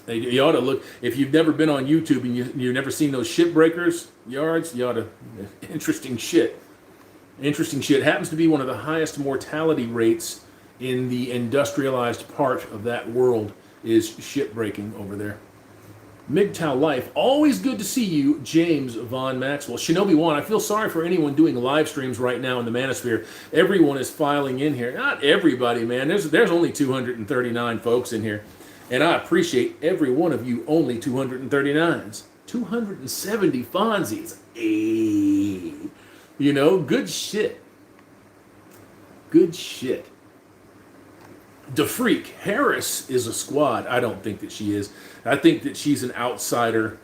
You ought to look. If you've never been on YouTube and you've never seen those shipbreakers yards, you ought to. Interesting shit. Interesting shit. Happens to be one of the highest mortality rates in the industrialized part of that world is shipbreaking over there. MGTOW Life, always good to see you, James Von Maxwell. Shinobi One, I feel sorry for anyone doing live streams right now in the Manosphere. Everyone is filing in here. Not everybody, man. There's only 239 folks in here. And I appreciate every one of you only 239s. 270 Fonzies. Hey. You know, good shit. Good shit. DeFreak, Harris is a squad. I don't think that she is. I think that she's an outsider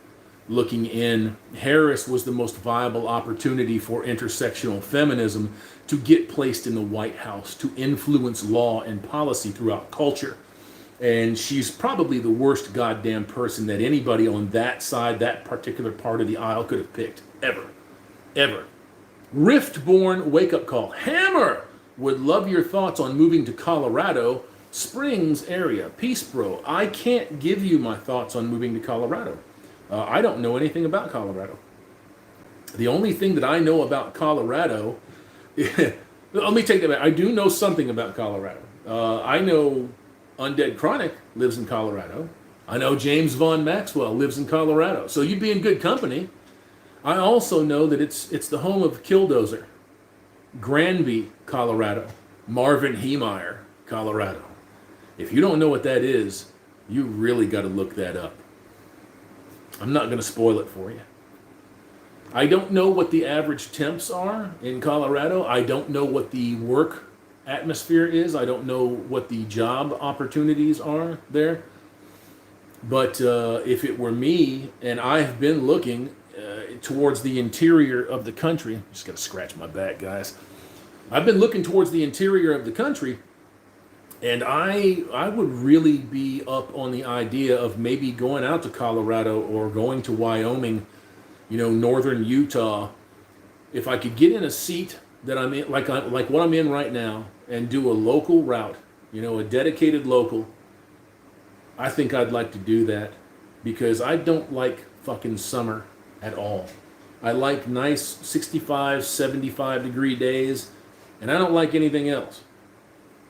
looking in. Harris was the most viable opportunity for intersectional feminism to get placed in the White House, to influence law and policy throughout culture. And she's probably the worst goddamn person that anybody on that side, that particular part of the aisle could have picked. Ever. Ever. Riftborn wake-up call. Hammer! Would love your thoughts on moving to Colorado Springs area. Peace, bro. I can't give you my thoughts on moving to Colorado. I don't know anything about Colorado. The only thing that I know about Colorado... let me take that back. I do know something about Colorado. I know Undead Chronic lives in Colorado. I know James Von Maxwell lives in Colorado. So you'd be in good company. I also know that it's the home of Killdozer. Granby, Colorado. Marvin Heemeyer, Colorado. If you don't know what that is, You really got to look that up. I'm not going to spoil it for you. I don't know what the average temps are in Colorado. I don't know what the work atmosphere is. I don't know what the job opportunities are there. But if it were me, and I've been looking towards the interior of the country, just got to scratch my back, guys. I've been looking towards the interior of the country, and I would really be up on the idea of maybe going out to Colorado or going to Wyoming, northern Utah. If I could get in a seat that I'm in, like what I'm in right now, and do a local route, a dedicated local, I think I'd like to do that, because I don't like fucking summer at all. I like nice 65, 75 degree days, and I don't like anything else.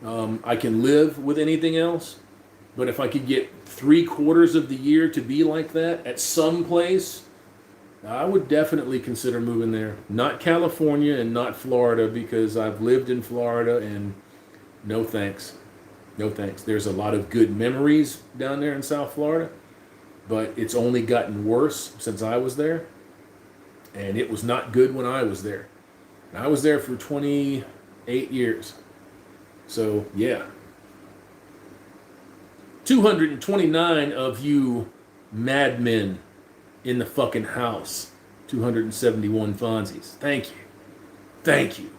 I can live with anything else, but if I could get 3/4 of the year to be like that at some place, I would definitely consider moving there. Not California and not Florida, because I've lived in Florida, and no thanks. No thanks. There's a lot of good memories down there in South Florida, but it's only gotten worse since I was there, and it was not good when I was there. And I was there for 28 years. So, yeah. 229 of you madmen in the fucking house. 271 Fonzies. Thank you. Thank you.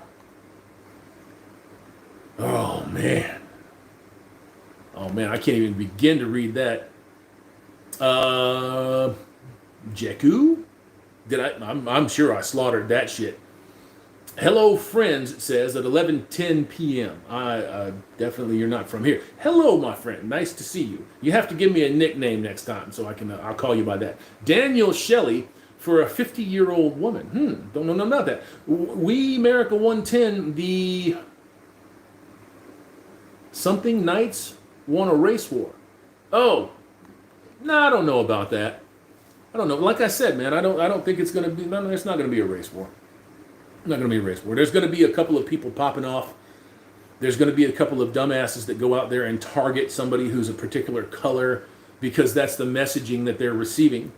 Oh, man. Oh, man, I can't even begin to read that. Jeku? I'm sure I slaughtered that shit. Hello, friends, it says, at 11:10 p.m. Definitely you're not from here. Hello, my friend. Nice to see you. You have to give me a nickname next time, so I'll call you by that. Daniel Shelley, for a 50-year-old woman. Don't know nothing about that. We America 110, the something Knights won a race war. Oh, no, I don't know about that. I don't know. Like I said, man, I don't think it's gonna be. No, it's not gonna be a race war. Not going to be a race war. There's going to be a couple of people popping off. There's going to be a couple of dumbasses that go out there and target somebody who's a particular color, because that's the messaging that they're receiving.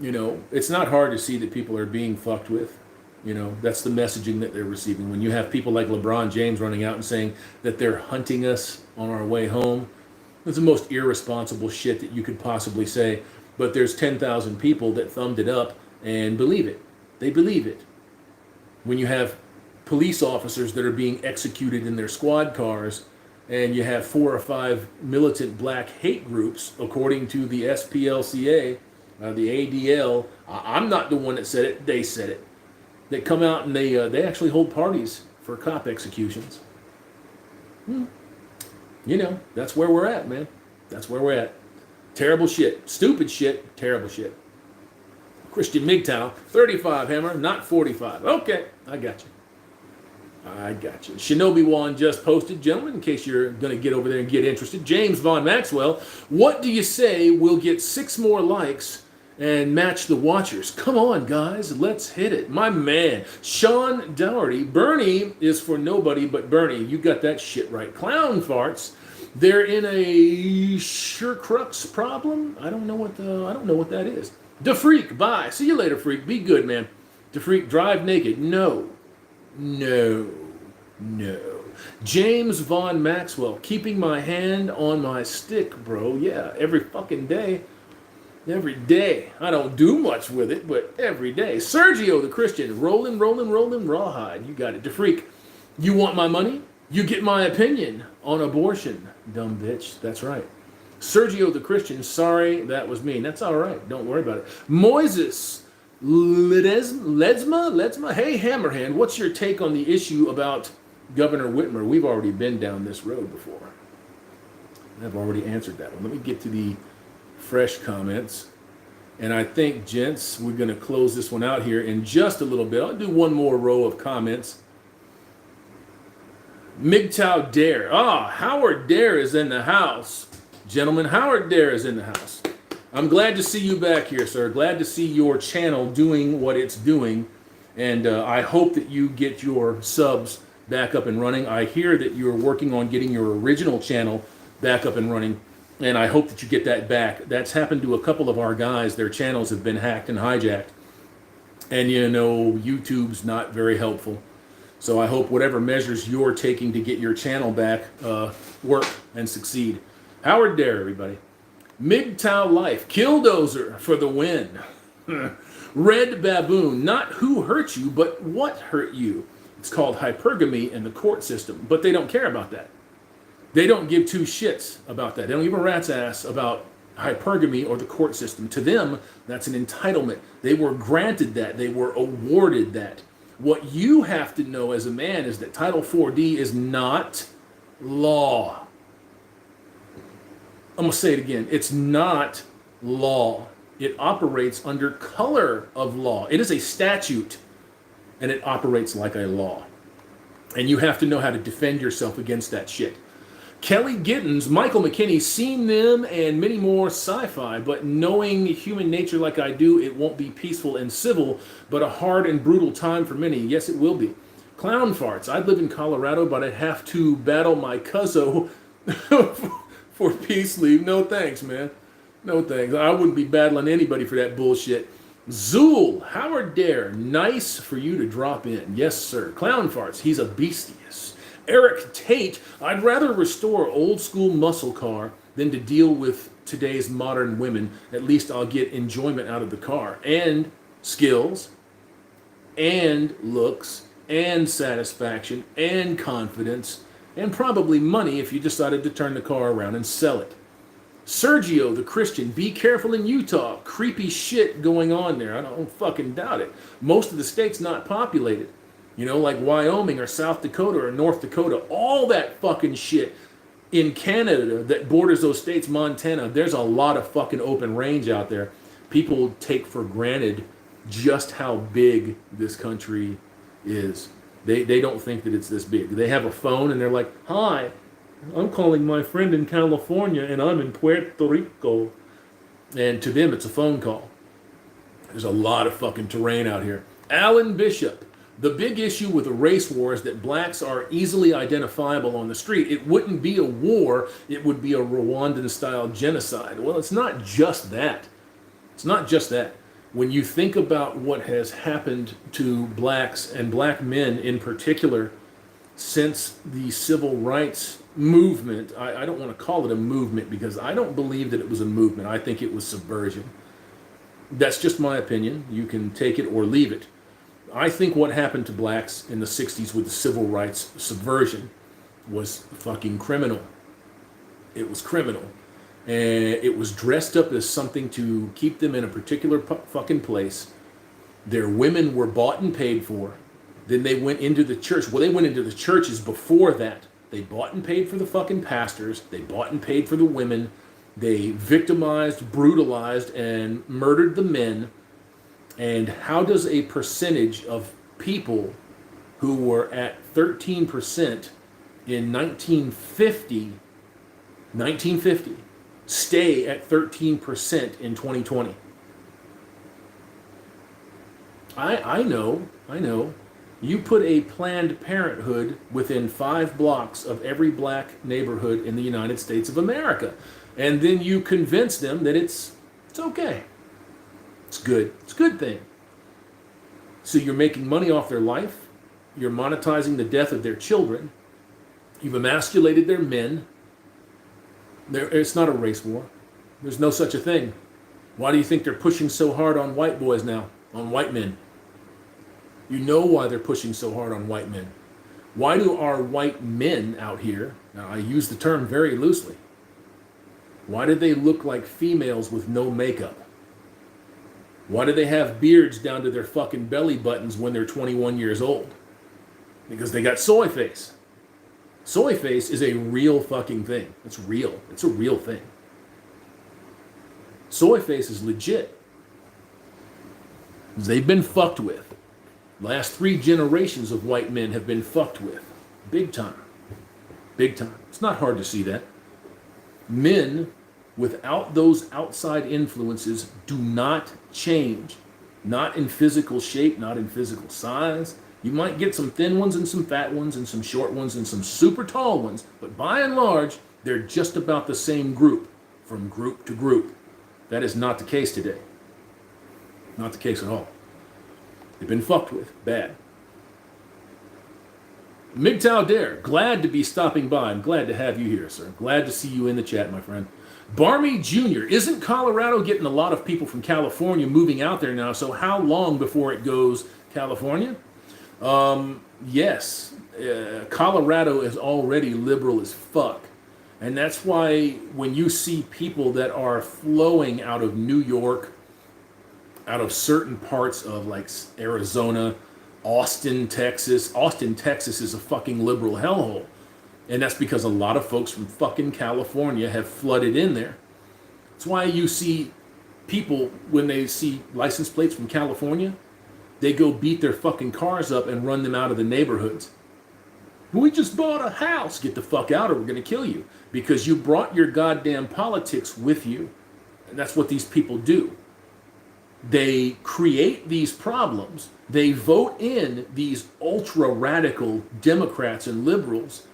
It's not hard to see that people are being fucked with. That's the messaging that they're receiving. When you have people like LeBron James running out and saying that they're hunting us on our way home, that's the most irresponsible shit that you could possibly say. But there's 10,000 people that thumbed it up and believe it. They believe it. When you have police officers that are being executed in their squad cars, and you have 4 or 5 militant black hate groups, according to the SPLCA, the ADL, I'm not the one that said it, they said it, that come out and they actually hold parties for cop executions. That's where we're at, man. That's where we're at. Terrible shit. Stupid shit. Terrible shit. Christian MGTOW, 35 Hammer, not 45. Okay, I got you. Shinobi Wan just posted, gentlemen, in case you're going to get over there and get interested. James Von Maxwell, what do you say we'll get 6 more likes and match the watchers? Come on, guys, let's hit it. My man, Sean Dougherty, Bernie is for nobody but Bernie. You got that shit right. Clown farts. They're in a sure crux problem. I don't know what that is. Da Freak, bye. See you later, Freak. Be good, man. Da Freak, drive naked. No. James Von Maxwell, keeping my hand on my stick, bro. Yeah, every fucking day. Every day. I don't do much with it, but every day. Sergio the Christian, rolling, rawhide. You got it. Da Freak, you want my money? You get my opinion on abortion. Dumb bitch. That's right. Sergio the Christian, sorry, that was me. That's all right. Don't worry about it. Moises Ledesma. Hey, Hammerhand, what's your take on the issue about Governor Whitmer? We've already been down this road before. I've already answered that one. Let me get to the fresh comments. And I think, gents, we're going to close this one out here in just a little bit. I'll do one more row of comments. MGTOW Dare. Howard Dare is in the house. Gentlemen, Howard Dare is in the house. I'm glad to see you back here, sir. Glad to see your channel doing what it's doing. And I hope that you get your subs back up and running. I hear that you're working on getting your original channel back up and running. And I hope that you get that back. That's happened to a couple of our guys. Their channels have been hacked and hijacked. And you know, YouTube's not very helpful. So I hope whatever measures you're taking to get your channel back work and succeed. Howard Dare, everybody. MGTOW Life, Killdozer for the win. Red Baboon, not who hurt you, but what hurt you. It's called hypergamy in the court system, but they don't care about that. They don't give two shits about that. They don't give a rat's ass about hypergamy or the court system. To them, that's an entitlement. They were granted that. They were awarded that. What you have to know as a man is that Title 4D is not law. I'm going to say it again. It's not law. It operates under color of law. It is a statute, and it operates like a law. And you have to know how to defend yourself against that shit. Kelly Gittens, Michael McKinney, seen them and many more sci-fi, but knowing human nature like I do, it won't be peaceful and civil, but a hard and brutal time for many. Yes, it will be. Clown farts. I'd live in Colorado, but I'd have to battle my cuzzo for peace leave. No thanks, man. No thanks. I wouldn't be battling anybody for that bullshit. Zool, Howard Dare, nice for you to drop in. Yes, sir. Clown farts. He's a beastious. Eric Tate, I'd rather restore old school muscle car than to deal with today's modern women. At least I'll get enjoyment out of the car. And skills, and looks, and satisfaction, and confidence, and probably money if you decided to turn the car around and sell it. Sergio, the Christian, be careful in Utah. Creepy shit going on there. I don't fucking doubt it. Most of the state's not populated. You know, like Wyoming or South Dakota or North Dakota, all that fucking shit in Canada that borders those states, Montana, there's a lot of fucking open range out there. People take for granted just how big this country is. They don't think that it's this big. They have a phone and they're like, hi, I'm calling my friend in California and I'm in Puerto Rico. And to them, it's a phone call. There's a lot of fucking terrain out here. Alan Bishop. The big issue with the race war is that blacks are easily identifiable on the street. It wouldn't be a war, it would be a Rwandan-style genocide. Well, it's not just that. It's not just that. When you think about what has happened to blacks and black men in particular since the civil rights movement, I don't want to call it a movement because I don't believe that it was a movement. I think it was subversion. That's just my opinion. You can take it or leave it. I think what happened to blacks in the 60s with the civil rights subversion was fucking criminal. It was criminal. And it was dressed up as something to keep them in a particular fucking place. Their women were bought and paid for. Then they went into the church. Well, they went into the churches before that. They bought and paid for the fucking pastors. They bought and paid for the women. They victimized, brutalized, and murdered the men. And how does a percentage of people who were at 13% in 1950 stay at 13% in 2020? I know. You put a Planned Parenthood within 5 blocks of every black neighborhood in the United States of America, and then you convince them that it's okay. It's good. It's a good thing. So you're making money off their life. You're monetizing the death of their children. You've emasculated their men. It's not a race war. There's no such a thing. Why do you think they're pushing so hard on white boys now, on white men? You know why they're pushing so hard on white men. Why do our white men out here, now I use the term very loosely, why do they look like females with no makeup? Why do they have beards down to their fucking belly buttons when they're 21 years old? Because they got soy face. Soy face is a real fucking thing. It's real. It's a real thing. Soy face is legit. They've been fucked with. Last 3 generations of white men have been fucked with. Big time. Big time. It's not hard to see that. Men without those outside influences do not change. Not in physical shape, not in physical size. You might get some thin ones and some fat ones and some short ones and some super tall ones, but by and large, they're just about the same group. from group to group. That is not the case today. Not the case at all. They've been fucked with. Bad. MGTOW Dare, glad to be stopping by. I'm glad to have you here, sir. Glad to see you in the chat, my friend. Barmy Jr., isn't Colorado getting a lot of people from California moving out there now? So how long before it goes California? Yes. Colorado is already liberal as fuck. And that's why when you see people that are flowing out of New York, out of certain parts of like Arizona, Austin, Texas is a fucking liberal hellhole. And that's because a lot of folks from fucking California have flooded in there. That's why you see people, when they see license plates from California, they go beat their fucking cars up and run them out of the neighborhoods. We just bought a house. Get the fuck out or we're going to kill you. Because you brought your goddamn politics with you. And that's what these people do. They create these problems. They vote in these ultra-radical Democrats and liberals.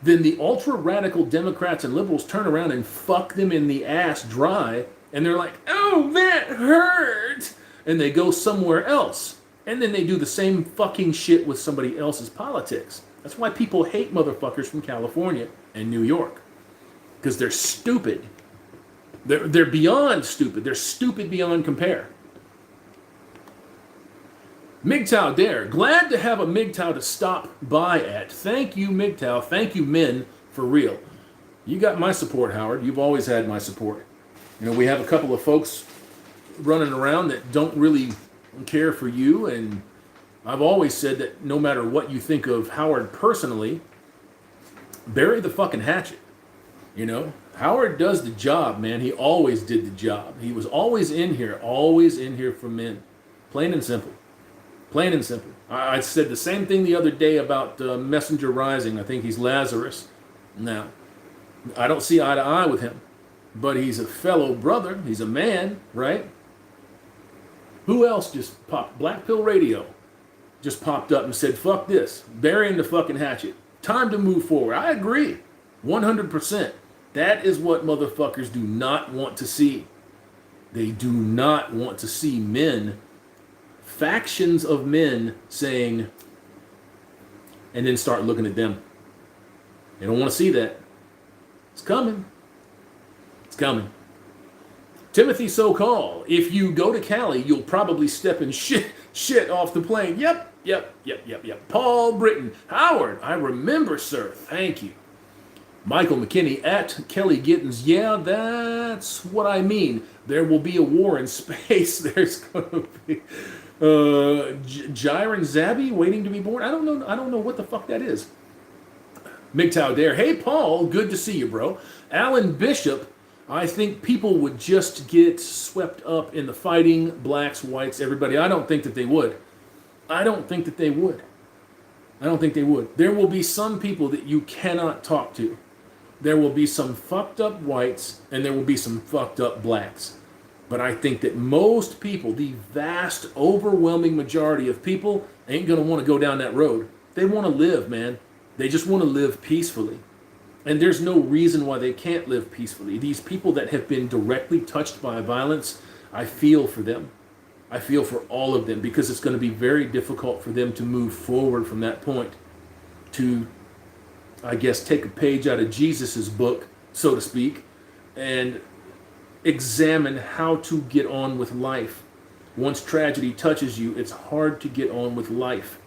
Then the ultra-radical Democrats and liberals turn around and fuck them in the ass dry. And they're like, oh, that hurt. And they go somewhere else. And then they do the same fucking shit with somebody else's politics. That's why people hate motherfuckers from California and New York. Because they're stupid. They're beyond stupid. They're stupid beyond compare. MGTOW Dare. Glad to have a MGTOW to stop by at. Thank you, MGTOW. Thank you, men, for real. You got my support, Howard. You've always had my support. You know, we have a couple of folks running around that don't really care for you, and I've always said that no matter what you think of Howard personally, bury the fucking hatchet. You know, Howard does the job, man. He always did the job. He was always in here for men. Plain and simple. Plain and simple. I said the same thing the other day about Messenger Rising. I think he's Lazarus. Now, I don't see eye to eye with him, but he's a fellow brother. He's a man, right? Who else just popped? Black Pill Radio just popped up and said, fuck this. Burying the fucking hatchet. Time to move forward. I agree. 100%. That is what motherfuckers do not want to see. They do not want to see men, factions of men saying, and then start looking at them. They don't want to see that. It's coming. It's coming. Timothy So-Called. If you go to Cali, you'll probably step in shit off the plane. Yep. Paul Britton. Howard, I remember, sir. Thank you. Michael McKinney at Kelly Gittens. Yeah, that's what I mean. There will be a war in space. There's going to be Jiren Zabi waiting to be born. I don't know what the fuck that is. MGTOW Dare. Hey, Paul. Good to see you, bro. Alan Bishop. I think people would just get swept up in the fighting, blacks, whites, everybody. I don't think that they would. I don't think they would. There will be some people that you cannot talk to. There will be some fucked up whites, and there will be some fucked up blacks. But I think that most people, the vast, overwhelming majority of people, ain't going to want to go down that road. They want to live, man. They just want to live peacefully. And there's no reason why they can't live peacefully. These people that have been directly touched by violence, I feel for them. I feel for all of them, because it's going to be very difficult for them to move forward from that point to, I guess, take a page out of Jesus's book, so to speak, and examine how to get on with life. Once tragedy touches you, it's hard to get on with life.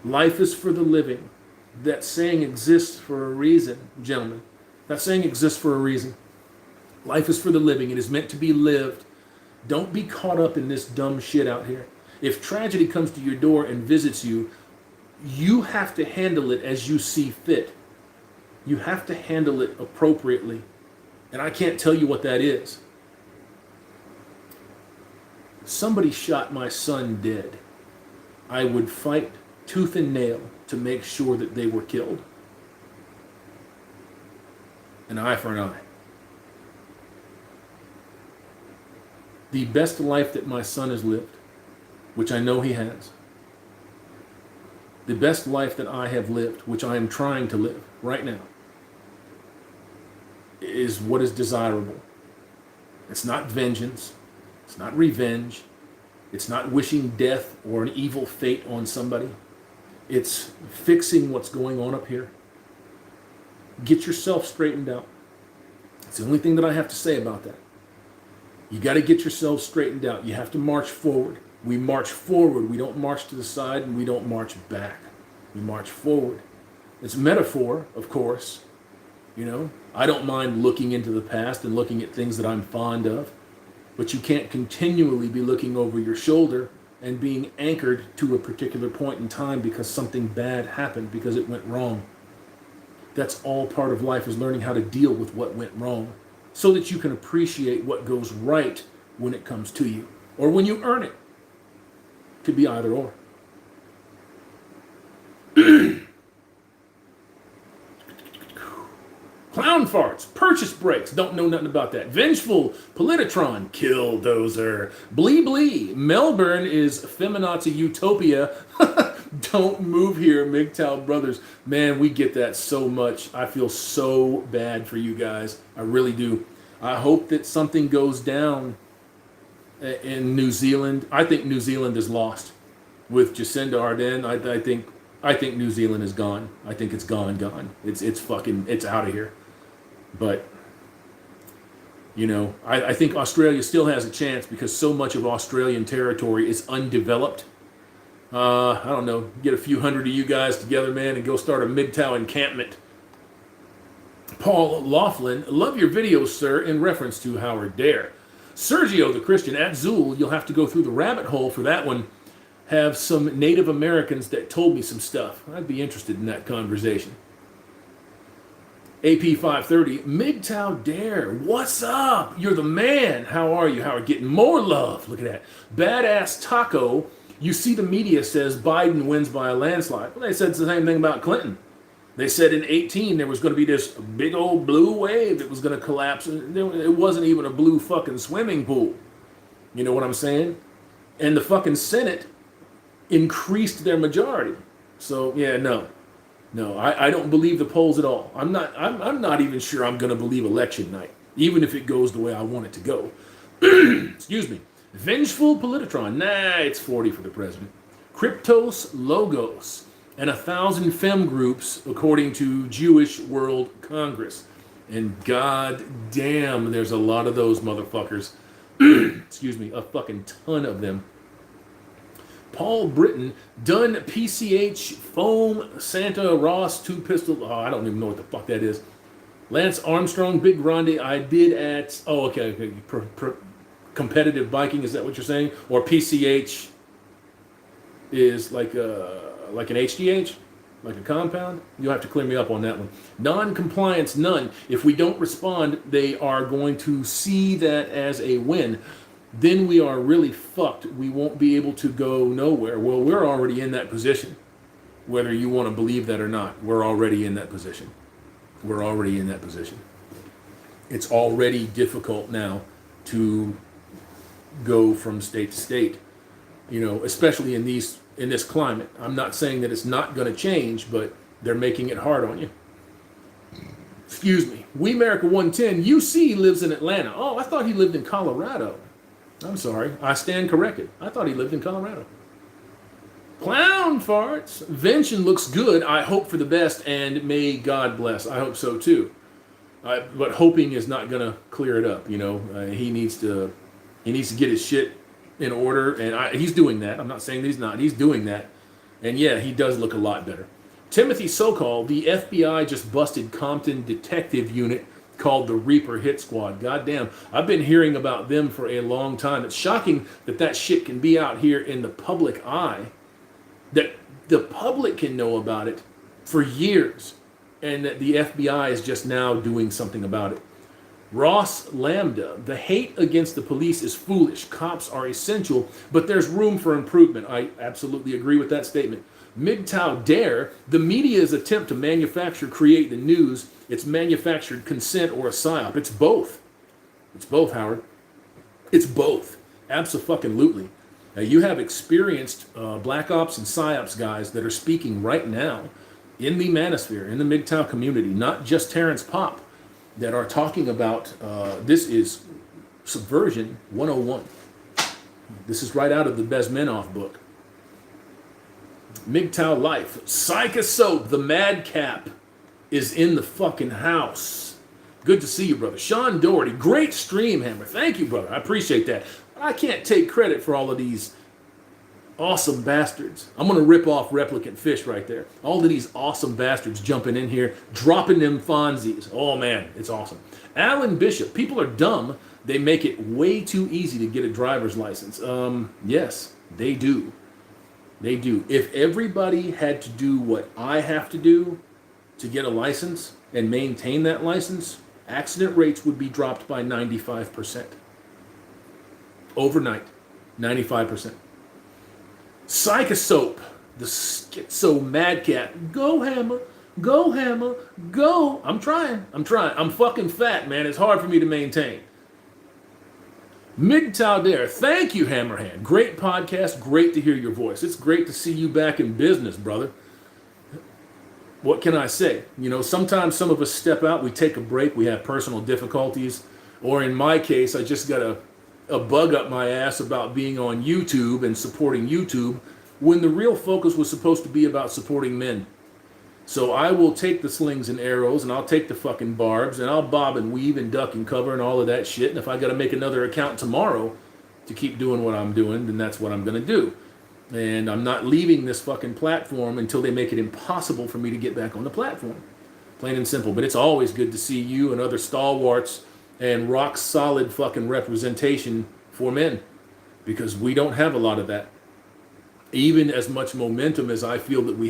Life is for the living. That saying exists for a reason, gentlemen. That saying exists for a reason. Life is for the living. It is meant to be lived. Don't be caught up in this dumb shit out here. If tragedy comes to your door and visits you, you have to handle it as you see fit. You have to handle it appropriately. And I can't tell you what that is. Somebody shot my son dead. I would fight tooth and nail to make sure that they were killed. An eye for an eye. The best life that my son has lived, which I know he has, the best life that I have lived, which I am trying to live right now, is what is desirable. It's not vengeance. It's not revenge. It's not wishing death or an evil fate on somebody. It's fixing what's going on up here. Get yourself straightened out. It's the only thing that I have to say about that. You got to get yourself straightened out. You have to march forward. We march forward. We don't march to the side, and we don't march back. We march forward. It's metaphor, of course. You know, I don't mind looking into the past and looking at things that I'm fond of, but you can't continually be looking over your shoulder and being anchored to a particular point in time because something bad happened, because it went wrong. That's all part of life, is learning how to deal with what went wrong so that you can appreciate what goes right when it comes to you, or when you earn it. Could be either or. Clown farts, purchase breaks, don't know nothing about that. Vengeful, Politotron, Killdozer, Blee Blee, Melbourne is feminazi utopia. Don't move here, MGTOW brothers. Man, we get that so much. I feel so bad for you guys. I really do. I hope that something goes down in New Zealand. I think New Zealand is lost with Jacinda Ardern. I think New Zealand is gone. I think it's gone. It's out of here. But, you know, I think Australia still has a chance because so much of Australian territory is undeveloped. I don't know, get a few hundred of you guys together, man, and go start a MGTOW encampment. Paul Laughlin, love your videos, sir, in reference to Howard Dare. Sergio the Christian, at Zool, you'll have to go through the rabbit hole for that one. Have some Native Americans that told me some stuff. I'd be interested in that conversation. AP 530, MGTOW Dare, what's up? You're the man. How are you? Howard, getting more love. Look at that. Badass Taco, you see the media says Biden wins by a landslide. Well, they said the same thing about Clinton. They said in 2018 there was going to be this big old blue wave that was going to collapse. It wasn't even a blue fucking swimming pool. You know what I'm saying? And the fucking Senate increased their majority. So yeah, no, I don't believe the polls at all. I'm not even sure I'm going to believe election night, even if it goes the way I want it to go. Excuse me. Vengeful Politotron. Nah, it's 40 for the president. Cryptos Logos and 1,000 fem groups according to Jewish World Congress. And god damn, there's a lot of those motherfuckers. Excuse me, a fucking ton of them. Paul Britton, done PCH, Foam, Santa, Ross, 2 Pistol. Oh, I don't even know what the fuck that is. Lance Armstrong, Big Grande, I did at, okay. Competitive biking, is that what you're saying? Or PCH is like an HGH? Like a compound? You'll have to clear me up on that one. Non-compliance, none. If we don't respond, they are going to see that as a win. Then we are really fucked. We won't be able to go nowhere. Well, we're already in that position. Whether you want to believe that or not, we're already in that position. We're already in that position. It's already difficult now to go from state to state, you know, especially in this climate. I'm not saying that it's not going to change, but they're making it hard on you. Excuse me. We America 110, UC lives in Atlanta. Oh, I thought he lived in Colorado. I'm sorry. I stand corrected. I thought he lived in Colorado. Clown farts. Vention looks good. I hope for the best, and may God bless. I hope so too. But hoping is not going to clear it up. You know, he needs to get his shit in order, and he's doing that. I'm not saying that he's not. He's doing that, and yeah, he does look a lot better. Timothy Sokol, the FBI just busted Compton detective unit called the Reaper Hit Squad. Goddamn, I've been hearing about them for a long time. It's shocking that shit can be out here in the public eye, that the public can know about it for years, and that the FBI is just now doing something about it. Ross Lambda, the hate against the police is foolish. Cops are essential, but there's room for improvement. I absolutely agree with that statement. MGTOW Dare, the media's attempt to create the news. It's manufactured consent or a psyop. It's both. It's both, Howard. It's both. Abso-fucking-lutely. Now, you have experienced black ops and psyops guys that are speaking right now in the manosphere, in the MGTOW community, not just Terrence Popp, that are talking about this is Subversion 101. This is right out of the Bezmenov book. MGTOW Life. Psycha Soap, the madcap, is in the fucking house. Good to see you, brother. Sean Doherty, great stream, Hammer. Thank you, brother. I appreciate that. I can't take credit for all of these awesome bastards. I'm going to rip off Replicant Fish right there. All of these awesome bastards jumping in here, dropping them Fonzies. Oh, man, it's awesome. Alan Bishop, people are dumb. They make it way too easy to get a driver's license. Yes, they do. They do. If everybody had to do what I have to do to get a license and maintain that license, accident rates would be dropped by 95%. Overnight, 95%. Psycha Soap, the schizo madcat. Go, Hammer. Go, Hammer. Go. I'm trying. I'm fucking fat, man. It's hard for me to maintain. MGTOW Dare. Thank you, Hammerhand. Great podcast. Great to hear your voice. It's great to see you back in business, brother. What can I say? You know, sometimes some of us step out, we take a break, we have personal difficulties, or in my case, I just got a bug up my ass about being on YouTube and supporting YouTube when the real focus was supposed to be about supporting men. So I will take the slings and arrows, and I'll take the fucking barbs, and I'll bob and weave and duck and cover and all of that shit. And if I got to make another account tomorrow to keep doing what I'm doing, then that's what I'm going to do. And I'm not leaving this fucking platform until they make it impossible for me to get back on the platform. Plain and simple. But it's always good to see you and other stalwarts and rock solid fucking representation for men, because we don't have a lot of that. Even as much momentum as I feel that we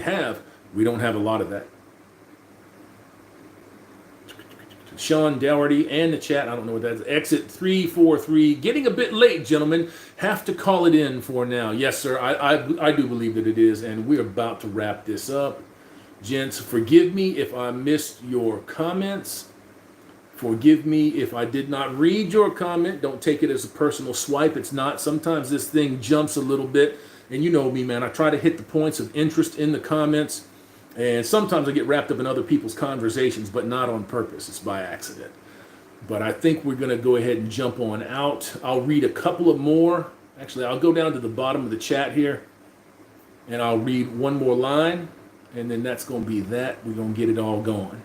don't have a lot of that. Sean Dougherty and the chat, I don't know what that is. Exit 343. Getting a bit late, gentlemen. Have to call it in for now. Yes, sir. I do believe that it is, and we're about to wrap this up. Gents, forgive me if I missed your comments. Forgive me if I did not read your comment. Don't take it as a personal swipe. It's not. Sometimes this thing jumps a little bit, and you know me, man. I try to hit the points of interest in the comments. And sometimes I get wrapped up in other people's conversations, but not on purpose. It's by accident. But I think we're going to go ahead and jump on out. I'll read a couple of more. Actually, I'll go down to the bottom of the chat here, and I'll read one more line, and then that's going to be that. We're going to get it all going.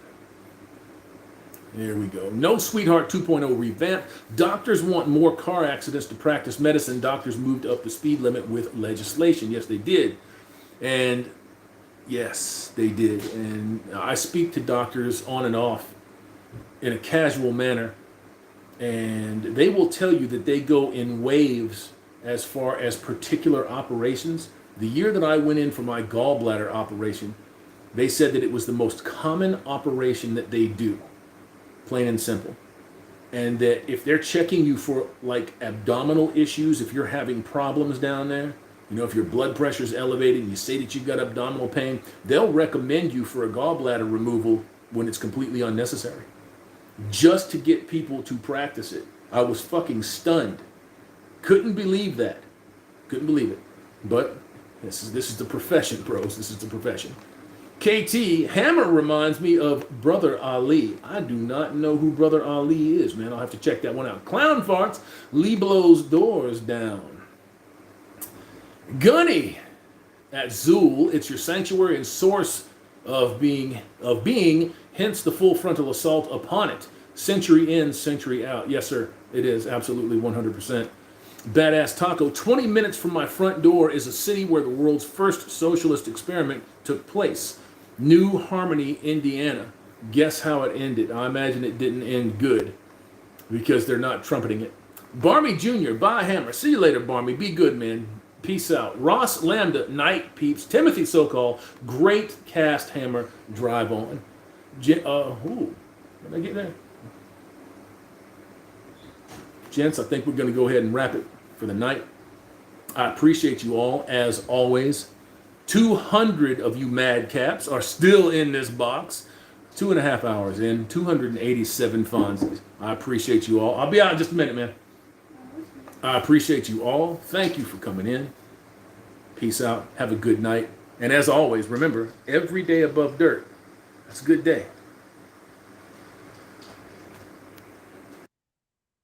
There we go. No Sweetheart 2.0 revamp. Doctors want more car accidents to practice medicine. Doctors moved up the speed limit with legislation. Yes, they did. And yes, they did. And I speak to doctors on and off in a casual manner, and they will tell you that they go in waves as far as particular operations. The year that I went in for my gallbladder operation, they said that it was the most common operation that they do, plain and simple. And that if they're checking you for like abdominal issues, if you're having problems down there, you know, if your blood pressure is elevated and you say that you've got abdominal pain, they'll recommend you for a gallbladder removal when it's completely unnecessary, just to get people to practice it. I was fucking stunned. Couldn't believe that. Couldn't believe it. But this is the profession, bros. This is the profession. KT, Hammer reminds me of Brother Ali. I do not know who Brother Ali is, man. I'll have to check that one out. Clown farts, Lee blows doors down. Gunny at Zool, it's your sanctuary and source of being, hence the full frontal assault upon it. Century in, century out. Yes, sir, it is absolutely 100%. Badass Taco, 20 minutes from my front door is a city where the world's first socialist experiment took place. New Harmony, Indiana. Guess how it ended? I imagine it didn't end good, because they're not trumpeting it. Barmy Jr., bye Hammer. See you later, Barmy. Be good, man. Peace out. Ross Lambda, night peeps. Timothy Sokol, great cast, Hammer. Drive on. What did I get there? Gents, I think we're going to go ahead and wrap it for the night. I appreciate you all, as always. 200 of you madcaps are still in this box. 2.5 hours in, 287 Fonzies. I appreciate you all. I'll be out in just a minute, man. I appreciate you all. Thank you for coming in. Peace out. Have a good night. And as always, remember, every day above dirt, that's a good day.